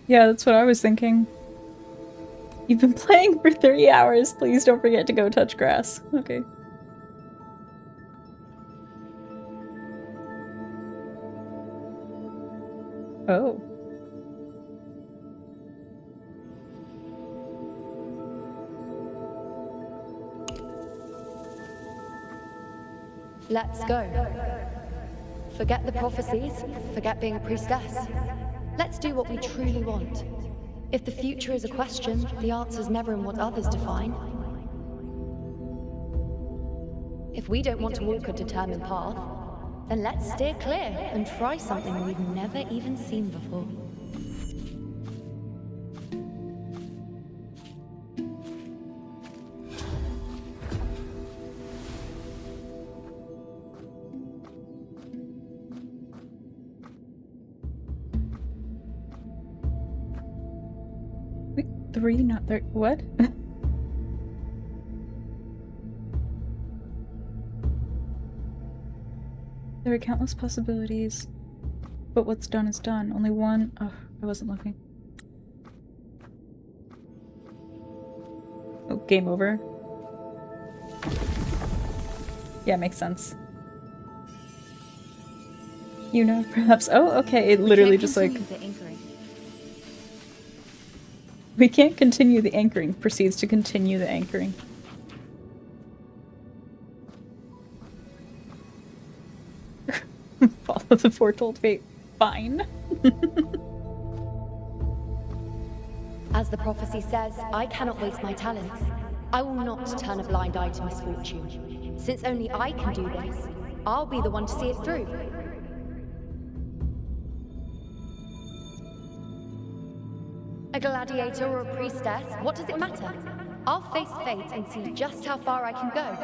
Yeah, that's what I was thinking. You've been playing for 3 hours. Please don't forget to go touch grass. Okay. Oh. Let's go. Forget the prophecies, forget being a priestess. Let's do what we truly want. If the future is a question, the answer's never in what others define. If we don't want to walk a determined path, then let's steer clear and try something we've never even seen before. Wait, 3, not 30. What? There are countless possibilities, but what's done is done. Only one. Oh, I wasn't looking. Oh, game over. Yeah, makes sense. You know, perhaps. Oh, okay. It literally just like. We can't continue the anchoring. Proceeds to continue the anchoring. Follow the foretold fate. Fine. As the prophecy says, I cannot waste my talents. I will not turn a blind eye to misfortune. Since only I can do this, I'll be the one to see it through. A gladiator or a priestess, what does it matter? I'll face fate and see just how far I can go.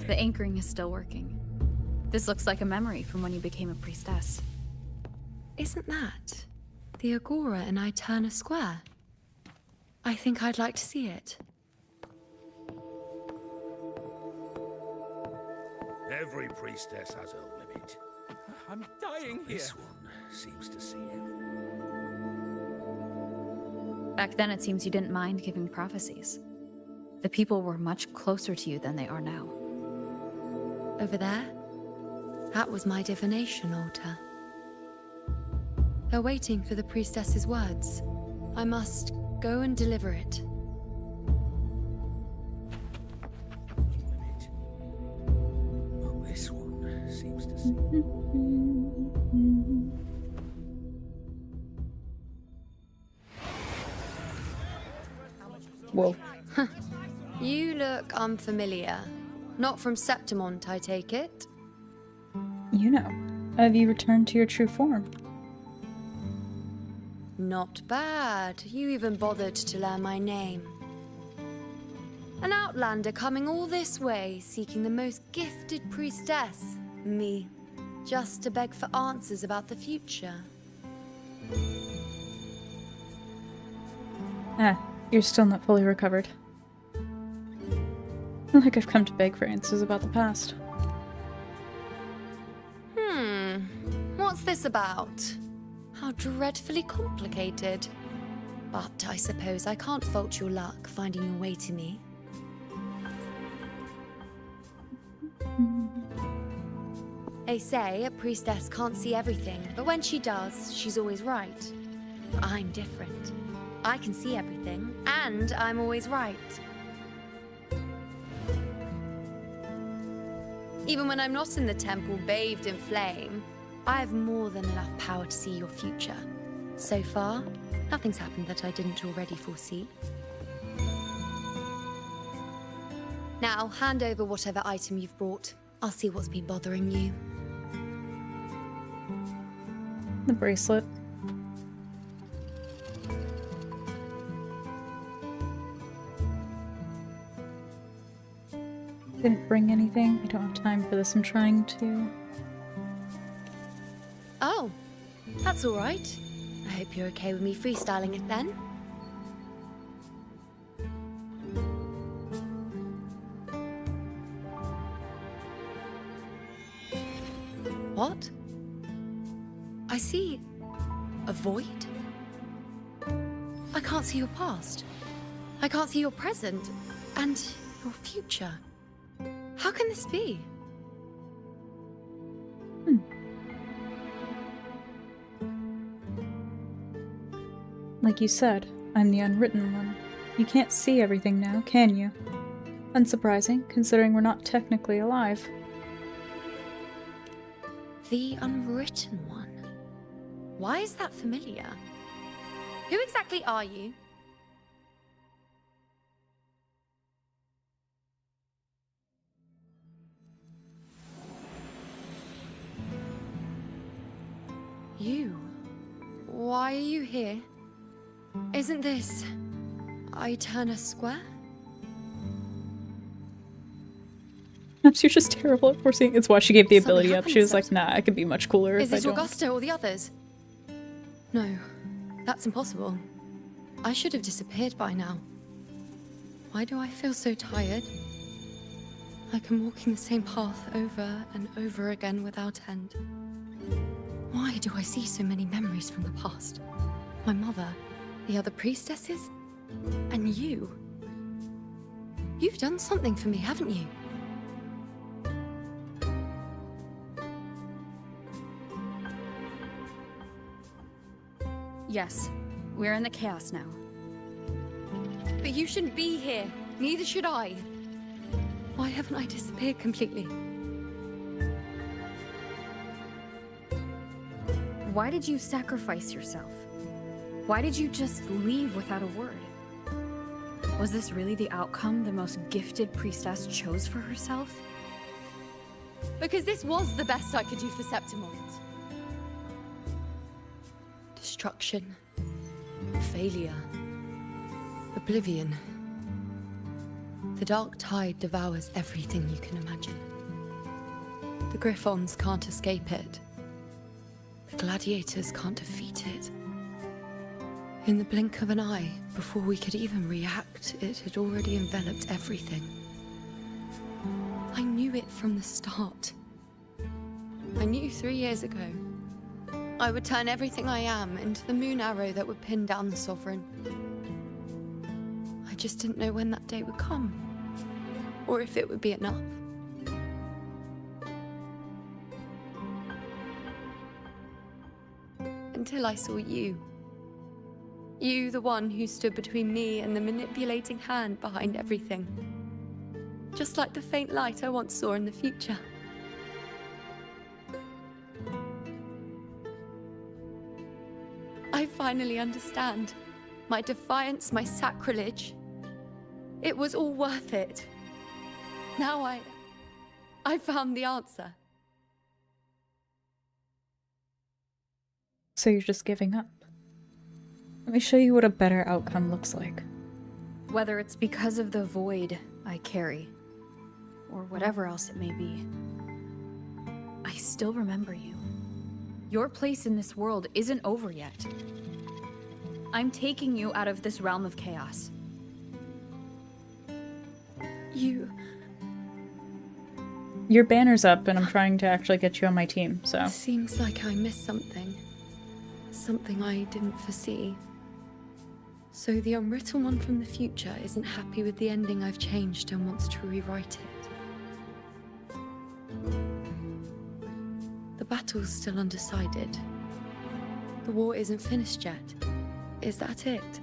The anchoring is still working. This looks like a memory from when you became a priestess. Isn't that the Agora in Eterna Square? I think I'd like to see it. Every priestess has a limit. I'm dying here. This one seems to see it. Back then, it seems you didn't mind giving prophecies. The people were much closer to you than they are now. Over there? That was my divination altar. They're waiting for the priestess's words. I must go and deliver it. Well, this one seems to see it. Whoa. You look unfamiliar. Not from Septimont, I take it? You know. Have you returned to your true form? Not bad. You even bothered to learn my name. An outlander coming all this way, seeking the most gifted priestess, me, just to beg for answers about the future. Ah, you're still not fully recovered. Like I've come to beg for answers about the past. What's this about? How dreadfully complicated. But I suppose I can't fault your luck finding your way to me. They say a priestess can't see everything, but when she does, she's always right. I'm different. I can see everything, and I'm always right. Even when I'm not in the temple bathed in flame, I have more than enough power to see your future. So far, nothing's happened that I didn't already foresee. Now, hand over whatever item you've brought. I'll see what's been bothering you. The bracelet. Didn't bring anything. I don't have time for this. I'm trying to. Oh, that's all right. I hope you're okay with me freestyling it then. What? I see a void? I can't see your past. I can't see your present and your future. How can this be? Like you said, I'm the unwritten one. You can't see everything now, can you? Unsurprising, considering we're not technically alive. The unwritten one. Why is that familiar? Who exactly are you? You? Why are you here? Isn't this Eterna Square? Perhaps you're just terrible at foreseeing. It's why she gave the Something ability up. happened She was to like, nah, I could be much cooler Is if I it don't. Augusta or the others? No, that's impossible. I should have disappeared by now. Why do I feel so tired? Like I'm walking the same path over and over again without end. Why do I see so many memories from the past? My mother, the other priestesses, and you. You've done something for me, haven't you? Yes, we're in the chaos now. But you shouldn't be here. Neither should I. Why haven't I disappeared completely? Why did you sacrifice yourself? Why did you just leave without a word? Was this really the outcome the most gifted priestess chose for herself? Because this was the best I could do for Septimont. Destruction. Failure. Oblivion. The dark tide devours everything you can imagine. The Griffons can't escape it. The gladiators can't defeat it. In the blink of an eye, before we could even react, it had already enveloped everything. I knew it from the start. I knew 3 years ago. I would turn everything I am into the moon arrow that would pin down the Sovereign. I just didn't know when that day would come, or if it would be enough. Until I saw you. You, the one who stood between me and the manipulating hand behind everything. Just like the faint light I once saw in the future. I finally understand. My defiance, my sacrilege. It was all worth it. Now I found the answer. So you're just giving up. Let me show you what a better outcome looks like. Whether it's because of the void I carry, or whatever else it may be, I still remember you. Your place in this world isn't over yet. I'm taking you out of this realm of chaos. Your banner's up and I'm trying to actually get you on my team, so. Seems like I missed something. Something I didn't foresee. So the unwritten one from the future isn't happy with the ending I've changed and wants to rewrite it. The battle's still undecided. The war isn't finished yet. Is that it?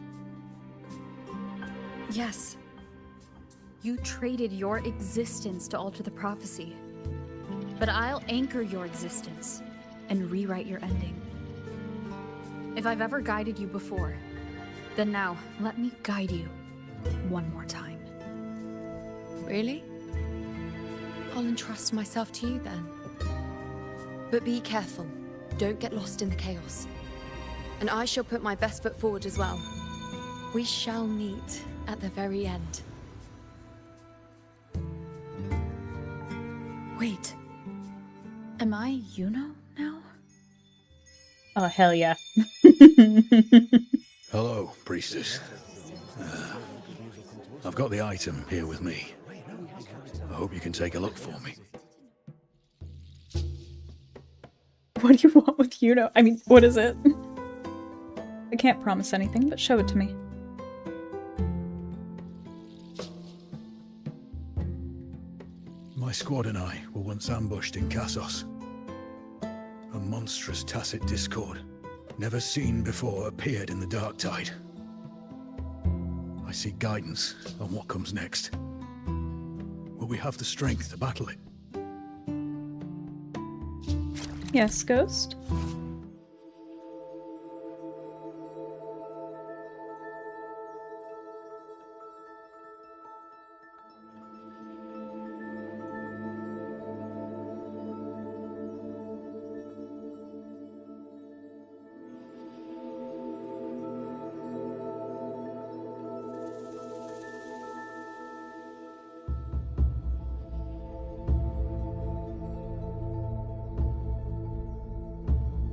Yes. You traded your existence to alter the prophecy. But I'll anchor your existence and rewrite your ending. If I've ever guided you before, then now let me guide you one more time. Really? I'll entrust myself to you then. But be careful. Don't get lost in the chaos. And I shall put my best foot forward as well. We shall meet at the very end. Wait. Am I Yuno now? Oh, hell yeah. Hello, priestess. I've got the item here with me. I hope you can take a look for me. What do you want with Yuno? I mean, what is it? I can't promise anything, but show it to me. My squad and I were once ambushed in Kassos. A monstrous tacit discord, never seen before, appeared in the dark tide. I seek guidance on what comes next. Will we have the strength to battle it? Yes, Ghost?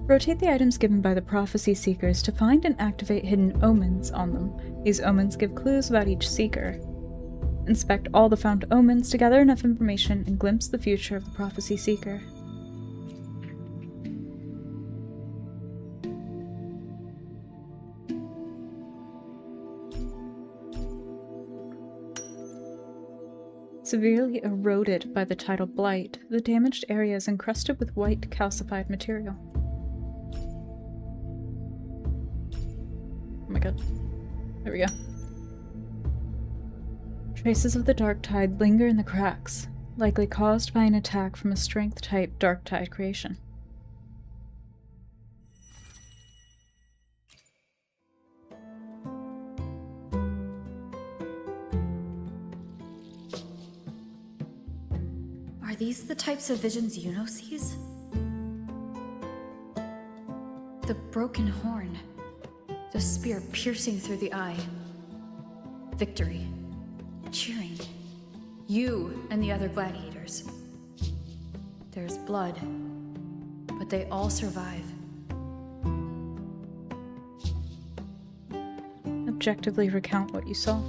Rotate the items given by the prophecy seekers to find and activate hidden omens on them. These omens give clues about each seeker. Inspect all the found omens to gather enough information and glimpse the future of the prophecy seeker. Severely eroded by the tidal blight, the damaged area is encrusted with white calcified material. Oh my god. There we go. Traces of the dark tide linger in the cracks, likely caused by an attack from a strength-type dark tide creation. Are these the types of visions Yuno sees? The broken horn. The spear piercing through the eye. Victory. Cheering. You and the other gladiators. There's blood, but they all survive. Objectively recount what you saw.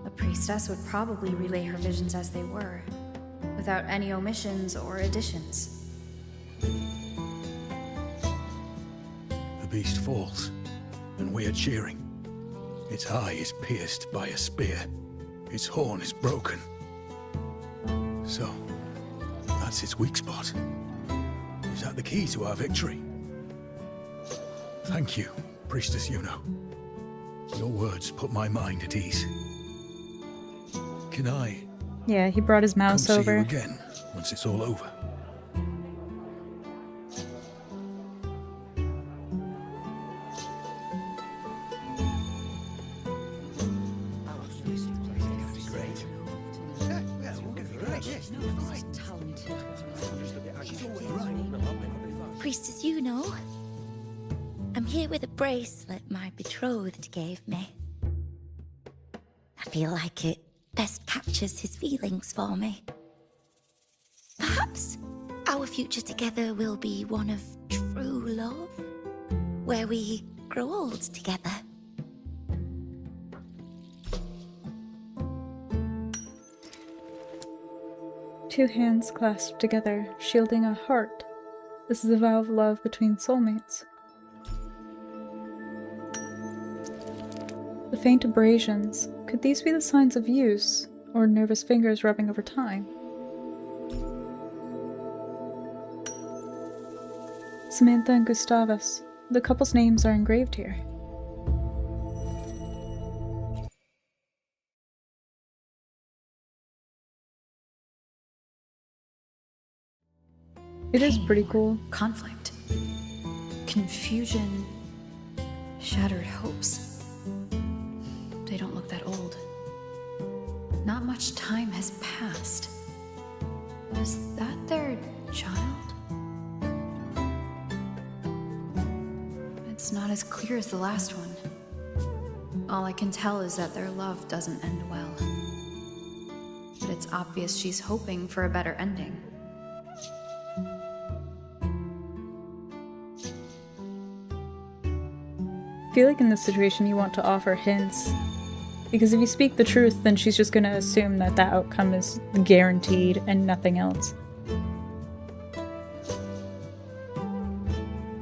A priestess would probably relay her visions as they were, without any omissions or additions. The beast falls, and we are cheering. Its eye is pierced by a spear. Its horn is broken. So, that's its weak spot. Is that the key to our victory? Thank you, Priestess Yuno. Your words put my mind at ease. Can I Yeah, he brought his mouse come over. see you again once it's all over? Priestess Yuno, I'm here with a bracelet my betrothed gave me. I feel like it best captures his feelings for me. Perhaps our future together will be one of true love, where we grow old together. Two hands clasped together, shielding a heart. This is a vow of love between soulmates. The faint abrasions. Could these be the signs of use, or nervous fingers rubbing over time? Samantha and Gustavus. The couple's names are engraved here. It is pretty cool. Conflict. Confusion. Shattered hopes. They don't look that old. Not much time has passed. Was that their child? It's not as clear as the last one. All I can tell is that their love doesn't end well. But it's obvious she's hoping for a better ending. I feel like in this situation you want to offer hints. Because if you speak the truth, then she's just gonna assume that that outcome is guaranteed and nothing else.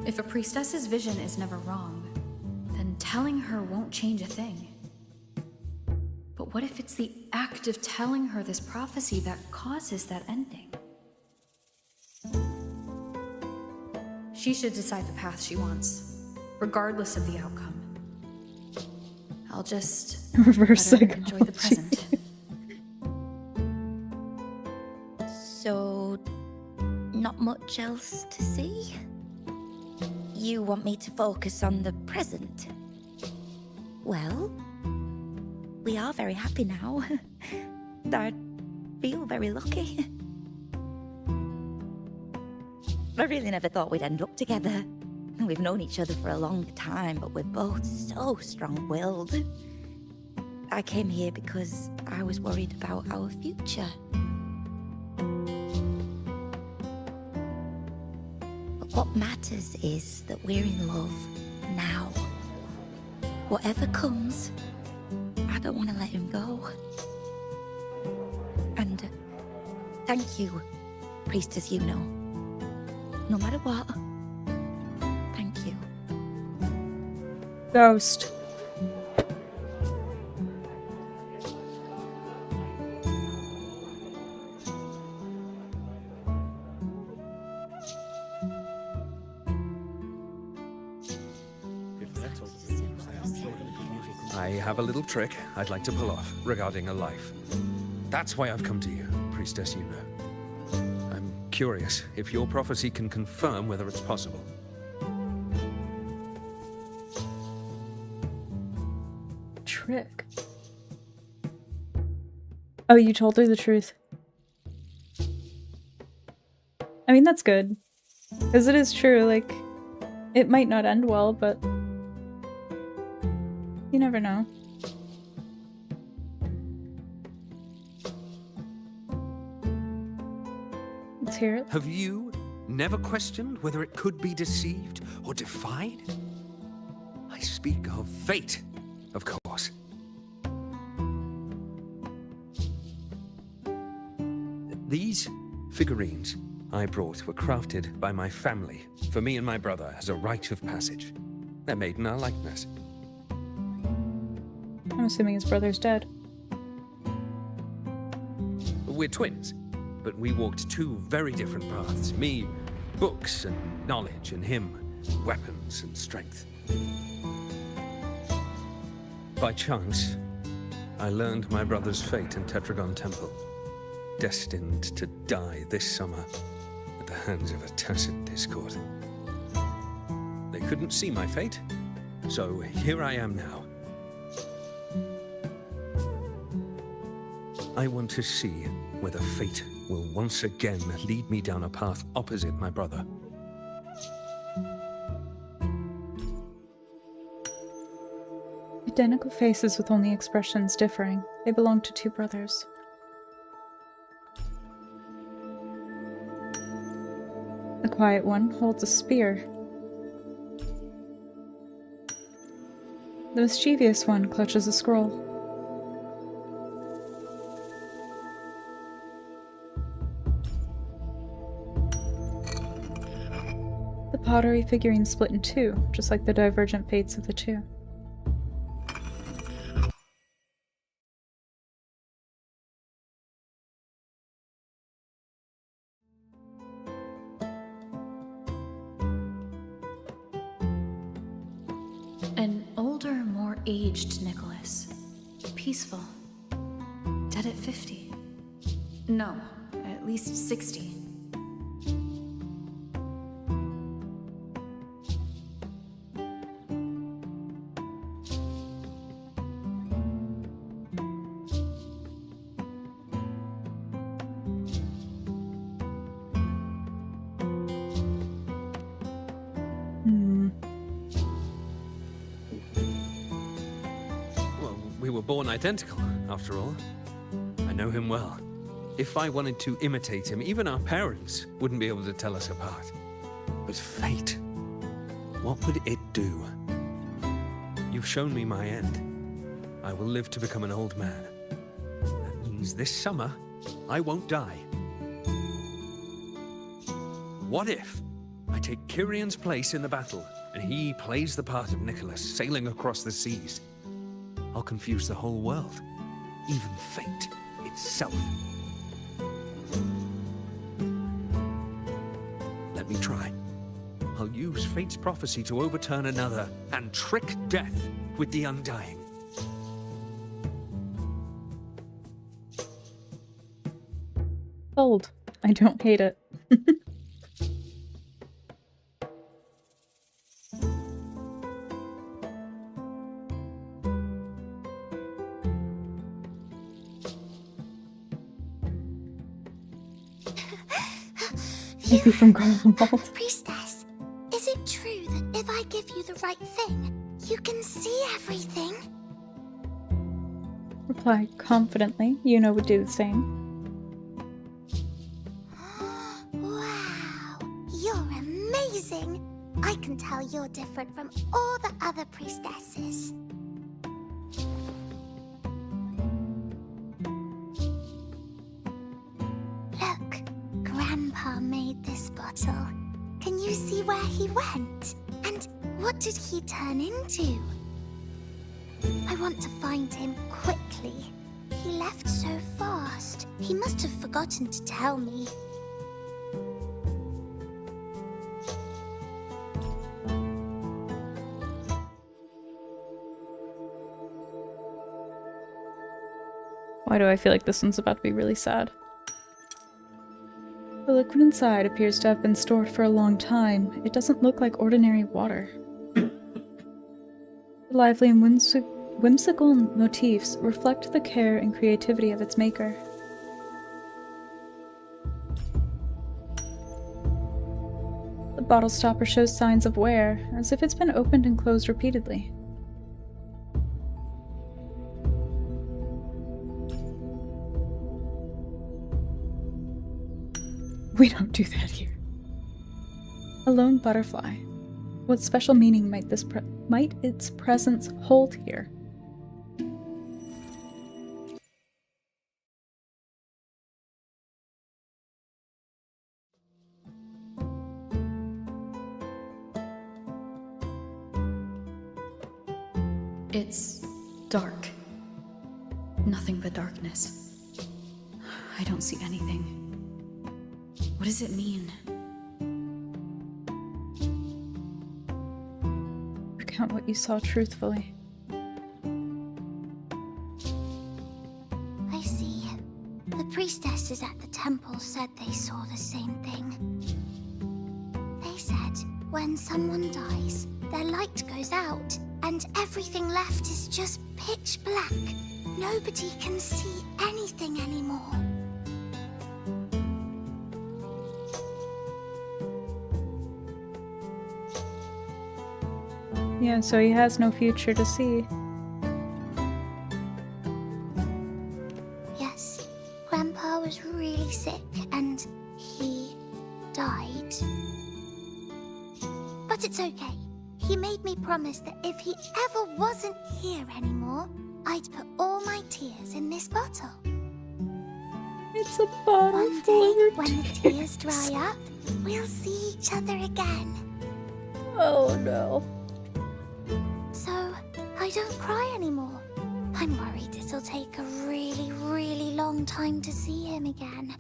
If a priestess's vision is never wrong, then telling her won't change a thing. But what if it's the act of telling her this prophecy that causes that ending? She should decide the path she wants, regardless of the outcome. I'll just reverse let her enjoy the present. So, not much else to see? You want me to focus on the present? Well, we are very happy now. I feel very lucky. I really never thought we'd end up together. We've known each other for a long time, but we're both so strong-willed. I came here because I was worried about our future. But what matters is that we're in love now. Whatever comes, I don't want to let him go. And thank you, Priestess Yuno. No matter what, thank you. Ghost. I have a little trick I'd like to pull off regarding a life. That's why I've come to you, Priestess Yuno. I'm curious if your prophecy can confirm whether it's possible. Trick. Oh, you told her the truth. I mean, that's good. Because it is true, like, it might not end well, but you never know. Let's hear it. Have you never questioned whether it could be deceived or defied? I speak of fate, of course. These figurines I brought were crafted by my family for me and my brother as a rite of passage. They're made in our likeness. I'm assuming his brother's dead. We're twins, but we walked two very different paths. Me, books and knowledge, and him, weapons and strength. By chance, I learned my brother's fate in Tetragon Temple, destined to die this summer at the hands of a tacit discord. They couldn't see my fate, so here I am now. I want to see whether fate will once again lead me down a path opposite my brother. Identical faces with only expressions differing. They belong to two brothers. The quiet one holds a spear. The mischievous one clutches a scroll. The pottery figurine split in two, just like the divergent fates of the two. An older, more aged Nicholas. Peaceful. Dead at 50. No, at least 60. Well, we were born identical, after all. I know him well. If I wanted to imitate him, even our parents wouldn't be able to tell us apart. But fate, what would it do? You've shown me my end. I will live to become an old man. That means this summer, I won't die. What if I take Kyrion's place in the battle, and he plays the part of Nicholas, sailing across the seas? I'll confuse the whole world, even fate itself. Let me try. I'll use fate's prophecy to overturn another and trick death with the undying. Bold. I don't hate it. Maybe from Gardenwald. Priestess, is it true that if I give you the right thing, you can see everything? Reply confidently. Yuno would do the same. Wow, you're amazing. I can tell you're different from all the other priestesses. Look, Grandpa made this bottle. Can you see where he went? And what did he turn into? I want to find him quickly. He left so fast. He must have forgotten to tell me. Why do I feel like this one's about to be really sad? The liquid inside appears to have been stored for a long time. It doesn't look like ordinary water. The lively and whimsical motifs reflect the care and creativity of its maker. The bottle stopper shows signs of wear, as if it's been opened and closed repeatedly. We don't do that here. A lone butterfly. What special meaning might its presence hold here? It's dark. Nothing but darkness. I don't see anything. What does it mean? Recount what you saw truthfully. I see. The priestesses at the temple said they saw the same thing. They said when someone dies, their light goes out, and everything left is just pitch black. Nobody can see anything anymore. Yeah, so he has no future to see. Yes, Grandpa was really sick and he died. But it's okay. He made me promise that if he ever wasn't here anymore, I'd put all my tears in this bottle. It's a bottle. One day, when the tears dry up, we'll see each other again. Oh no. So, I don't cry anymore. I'm worried it'll take a really, really long time to see him again.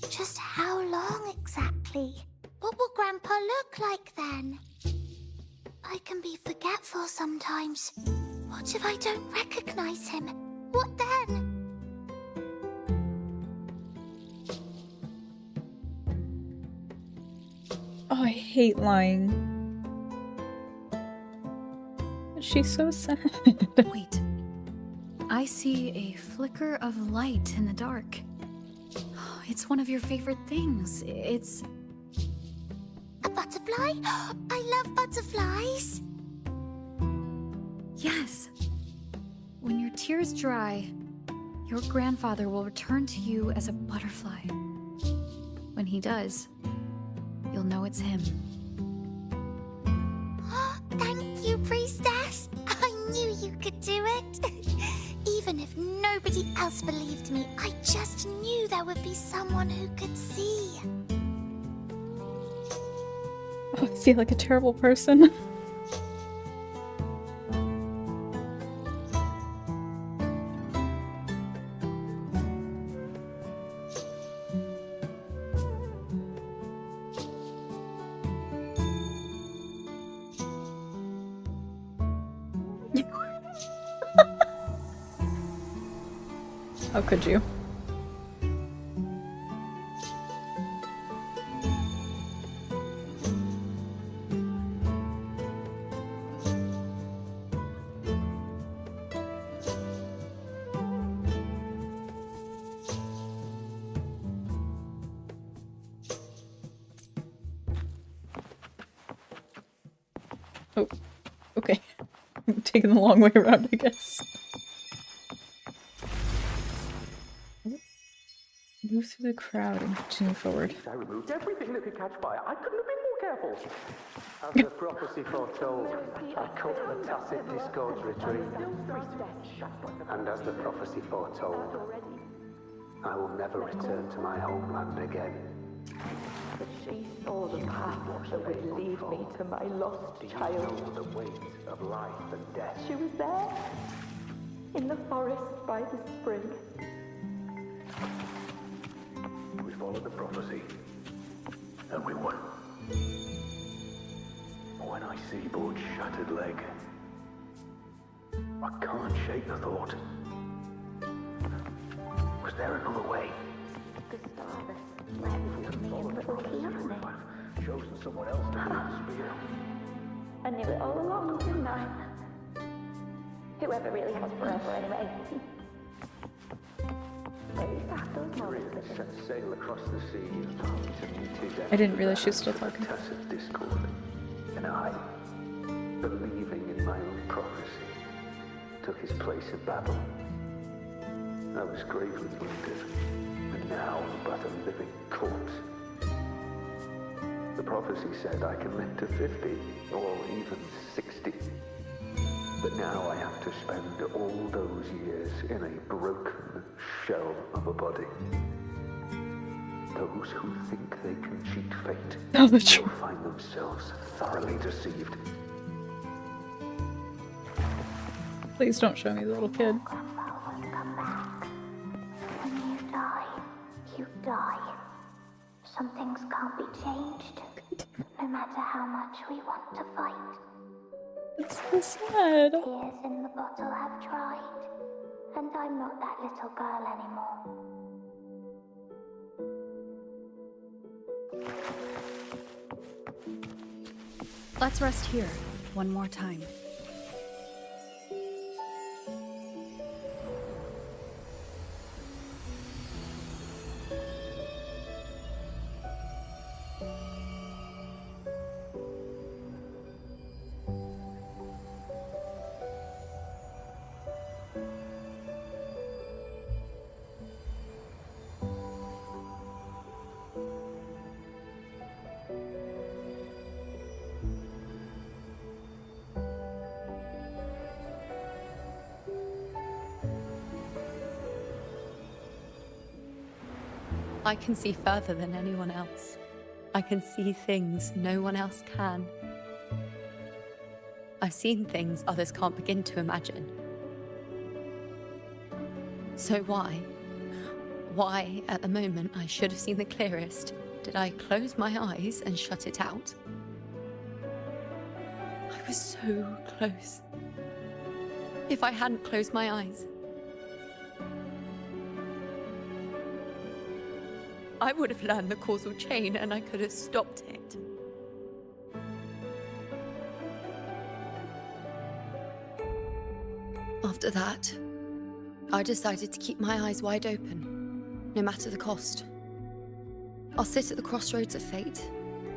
Just how long exactly? What will Grandpa look like then? I can be forgetful sometimes. What if I don't recognize him? What then? Oh, I hate lying. She's so sad. Wait. I see a flicker of light in the dark. It's one of your favorite things. It's... A butterfly? I love butterflies. Yes. When your tears dry, your grandfather will return to you as a butterfly. When he does, you'll know it's him. Thank you, priestess. I knew you could do it. Even if nobody else believed me, I just knew there would be someone who could see. Oh, I feel like a terrible person. How could you? Oh, okay. I'm taking the long way around, I guess. Move through the crowd and continue forward. I removed everything that could catch fire. I couldn't have been more careful. As the prophecy foretold, I cut the tacit discords retreat. And as the prophecy foretold, I will never return to my homeland again. But she saw the path that would lead me to my lost child. Know the weight of life and death. She was there, in the forest by the spring. We followed the prophecy, and we won. When I see Board's shattered leg, I can't shake the thought. Was there another way? Gustavus left me in little Kiana. I've chosen someone else to wield the spear. I knew it all along, didn't I? Whoever really has forever, anyway. Set sail across the sea to meet his I didn't realize she was still talking. tacit discord, and I, believing in my own prophecy, took his place in battle. I was gravely wounded, and now I'm but a living corpse. The prophecy said I can live to 50, or even 60. But now I have to spend all those years in a broken shell of a body. Those who think they can cheat fate will find themselves thoroughly deceived. Please don't show me the little kid. When you die, you die. Some things can't be changed, no matter how much we want to fight. It's so sad. Tears in the bottle have tried, and I'm not that little girl anymore. Let's rest here, one more time. I can see further than anyone else. I can see things no one else can. I've seen things others can't begin to imagine. So why, at the moment I should have seen the clearest, did I close my eyes and shut it out? I was so close. If I hadn't closed my eyes, I would have learned the causal chain and I could have stopped it. After that, I decided to keep my eyes wide open, no matter the cost. I'll sit at the crossroads of fate.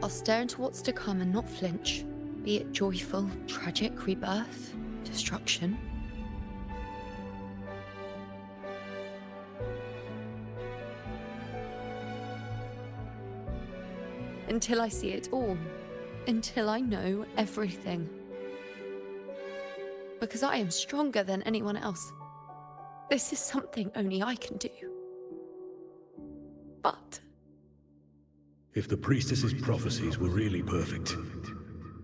I'll stare into what's to come and not flinch, be it joyful, tragic, rebirth, destruction. Until I see it all. Until I know everything. Because I am stronger than anyone else. This is something only I can do. But If the priestess's prophecies were really perfect,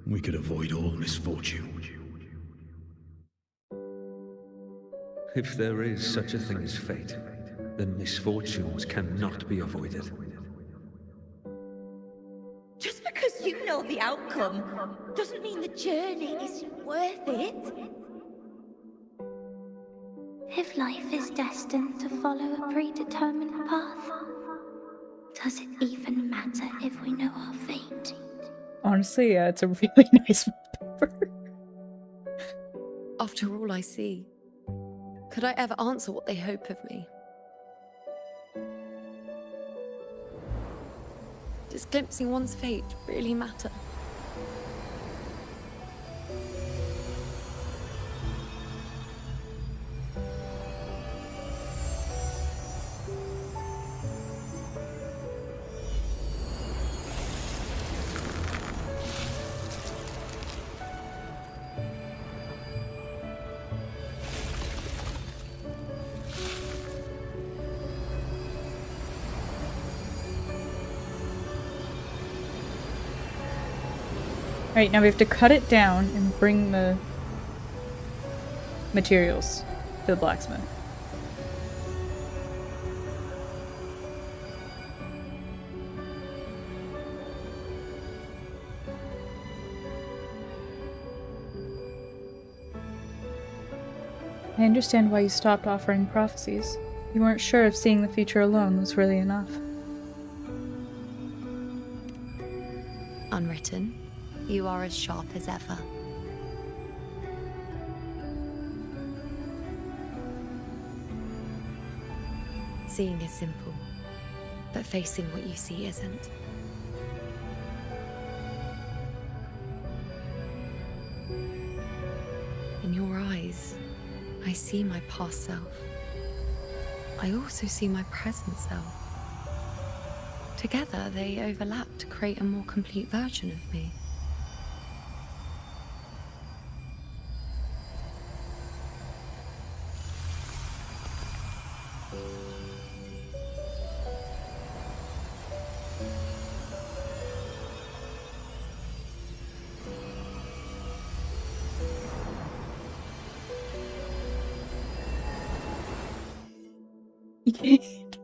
we could avoid all misfortune. If there is such a thing as fate, then misfortunes cannot be avoided. Just because you know the outcome doesn't mean the journey isn't worth it. If life is destined to follow a predetermined path, does it even matter if we know our fate? Honestly, yeah, it's a really nice paper. after all I see, could I ever answer what they hope of me? Does glimpsing one's fate really matter? Alright, now we have to cut it down and bring the materials to the blacksmith. I understand why you stopped offering prophecies. You weren't sure if seeing the future alone was really enough. Unwritten, you are as sharp as ever. Seeing is simple, but facing what you see isn't. In your eyes, I see my past self. I also see my present self. Together, they overlap to create a more complete version of me.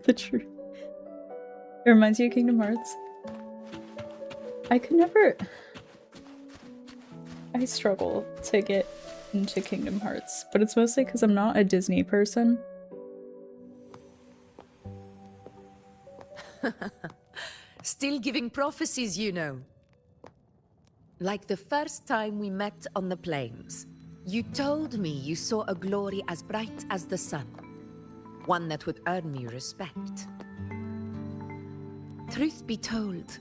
The truth. It reminds you of Kingdom Hearts. I could never... I struggle to get into Kingdom Hearts, but it's mostly because I'm not a Disney person. Still giving prophecies, you know. Like the first time we met on the plains. You told me you saw a glory as bright as the sun. One that would earn me respect. Truth be told,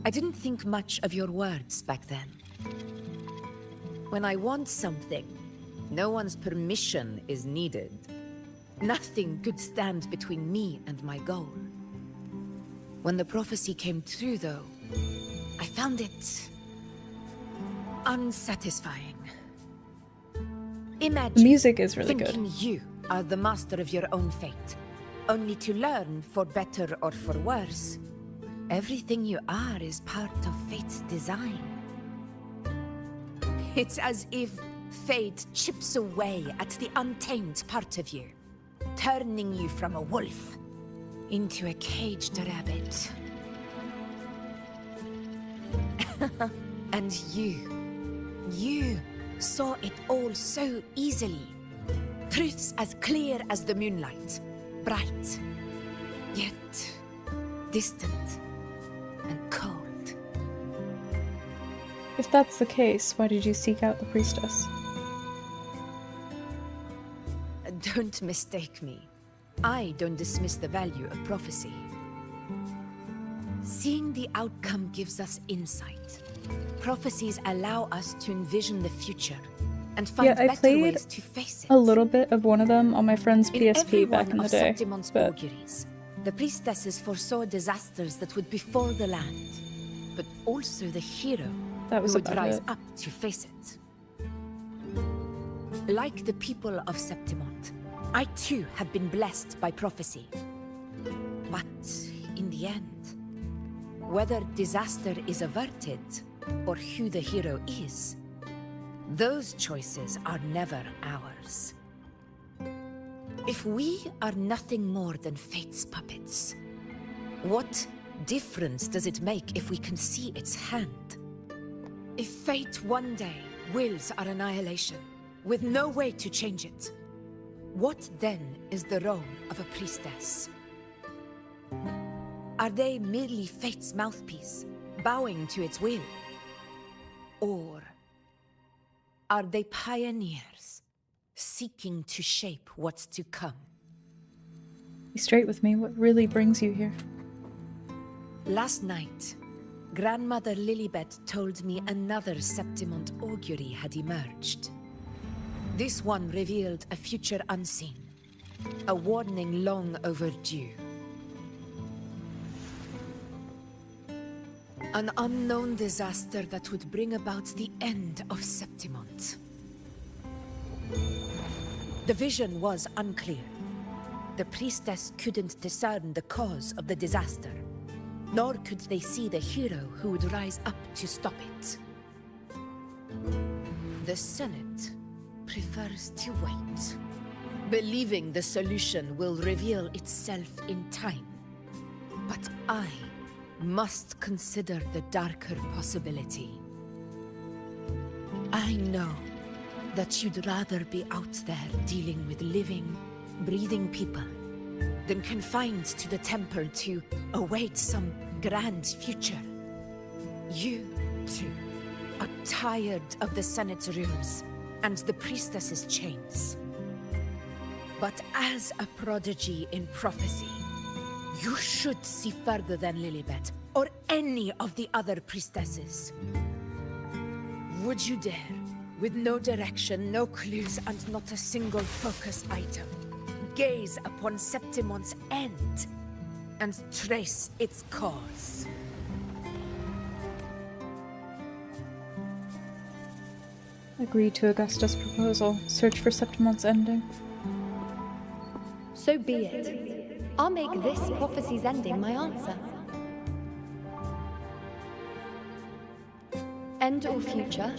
I didn't think much of your words back then. When I want something, no one's permission is needed. Nothing could stand between me and my goal. When the prophecy came true, though, I found it unsatisfying. Imagine The music is really good. thinking you are the master of your own fate, only to learn, for better or for worse, everything you are is part of fate's design. It's as if fate chips away at the untamed part of you, turning you from a wolf into a caged rabbit. And you, You saw it all so easily. Truths as clear as the moonlight. Bright, yet distant and cold. If that's the case, why did you seek out the priestess? Don't mistake me. I don't dismiss the value of prophecy. Seeing the outcome gives us insight. Prophecies allow us to envision the future and find better ways to face it. A little bit of one of them on my friend's PSP back in the day. But Auguries, the priestesses foresaw disasters that would befall the land, but also the hero who would rise up to face it. Like the people of Septimont, I too have been blessed by prophecy. But in the end, whether disaster is averted or who the hero is, those choices are never ours. If we are nothing more than fate's puppets, what difference does it make if we can see its hand? If fate one day wills our annihilation, with no way to change it, what then is the role of a priestess? Are they merely fate's mouthpiece, bowing to its will? Or are they pioneers, seeking to shape what's to come? be straight with me. What really brings you here? Last night, Grandmother Lilibet told me another Septimont augury had emerged. This one revealed a future unseen, a warning long overdue. An unknown disaster that would bring about the end of Septimont. The vision was unclear. The priestess couldn't discern the cause of the disaster, nor could they see the hero who would rise up to stop it. The Senate prefers to wait, believing the solution will reveal itself in time. But I must consider the darker possibility. I know that you'd rather be out there dealing with living, breathing people than confined to the temple to await some grand future. You, too, are tired of the Senate's rules and the priestess's chains. But as a prodigy in prophecy, you should see further than Lilibet or any of the other priestesses. Would you dare, with no direction, no clues, and not a single focus item, gaze upon Septimont's end and trace its cause? Agree to Augusta's proposal. Search for Septimont's ending. So be it. I'll make this prophecy's ending my answer. End or future,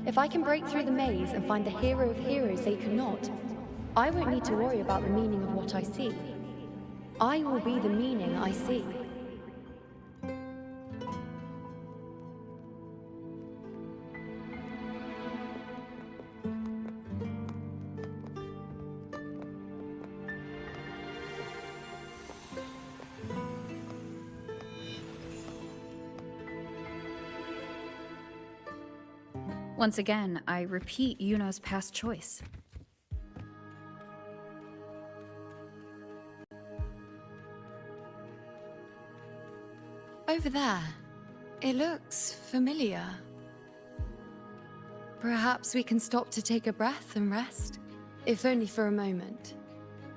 if I can break through the maze and find the hero of heroes they could not, I won't need to worry about the meaning of what I see. I will be the meaning I see. Once again, I repeat Yuno's past choice. Over there. It looks familiar. Perhaps we can stop to take a breath and rest, if only for a moment.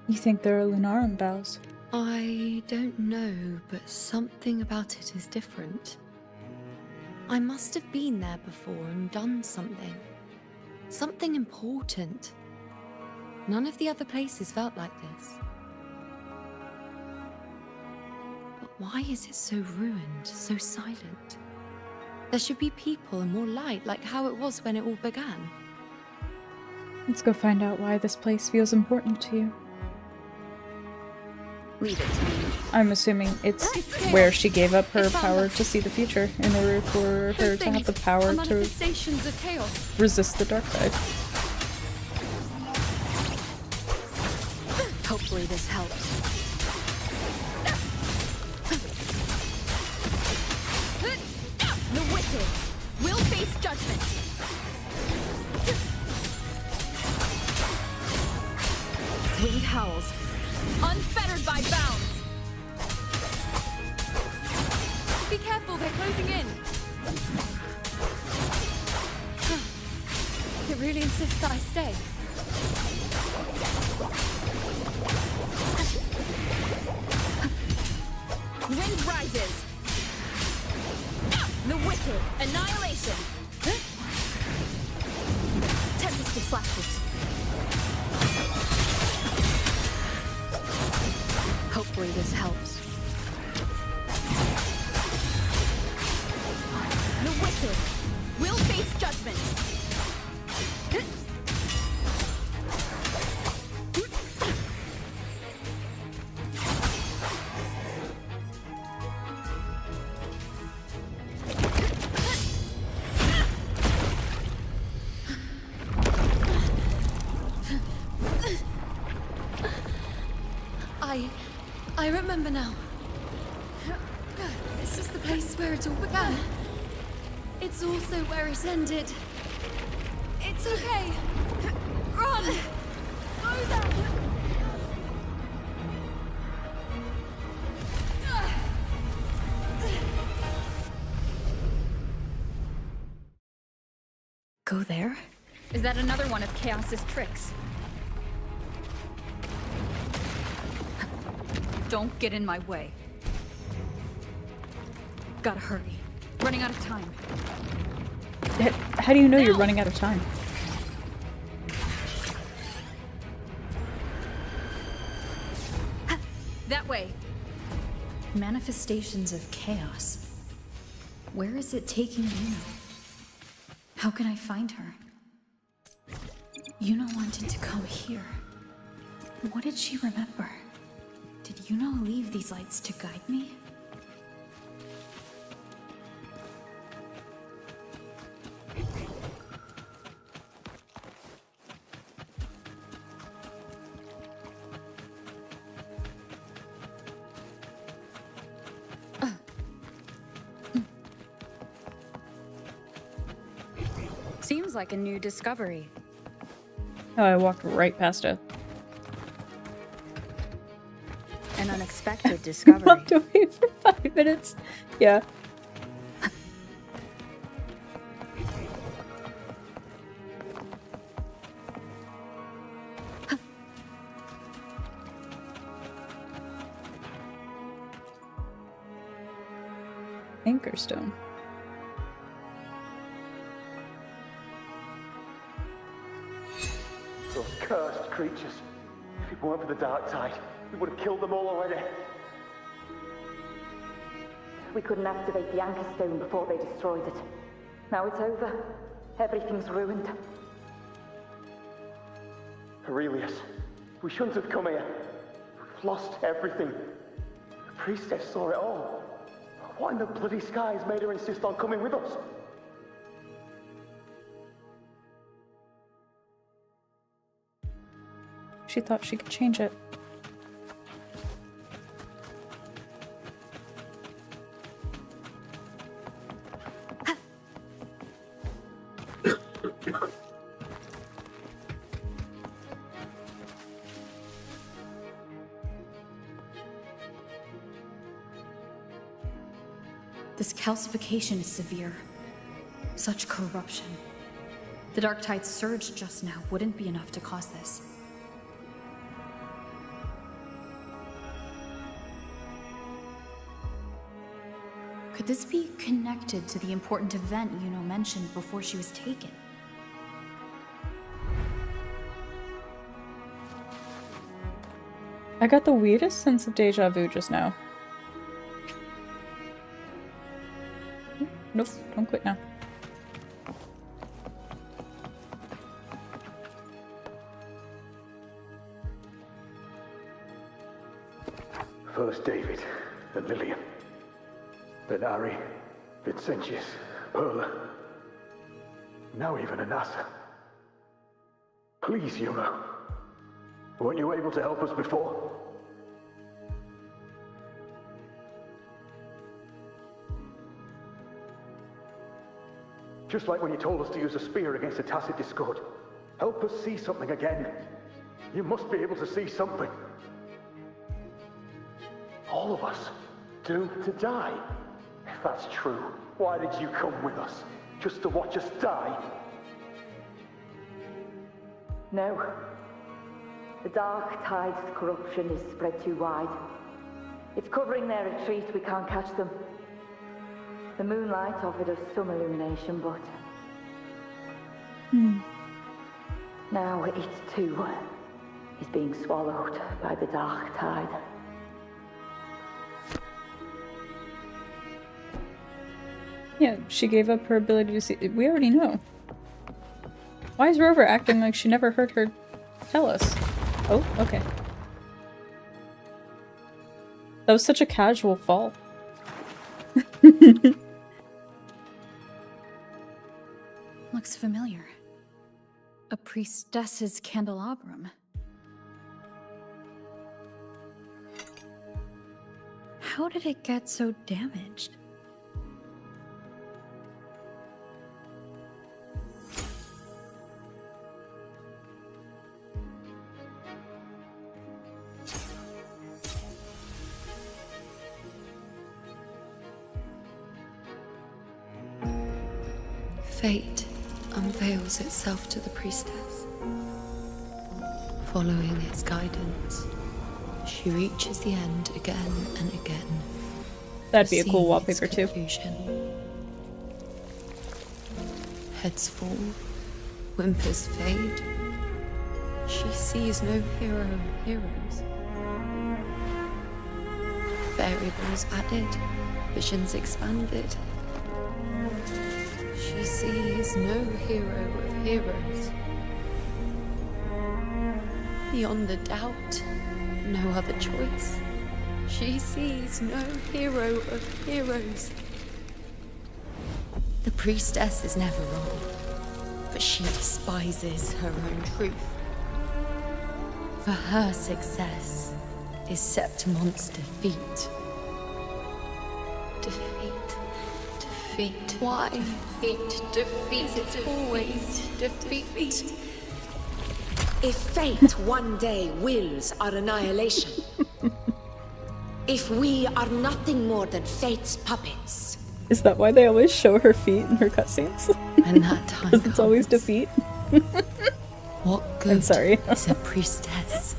You think there are Lunarum bells? I don't know, but something about it is different. I must have been there before and done something. Something important. None of the other places felt like this. But why is it so ruined, so silent? There should be people and more light, like how it was when it all began. Let's go find out why this place feels important to you. Leave it to me. I'm assuming it's where she gave up her power to see the future in order for her to have the power to Manifestations of chaos. resist the dark side. Hopefully this helps. The wicked will face judgment. Winged howls. Unfettered by bounds. Be careful, they're closing in. It really insists that I stay. Wind rises. The wicked. Annihilation. Tempest of flashes. Hopefully this helps. The wicked will face judgment. I remember now. This is the place where it all began. It's also where it ended. It's okay. Run! Go there! Go there? Is that another one of Chaos's tricks? Don't get in my way. Gotta hurry. Running out of time. How do you know you're running out of time? That way. Manifestations of chaos. Where is it taking Yuno? How can I find her? Yuno wanted to come here. What did she remember? Did Yuno leave these lights to guide me? Seems like a new discovery. Oh, I walked right past it. An unexpected discovery. Walked away for 5 minutes. Yeah. Anchor stone. Those cursed creatures. If it weren't for the dark tide, we would have killed them all already. We couldn't activate the anchor stone before they destroyed it. Now it's over. Everything's ruined. Aurelius, we shouldn't have come here. We've lost everything. The priestess saw it all. What in the bloody skies made her insist on coming with us? She thought she could change it. This calcification is severe. Such corruption. The Dark Tide's surge just now wouldn't be enough to cause this. Could this be connected to the important event Yuno mentioned before she was taken? I got the weirdest sense of deja vu just now. Nope, don't quit now. First David, then Lillian, then Harry, Vincentius, Perla, now even Anassa. Please, Yuno. Weren't you able to help us before? Just like when you told us to use a spear against a tacit discord. Help us see something again. You must be able to see something. All of us, doomed to die. If that's true, why did you come with us? Just to watch us die? No. The Dark Tide's corruption is spread too wide. It's covering their retreat, we can't catch them. The moonlight offered us some illumination, but... now it too is being swallowed by the Dark Tide. Yeah, she gave up her ability to see. We already know. Why is Rover acting like she never heard her tell us? Oh, okay. That was such a casual fall. Looks familiar. A priestess's candelabrum. How did it get so damaged? Fate unveils itself to the priestess. Following its guidance, she reaches the end again and again. That'd be a cool wallpaper too. Heads fall, whimpers fade. She sees no hero of heroes. Variables added, visions expanded. She sees no hero of heroes. Beyond a doubt, no other choice. She sees no hero of heroes. The priestess is never wrong, but she despises her own truth. For her success is Septimon's defeat. Defeat. Why? Defeat. It's always defeat. If fate one day wills our annihilation, if we are nothing more than fate's puppets, Is that why they always show her feet in her cutscenes? And that time Because it's always defeat. What good I'm sorry. is a priestess?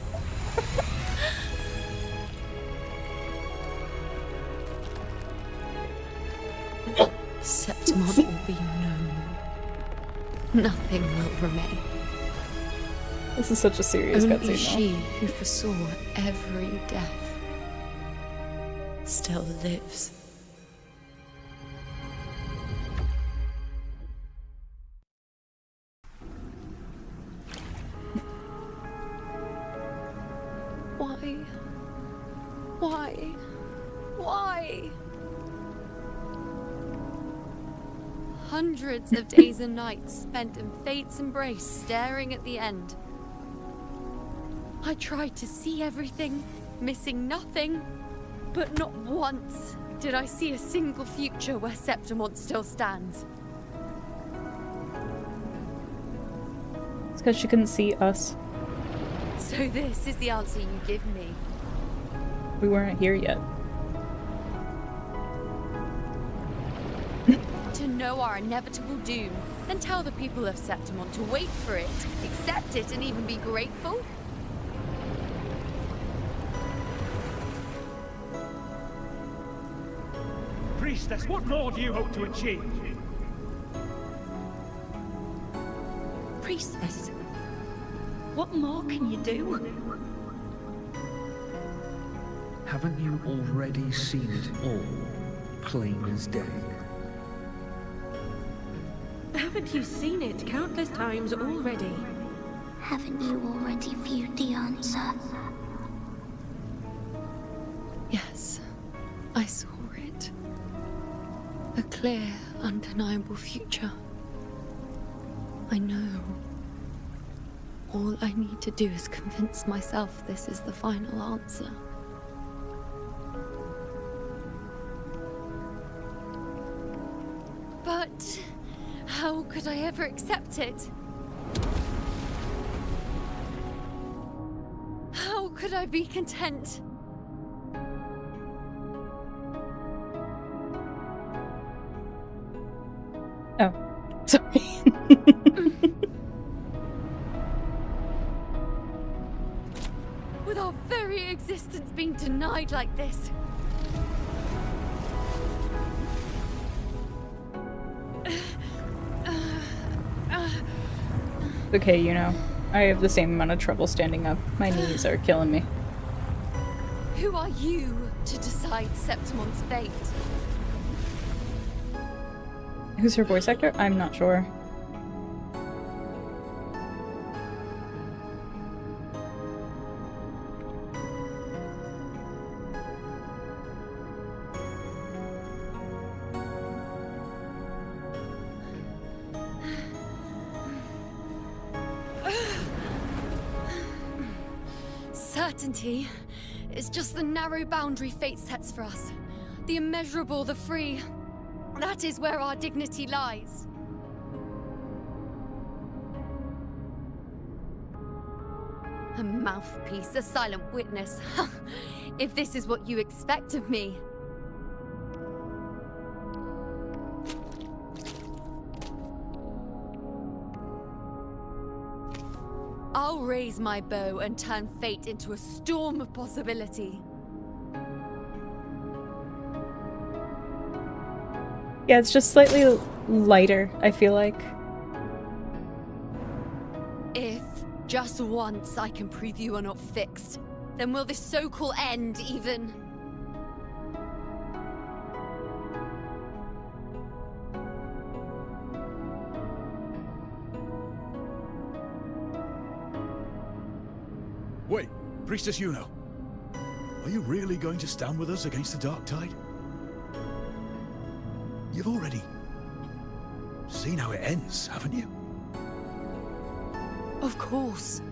Septimon will be known. Nothing will remain. This is such a serious Only cutscene. she who foresaw every death still lives. Why? Why? Why? Hundreds of days and nights spent in fate's embrace, staring at the end. I tried to see everything, missing nothing, but not once did I see a single future where Septimon still stands. It's because she couldn't see us. So this is the answer you give me. We weren't here yet. To know our inevitable doom, then tell the people of Septimon to wait for it, accept it, and even be grateful? Priestess, what more do you hope to achieve? Priestess, what more can you do? Haven't you already seen it all, plain as day? Haven't you seen it countless times already? Haven't you already viewed the answer? I saw it. A clear, undeniable future. I know. All I need to do is convince myself this is the final answer. But how could I ever accept it? How could I be content? Oh, sorry. With our very existence being denied like this. Okay, you know, I have the same amount of trouble standing up. My knees are killing me. Who are you to decide Septimon's fate? Who's her voice actor? I'm not sure. Certainty is just the narrow boundary fate sets for us. The immeasurable, the free. That is where our dignity lies. A mouthpiece, a silent witness. If this is what you expect of me. I'll raise my bow and turn fate into a storm of possibility. Yeah, it's just slightly lighter, I feel like. If, just once, I can prove you are not fixed, then will this so-called end even... Wait, Priestess Yuno. Are you really going to stand with us against the Dark Tide? You've already seen how it ends, haven't you? Of course.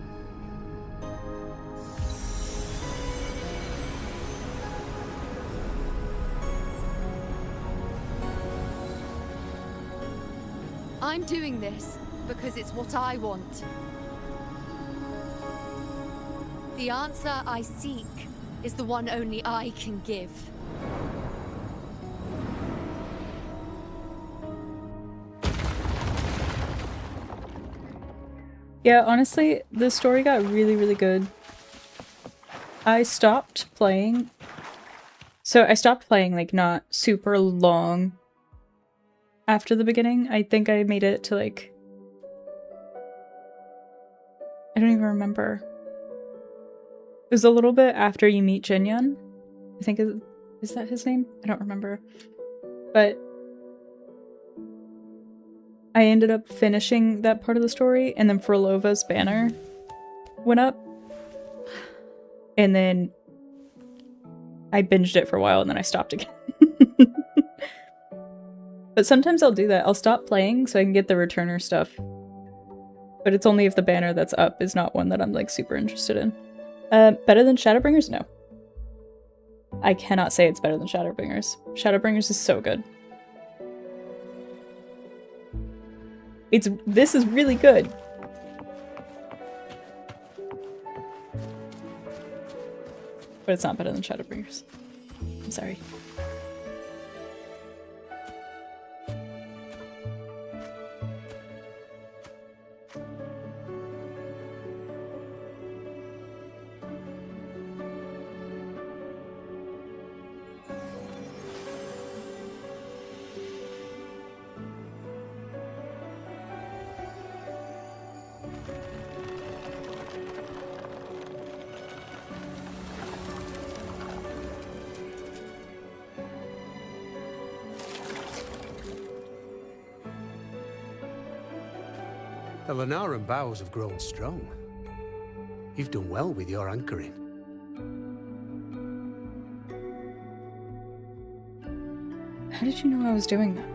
I'm doing this because it's what I want. The answer I seek is the one only I can give. Yeah, honestly, the story got really, really good. I stopped playing. So I stopped playing, like, not super long after the beginning. I think I made it to, like... I don't even remember. It was a little bit after you meet Jinyun. I think, is that his name? I don't remember. But I ended up finishing that part of the story, and then Frolova's banner went up. And then I binged it for a while, and then I stopped again. But sometimes I'll do that. I'll stop playing so I can get the returner stuff. But it's only if the banner that's up is not one that I'm, like, super interested in. Better than Shadowbringers? No. I cannot say it's better than Shadowbringers. Shadowbringers is so good. This is really good. But it's not better than Shadowbringers. I'm sorry. The Lenaran bows have grown strong. You've done well with your anchoring. How did you know I was doing that?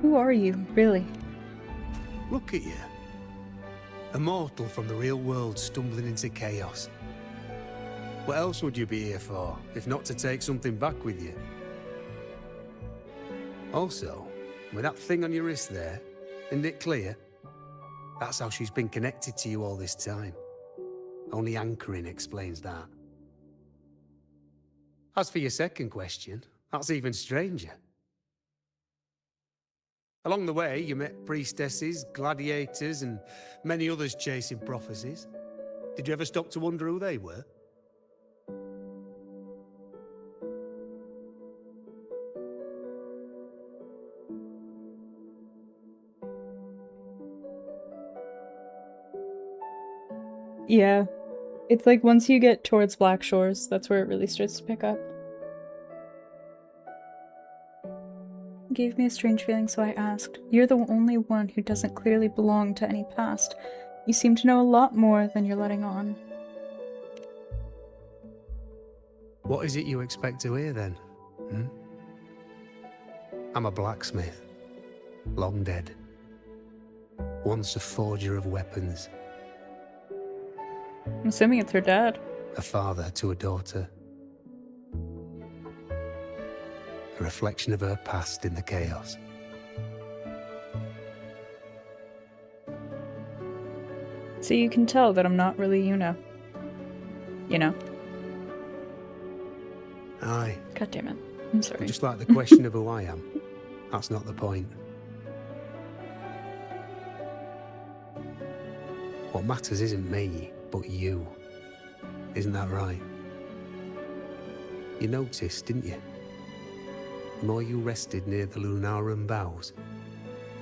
Who are you, really? Look at you. A mortal from the real world stumbling into chaos. What else would you be here for, if not to take something back with you? Also, with that thing on your wrist there, isn't it clear? That's how she's been connected to you all this time. Only anchoring explains that. As for your second question, that's even stranger. Along the way, you met priestesses, gladiators, and many others chasing prophecies. Did you ever stop to wonder who they were? Yeah. It's like once you get towards Black Shores, that's where it really starts to pick up. Gave me a strange feeling, so I asked. You're the only one who doesn't clearly belong to any past. You seem to know a lot more than you're letting on. What is it you expect to hear then? Hmm? I'm a blacksmith. Long dead. Once a forger of weapons. I'm assuming it's her dad. A father to a daughter. A reflection of her past in the chaos. So you can tell that I'm not really Yuno. You know? Aye. God damn it. I'm sorry. Just like the question of who I am. That's not the point. What matters isn't me, but you. Isn't that right? You noticed, didn't you? The more you rested near the Lunarum boughs,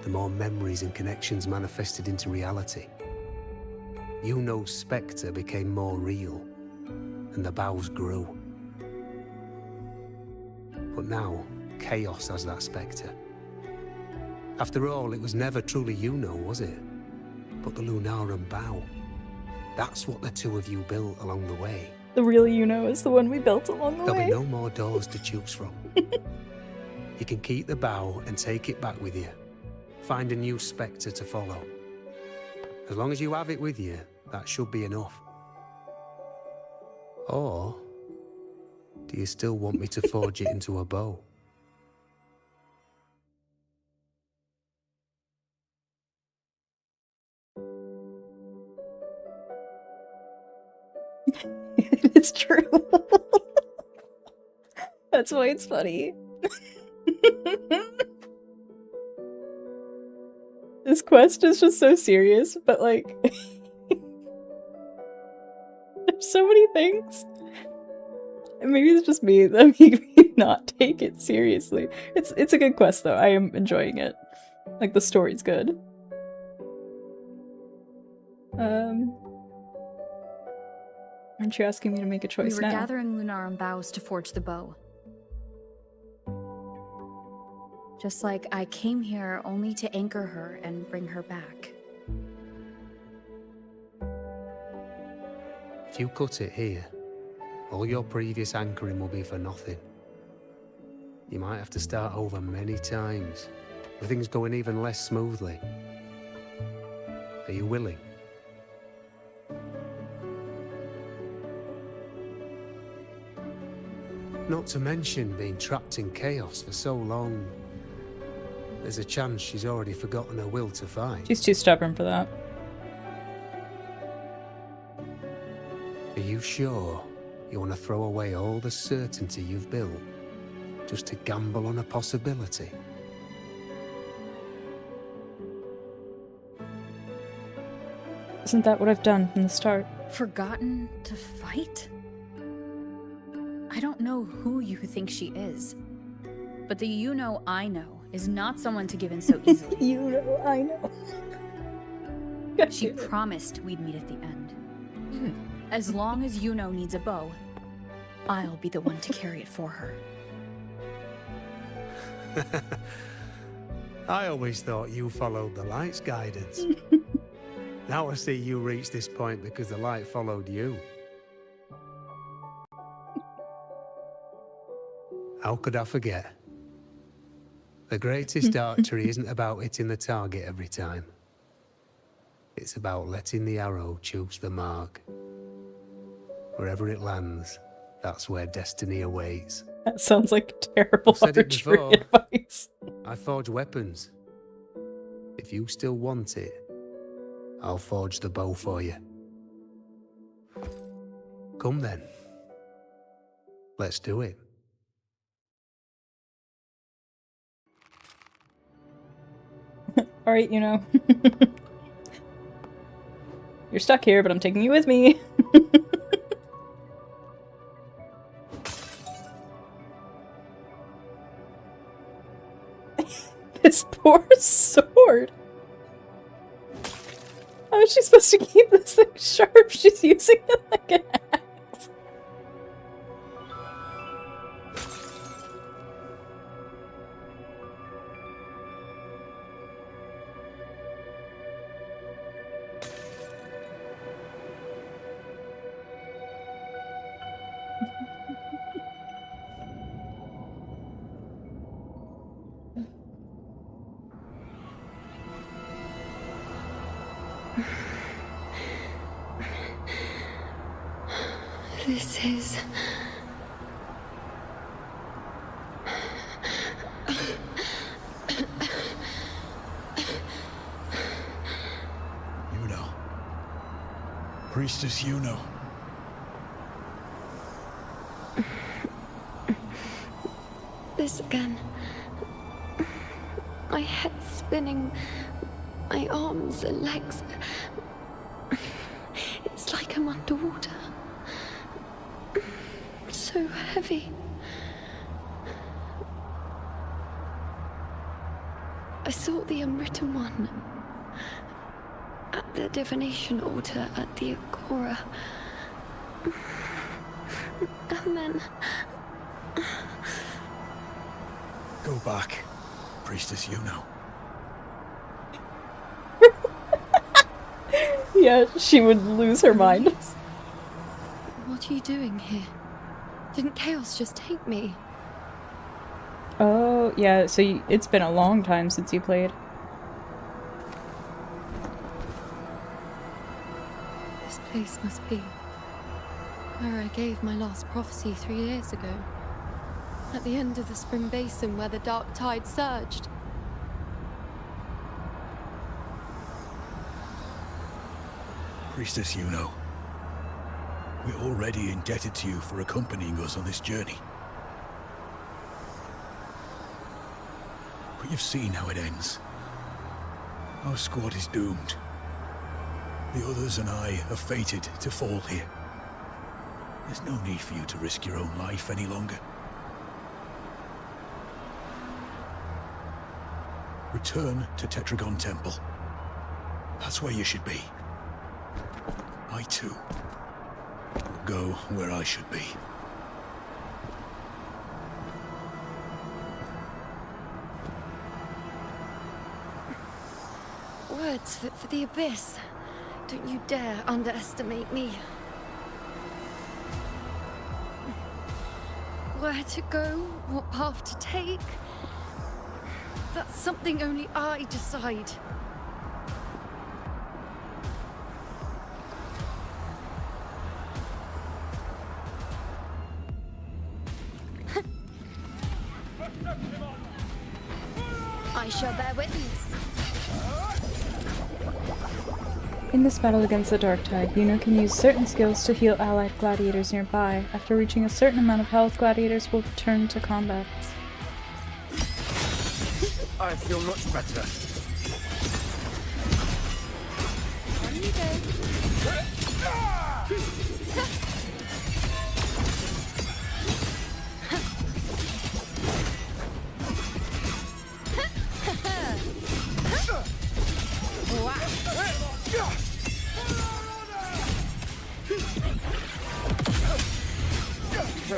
the more memories and connections manifested into reality. Yuno's spectre became more real, and the boughs grew. But now, chaos has that spectre. After all, it was never truly Yuno, was it? But the Lunarum bough. That's what the two of you built along the way. The real Yuno is the one we built along the way. There'll be no more doors to choose from. You can keep the bow and take it back with you. Find a new spectre to follow. As long as you have it with you, that should be enough. Or do you still want me to forge it into a bow? It's true. That's why it's funny. This quest is just so serious, but like there's so many things. And maybe it's just me that make me not take it seriously. It's a good quest though. I am enjoying it. Like the story's good. Aren't you asking me to make a choice We were now? gathering Lunarum boughs to forge the bow. Just like I came here only to anchor her and bring her back. If you cut it here, all your previous anchoring will be for nothing. You might have to start over many times, with things going even less smoothly. Are you willing? Not to mention being trapped in chaos for so long. There's a chance she's already forgotten her will to fight. She's too stubborn for that. Are you sure you want to throw away all the certainty you've built just to gamble on a possibility? Isn't that what I've done from the start? Forgotten to fight? I don't know who you think she is, but the Yuno I know is not someone to give in so easily. Yuno I know. She promised we'd meet at the end. As long as Yuno needs a bow, I'll be the one to carry it for her. I always thought you followed the light's guidance. Now I see you reached this point because the light followed you. How could I forget? The greatest archery isn't about hitting the target every time. It's about letting the arrow choose the mark. Wherever it lands, that's where destiny awaits. That sounds like terrible I've said it archery before. advice. I forge weapons. If you still want it, I'll forge the bow for you. Come then. Let's do it. Alright, you know. You're stuck here, but I'm taking you with me. This poor sword. How is she supposed to keep this thing sharp? She's using it like an axe. This is... Yuno. Priestess Yuno. This again. My head spinning, my arms and legs. It's like I'm underwater. So heavy. I sought the Unwritten One at the divination altar at the Agora. And then... Go back, Priestess Yuno. Yeah, she would lose her mind. What are you doing here? Didn't chaos just take me? Oh, yeah, so it's been a long time since you played. This place must be where I gave my last prophecy 3 years ago. At the end of the spring basin where the dark tide surged. Priestess Yuno. We're already indebted to you for accompanying us on this journey. But you've seen how it ends. Our squad is doomed. The others and I are fated to fall here. There's no need for you to risk your own life any longer. Return to Tetragon Temple. That's where you should be. I too will go where I should be. Words for the abyss. Don't you dare underestimate me. Where to go, what path to take, that's something only I decide. I shall bear witness. In this battle against the Dark Tide, Yuno can use certain skills to heal allied gladiators nearby. After reaching a certain amount of health, gladiators will return to combat. I feel much better. On you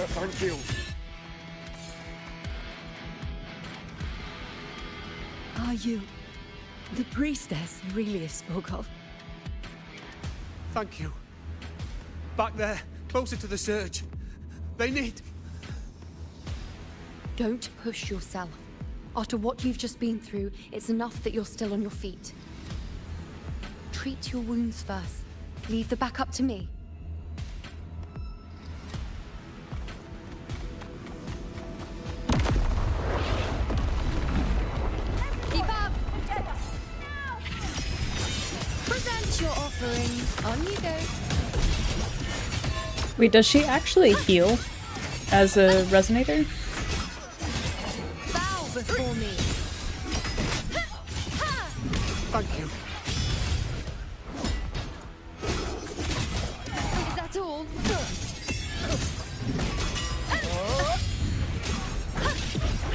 Thank you. Are you the priestess Aurelia spoke of? Thank you. Back there, closer to the surge. They need... Don't push yourself. After what you've just been through, it's enough that you're still on your feet. Treat your wounds first. Leave the back up to me. Keep up! Present your offerings. On you go. Wait, does she actually heal as a resonator? Bow before me. Thank you. Is that all?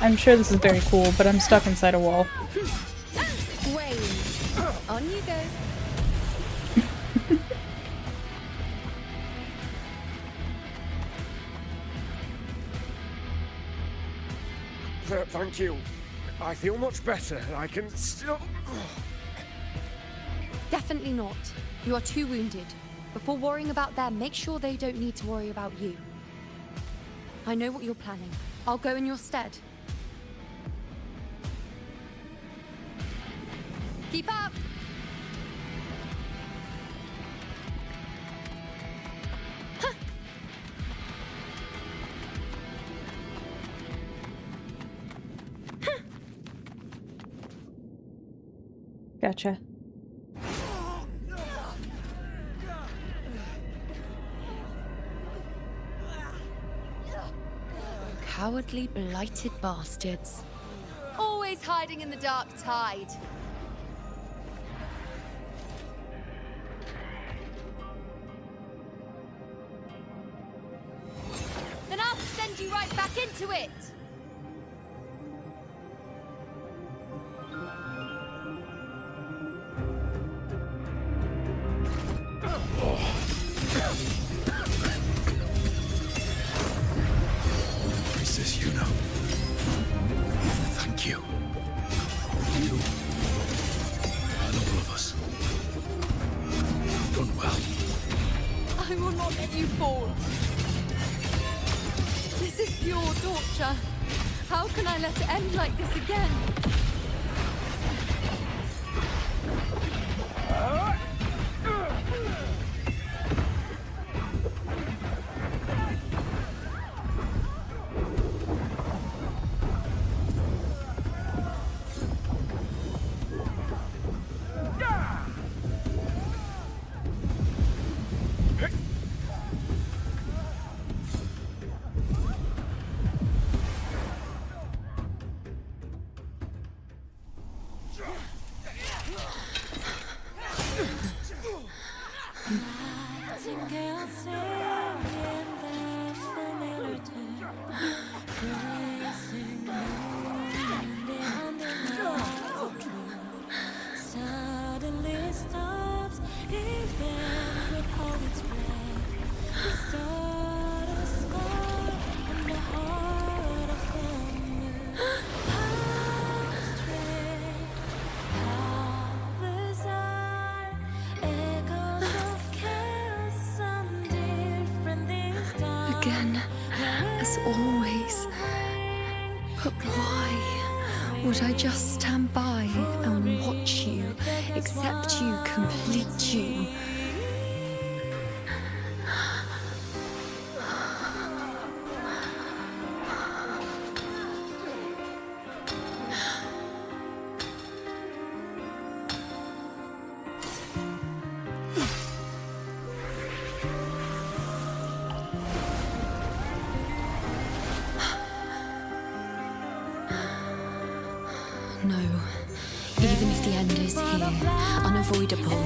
I'm sure this is very cool, but I'm stuck inside a wall. Wayne. On you go. Thank you. I feel much better. I can still... Definitely not. You are too wounded. Before worrying about them, make sure they don't need to worry about you. I know what you're planning. I'll go in your stead. Keep up! Gotcha. Cowardly, blighted bastards. Always hiding in the dark tide. Then I'll send you right back into it! Princess Yuna. Thank you. You and all of us. You've done well. I will not let you fall. This is pure torture. How can I let it end like this again? Again, as always. But why would I just stand by and watch you, accept you, complete you? No. Even if the end is here, unavoidable,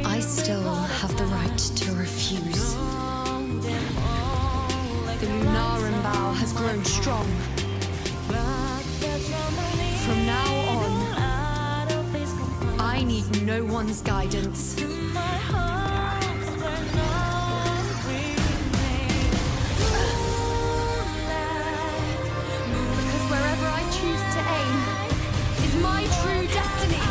I still have the right to refuse. The Lunaran vow has grown strong. From now on, I need no one's guidance. Because wherever I choose to aim is my true destiny.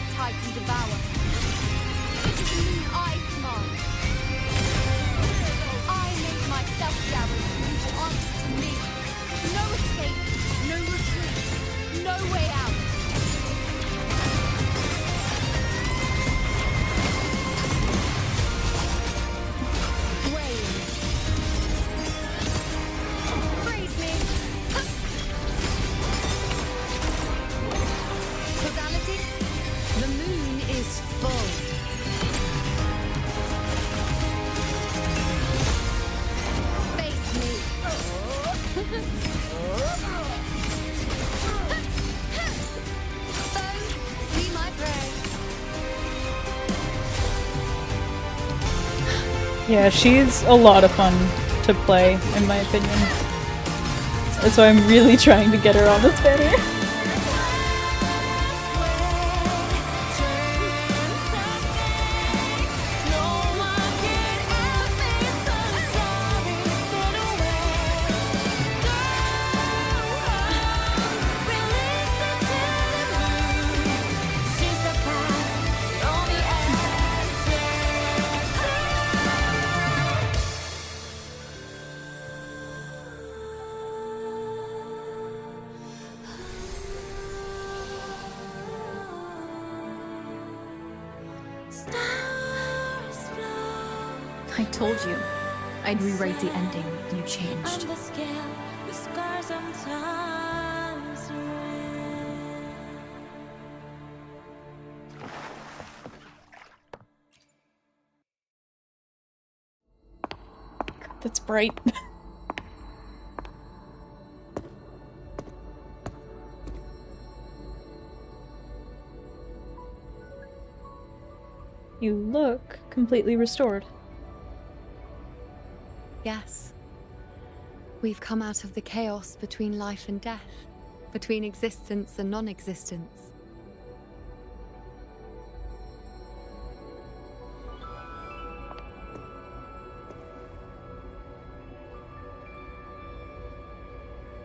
dark tide can devour. It is me I command. I make myself guarantee to answer to me. No escape, no retreat, no way out. Praise me. Causality? The moon is full. Face me. Foe, be my prey. Yeah, she's a lot of fun to play, in my opinion. That's why I'm really trying to get her on this banner. I told you. I'd rewrite the ending. You changed. God, that's bright. You look completely restored. Yes. We've come out of the chaos between life and death, between existence and non-existence.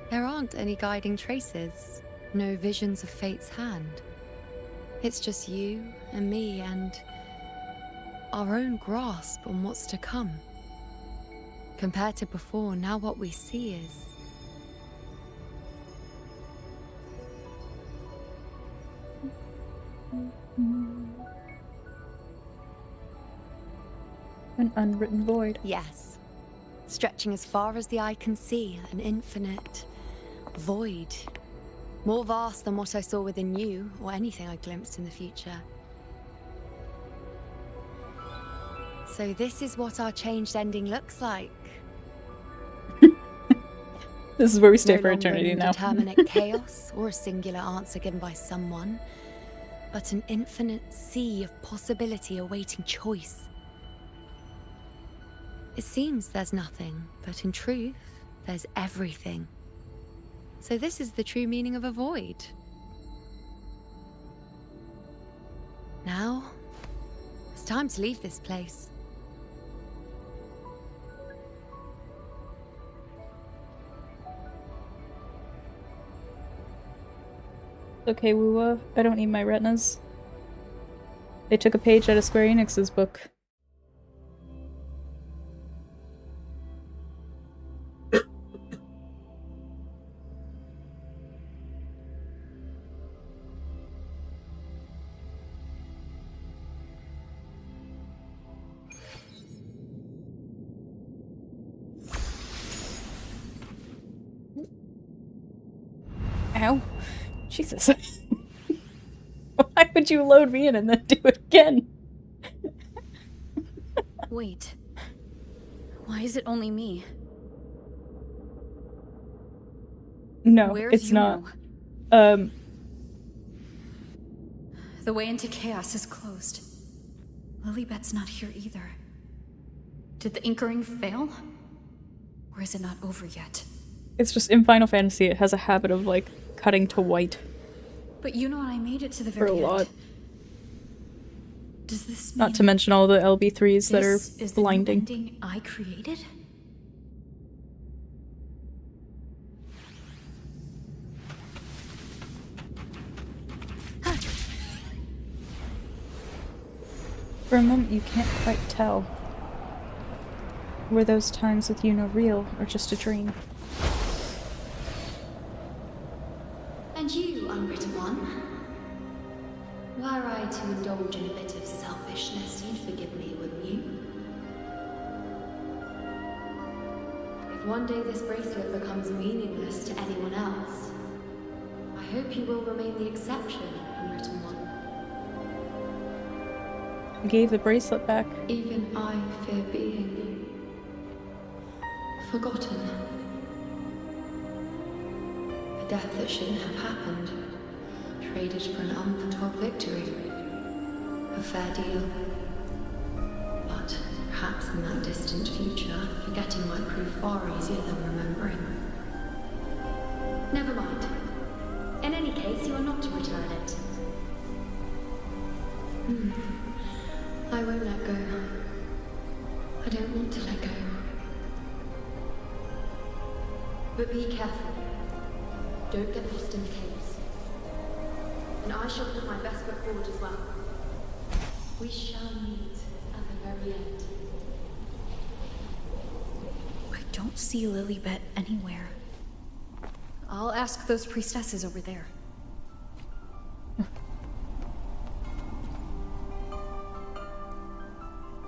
There aren't any guiding traces, no visions of fate's hand. It's just you and me and our own grasp on what's to come. Compared to before, now what we see is... an unwritten void. Yes. Stretching as far as the eye can see, an infinite void. More vast than what I saw within you, or anything I glimpsed in the future. So this is what our changed ending looks like. This is where we stay No for longer eternity an now. indeterminate chaos or a singular answer given by someone, but an infinite sea of possibility awaiting choice. It seems there's nothing, but in truth, there's everything. So this is the true meaning of a void. Now, it's time to leave this place. Okay, Woowa, I don't need my retinas. They took a page out of Square Enix's book. Ow. Jesus. Why would you load me in and then do it again? Wait. Why is it only me? No, Where's it's not. The way into chaos is closed. Lilybet's not here either. Did the Inkering fail? Or is it not over yet? It's just in Final Fantasy it has a habit of like cutting to white. But you know I made it to the For very a end. lot. Does this mean Not to mention all the LB3s that are this is the new blinding. ending I created? For a moment you can't quite tell. Were those times with Yuno real or just a dream? And you, unwritten one? Were I to indulge in a bit of selfishness, you'd forgive me, wouldn't you? If one day this bracelet becomes meaningless to anyone else, I hope you will remain the exception, unwritten one. I gave the bracelet back. Even I fear being forgotten. A death that shouldn't have happened, traded for an unforetold victory. A fair deal. But perhaps in that distant future, forgetting might prove far easier than remembering. Never mind. In any case, you are not to return it. I won't let go. I don't want to let go. But be careful. Don't get lost in the caves. And I shall put my best foot forward as well. We shall meet at the very end. I don't see Lilibet anywhere. I'll ask those priestesses over there.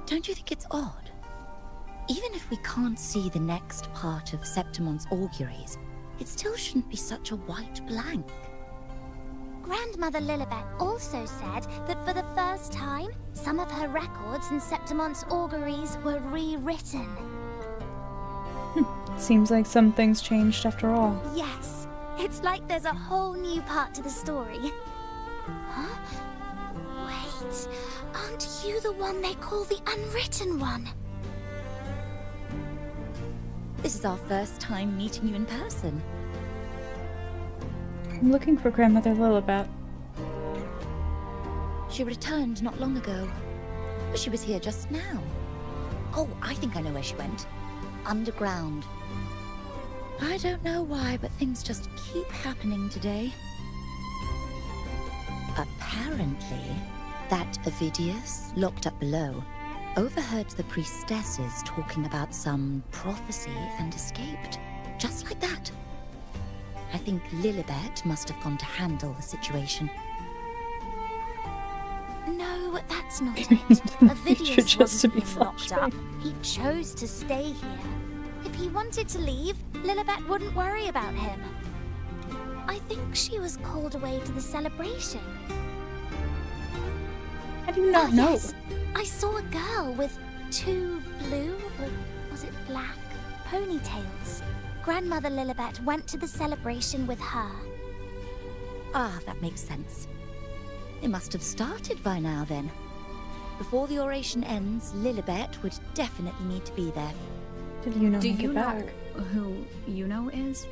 Don't you think it's odd? Even if we can't see the next part of Septimon's auguries, it still shouldn't be such a white blank. Grandmother Lilibet also said that for the first time, some of her records in Septimon's auguries were rewritten. Seems like some things changed after all. Yes, it's like there's a whole new part to the story. Huh? Wait, aren't you the one they call the Unwritten One? This is our first time meeting you in person. I'm looking for Grandmother Lilibet. She returned not long ago. But she was here just now. Oh, I think I know where she went. Underground. I don't know why, but things just keep happening today. Apparently, that Ovidius, locked up below, overheard the priestesses talking about some prophecy and escaped. Just like that. I think Lilibet must have gone to handle the situation. No, that's not it. Ovidius wasn't being locked up. He chose to stay here. If he wanted to leave, Lilibet wouldn't worry about him. I think she was called away to the celebration. I do not know. Yes. I saw a girl with 2 blue, or was it black, ponytails. Grandmother Lilibet went to the celebration with her. Ah, that makes sense. It must have started by now then. Before the oration ends, Lilibet would definitely need to be there. Did Yuno Do make you it know back? who Yuno is?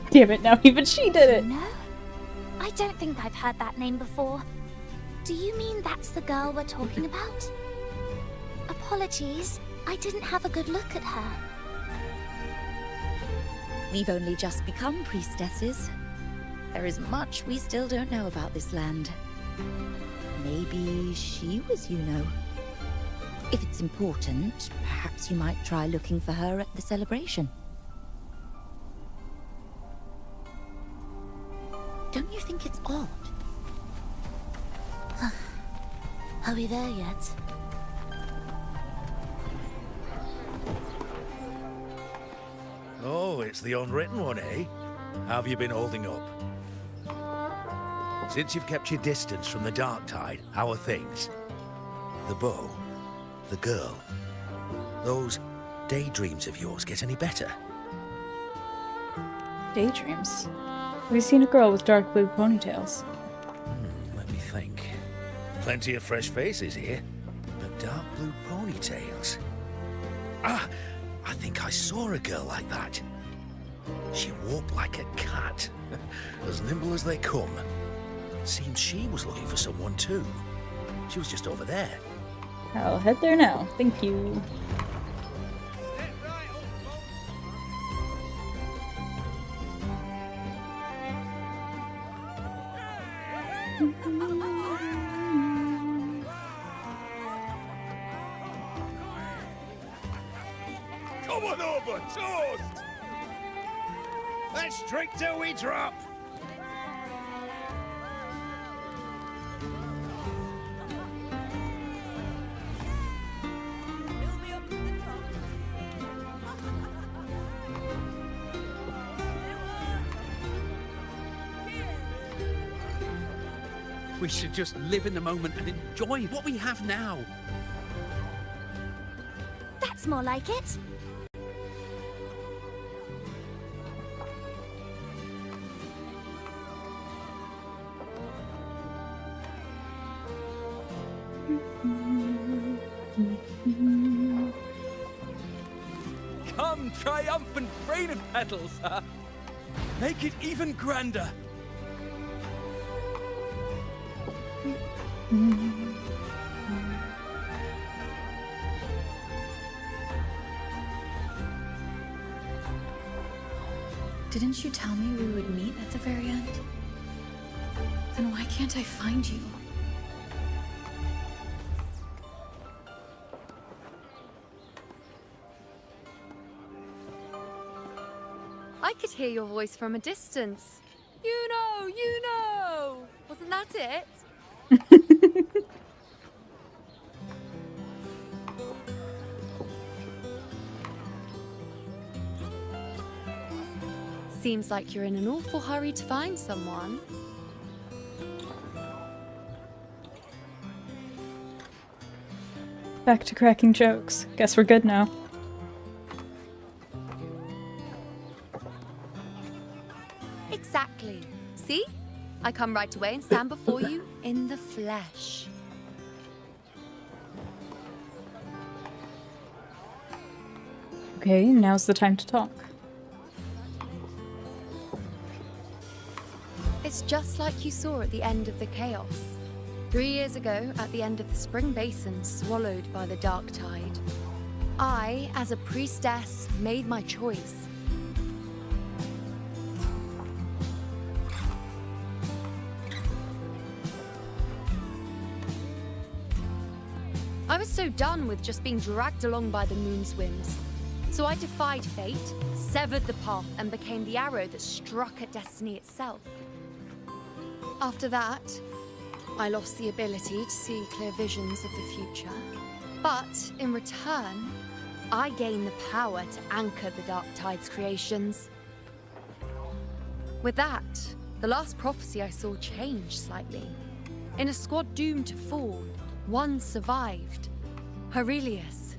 Damn it, now even she did it! No? I don't think I've heard that name before. Do you mean that's the girl we're talking about? Apologies, I didn't have a good look at her. We've only just become priestesses. There is much we still don't know about this land. Maybe she was Yuno. If it's important, perhaps you might try looking for her at the celebration. Don't you think it's odd? Are we there yet? Oh, it's the Unwritten One, eh? How have you been holding up? Since you've kept your distance from the Dark Tide, how are things? The bow? The girl? Those daydreams of yours get any better? Daydreams? Have you seen a girl with dark blue ponytails? Let me think. Plenty of fresh faces here, but dark blue ponytails. Ah, I think I saw a girl like that. She walked like a cat, as nimble as they come. Seems she was looking for someone too. She was just over there. I'll head there now. Thank you. one over, toast! Let's drink till we drop! We should just live in the moment and enjoy what we have now. That's more like it. Come, triumphant rain of petals, huh? Make it even grander. Didn't you tell me we would meet at the very end? Then why can't I find you? I could hear your voice from a distance. You know! Wasn't that it? Seems like you're in an awful hurry to find someone. Back to cracking jokes. Guess we're good now. Exactly. See? I come right away and stand before you in the flesh. Okay, now's the time to talk. It's just like you saw at the end of the chaos. 3 years ago, at the end of the spring basin swallowed by the dark tide, I, as a priestess, made my choice. I was so done with just being dragged along by the moon's whims. So I defied fate, severed the path, and became the arrow that struck at destiny itself. After that, I lost the ability to see clear visions of the future. But in return, I gained the power to anchor the Dark Tide's creations. With that, the last prophecy I saw changed slightly. In a squad doomed to fall, one survived. Aurelius.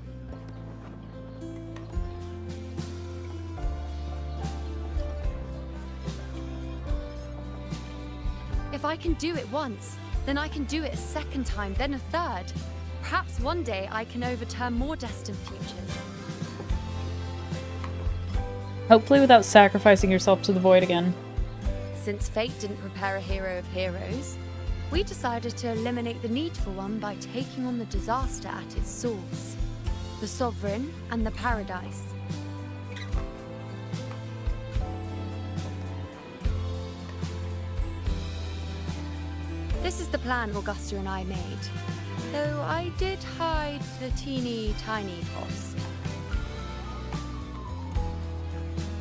If I can do it once, then I can do it a second time, then a third. Perhaps one day I can overturn more destined futures. Hopefully without sacrificing yourself to the void again. Since fate didn't prepare a hero of heroes, we decided to eliminate the need for one by taking on the disaster at its source. The Sovereign and the Paradise. This is the plan Augusta and I made, though I did hide the teeny tiny cost.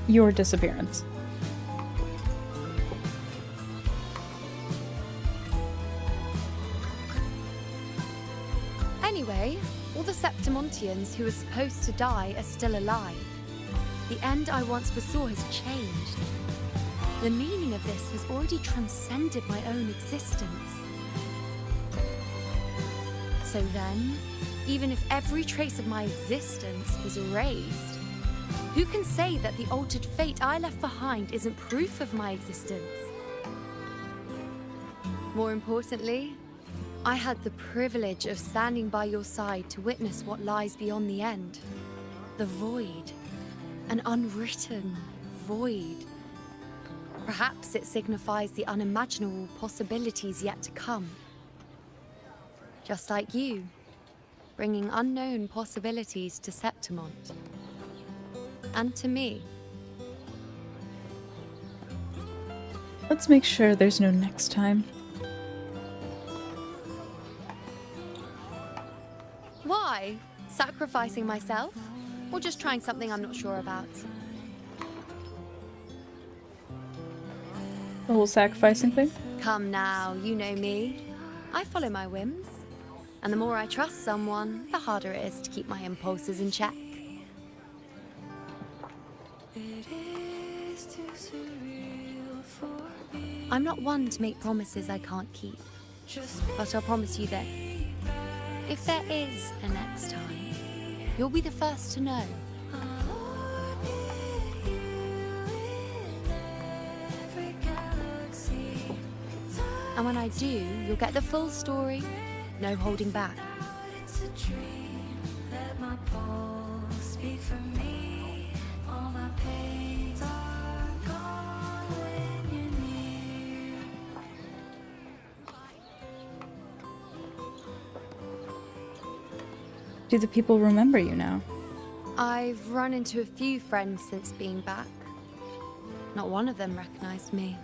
Your disappearance. Anyway, all the Septimontians who were supposed to die are still alive. The end I once foresaw has changed. The meaning of this has already transcended my own existence. So then, even if every trace of my existence was erased, who can say that the altered fate I left behind isn't proof of my existence? More importantly, I had the privilege of standing by your side to witness what lies beyond the end. The void. An unwritten void. Perhaps it signifies the unimaginable possibilities yet to come. Just like you, bringing unknown possibilities to Septimont. And to me. Let's make sure there's no next time. Why? Sacrificing myself? or just trying something I'm not sure about? The whole sacrificing thing? Come now, you know me. I follow my whims. And the more I trust someone, the harder it is to keep my impulses in check. I'm not one to make promises I can't keep. But I'll promise you this. If there is a next time, you'll be the first to know. And when I do, you'll get the full story, no holding back. It's a dream, let my pulse speak for me. All my pains are gone when you're near. Do the people remember you now? I've run into a few friends since being back. Not one of them recognized me.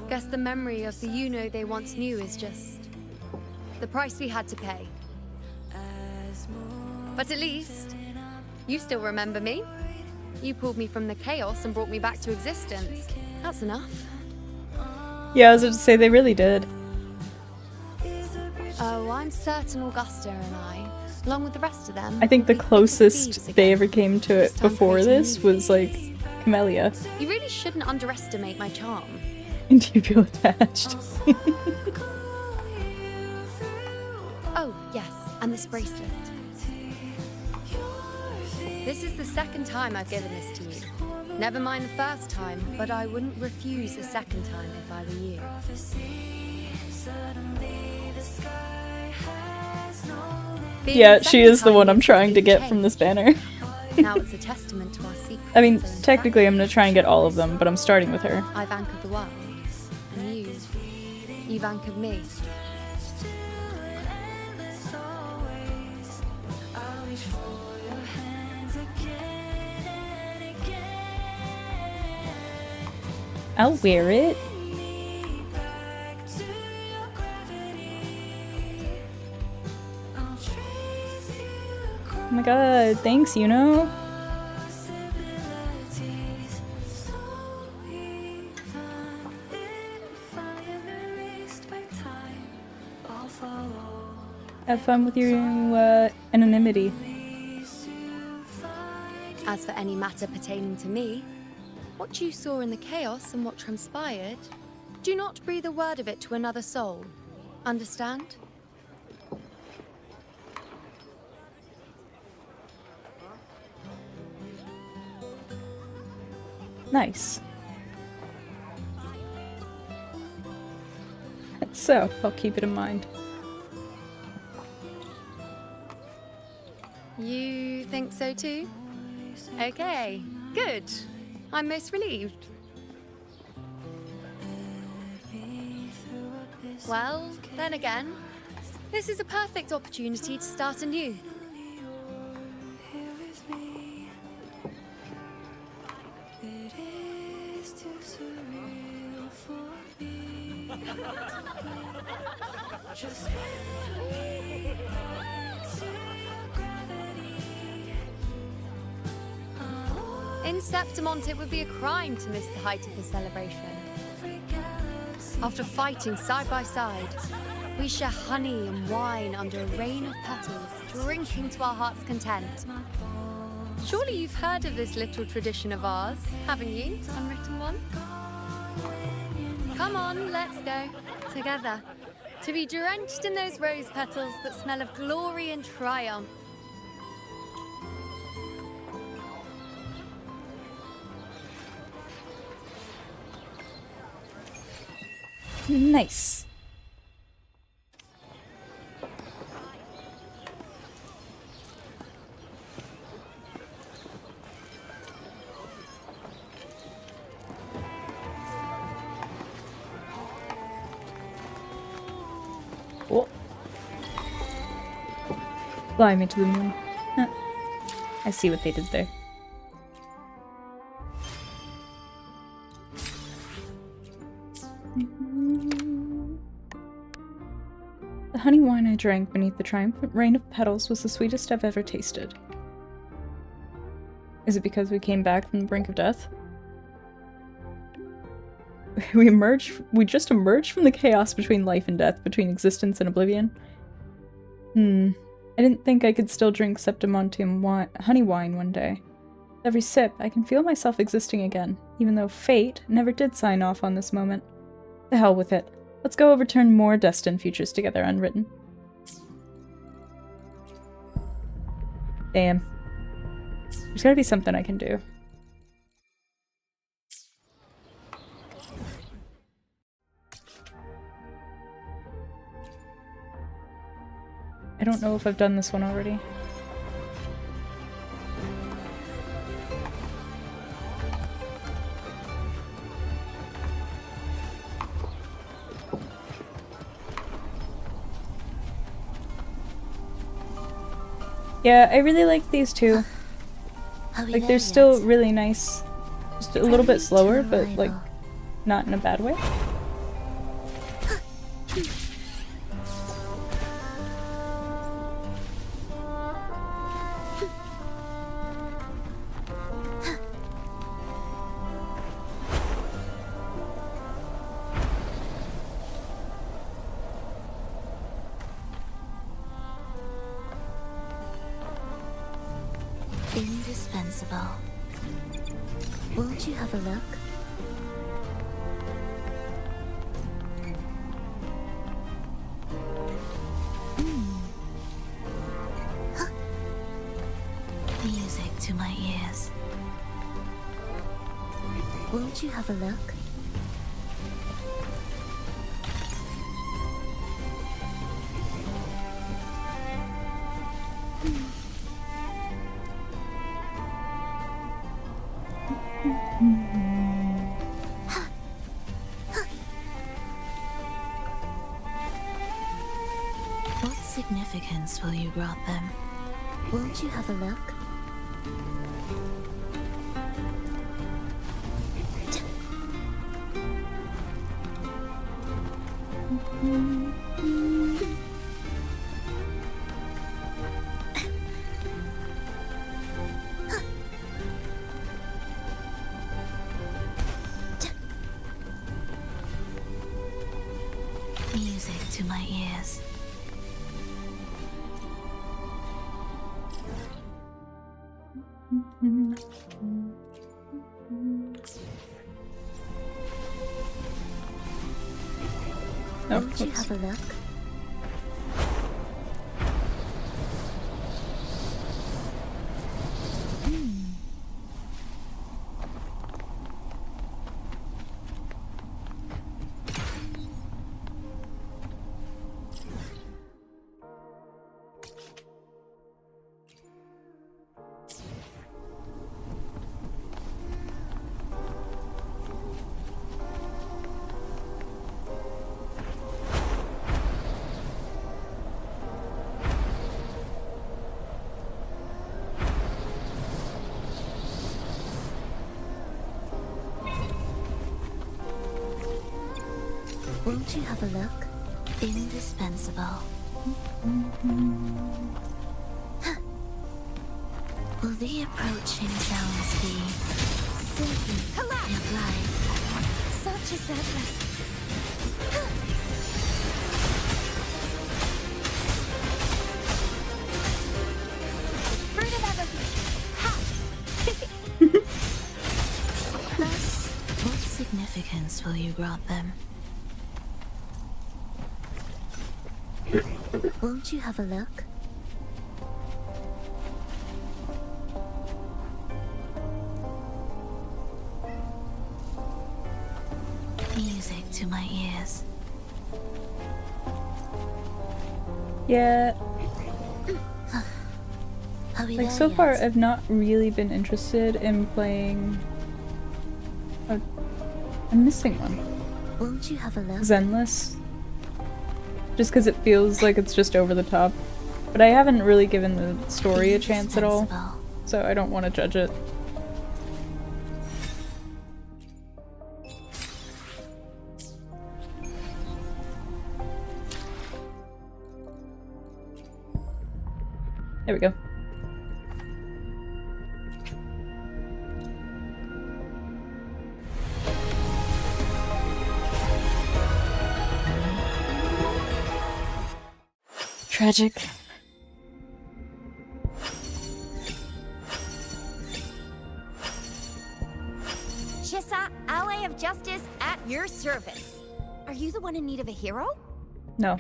Guess the memory of the you-know they once knew is just the price we had to pay. But at least, you still remember me. You pulled me from the chaos and brought me back to existence. That's enough. Yeah, I was about to say they really did. Oh, I'm certain Augusta and I, along with the rest of them... I think the closest they ever came to it before this was, like, Camellia. You really shouldn't underestimate my charm. And do you feel attached? Oh, yes, and this bracelet. This is the second time I've given this to you. Never mind the first time, but I wouldn't refuse a second time if I were you. Yeah, she is the one I'm trying to get from this banner. Now it's a testament to our secret. I mean, technically I'm gonna try and get all of them, but I'm starting with her. I've anchored the world. And you've anchored me. I'll wear it. Oh my god, thanks, you know? Have fun with your anonymity. As for any matter pertaining to me, what you saw in the chaos and what transpired, do not breathe a word of it to another soul. Understand? Nice. So, I'll keep it in mind. You think so too? Okay, good. I'm most relieved. Well, then again, this is a perfect opportunity to start anew. In Septimont, it would be a crime to miss the height of the celebration. After fighting side by side, we share honey and wine under a rain of petals, drinking to our heart's content. Surely you've heard of this little tradition of ours, haven't you, unwritten one? Come on, let's go, together, to be drenched in those rose petals that smell of glory and triumph. Nice. Oh. Fly me to the moon. Huh. I see what they did there. The honey wine I drank beneath the triumphant rain of petals was the sweetest I've ever tasted. Is it because we came back from the brink of death? We just emerged from the chaos between life and death, between existence and oblivion. I didn't think I could still drink Septimontium honey wine one day. With every sip, I can feel myself existing again, even though fate never did sign off on this moment. The hell with it. Let's go overturn more destined futures together unwritten. Damn. There's gotta be something I can do. I don't know if I've done this one already. Yeah, I really like these two. Like, they're still really nice. Just a little bit slower, but, like, not in a bad way. Indispensable. Won't you have a look? Music to my ears. Won't you have a look? What significance will you grant them? Won't you have a look? Music to my ears. Won't you have a look? Won't you have a look? Indispensable. Will the approaching sounds be symphony of life? Such a surplus. Fruit of everything. Thus, what significance will you grant them? Won't you have a look? Music to my ears. Yeah. Like, so far, I've not really been interested in playing... Oh, I'm missing one. Won't you have a look? Zenless. Just because it feels like it's just over the top. But I haven't really given the story a chance at all, so I don't want to judge it. There we go. Tragic. Chissa, Ally of Justice, at your service. Are you the one in need of a hero? No.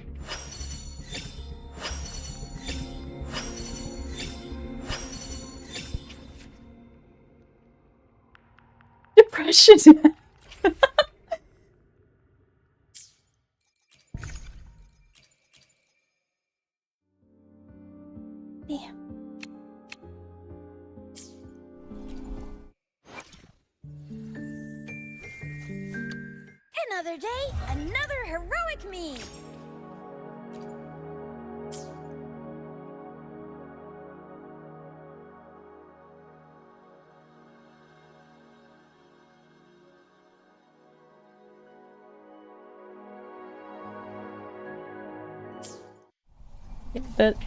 Depression. Yeah. Another day, another heroic me.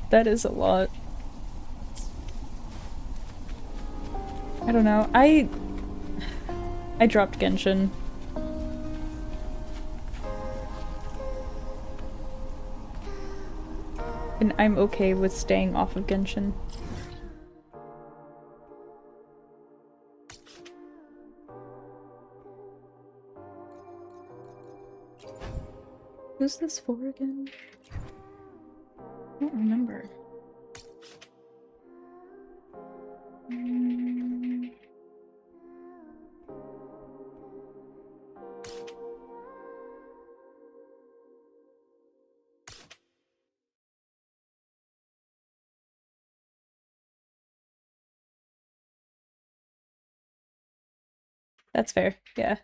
That is a lot. I don't know. I dropped Genshin. And I'm okay with staying off of Genshin. Who's this for again? I don't remember. That's fair, yeah.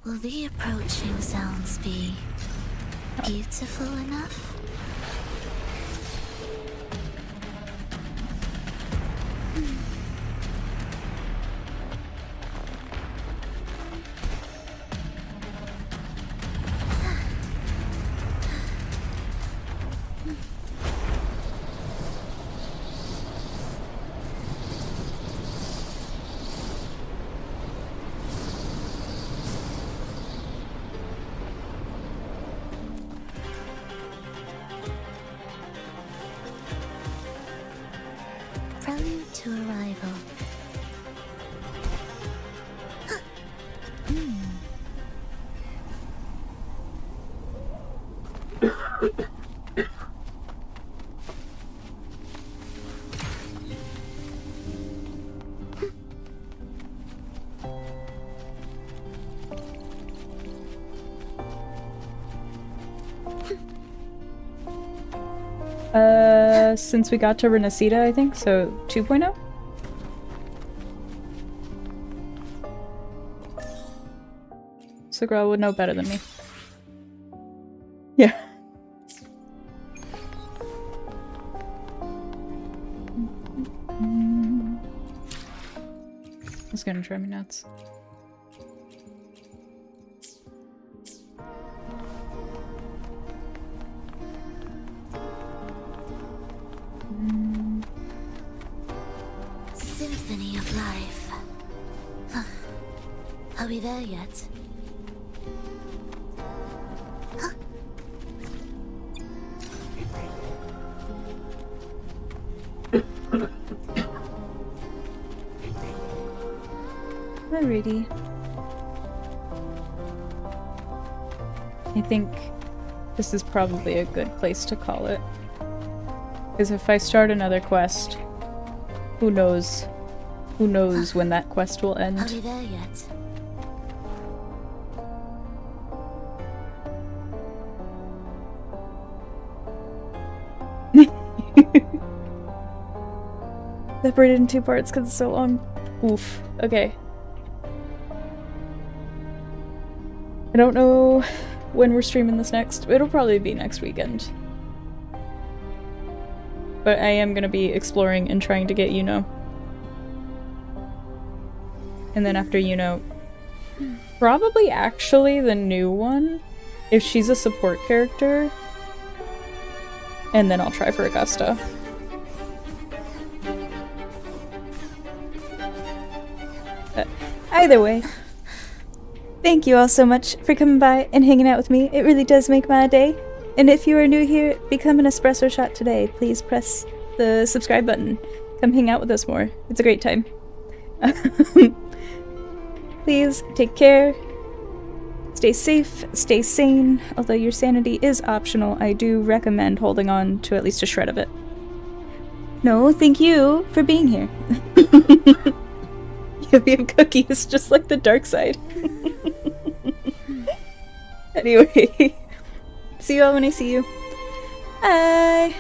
Will the approaching sounds be beautiful enough? Prelude to arrival. Since we got to Renacida, I think, so 2.0? So girl would know better than me. Yeah. It's gonna drive me nuts. Symphony of life. Are we there yet? Alrighty. I think this is probably a good place to call it. Because if I start another quest, who knows? Who knows when that quest will end? Are we there yet? Separated in 2 parts because it's so long. Oof. Okay. I don't know when we're streaming this next. It'll probably be next weekend. But I am gonna be exploring and trying to get Yuno. And then after Yuno, probably actually the new one. if she's a support character, and then I'll try for Augusta. Either way, thank you all so much for coming by and hanging out with me. It really does make my day. And if you are new here, become an espresso shot today. Please press the subscribe button. Come hang out with us more. It's a great time. Please take care. Stay safe, stay sane. Although your sanity is optional, I do recommend holding on to at least a shred of it. No, thank you for being here. We have cookies, just like the dark side. Anyway, see you all when I see you. Bye!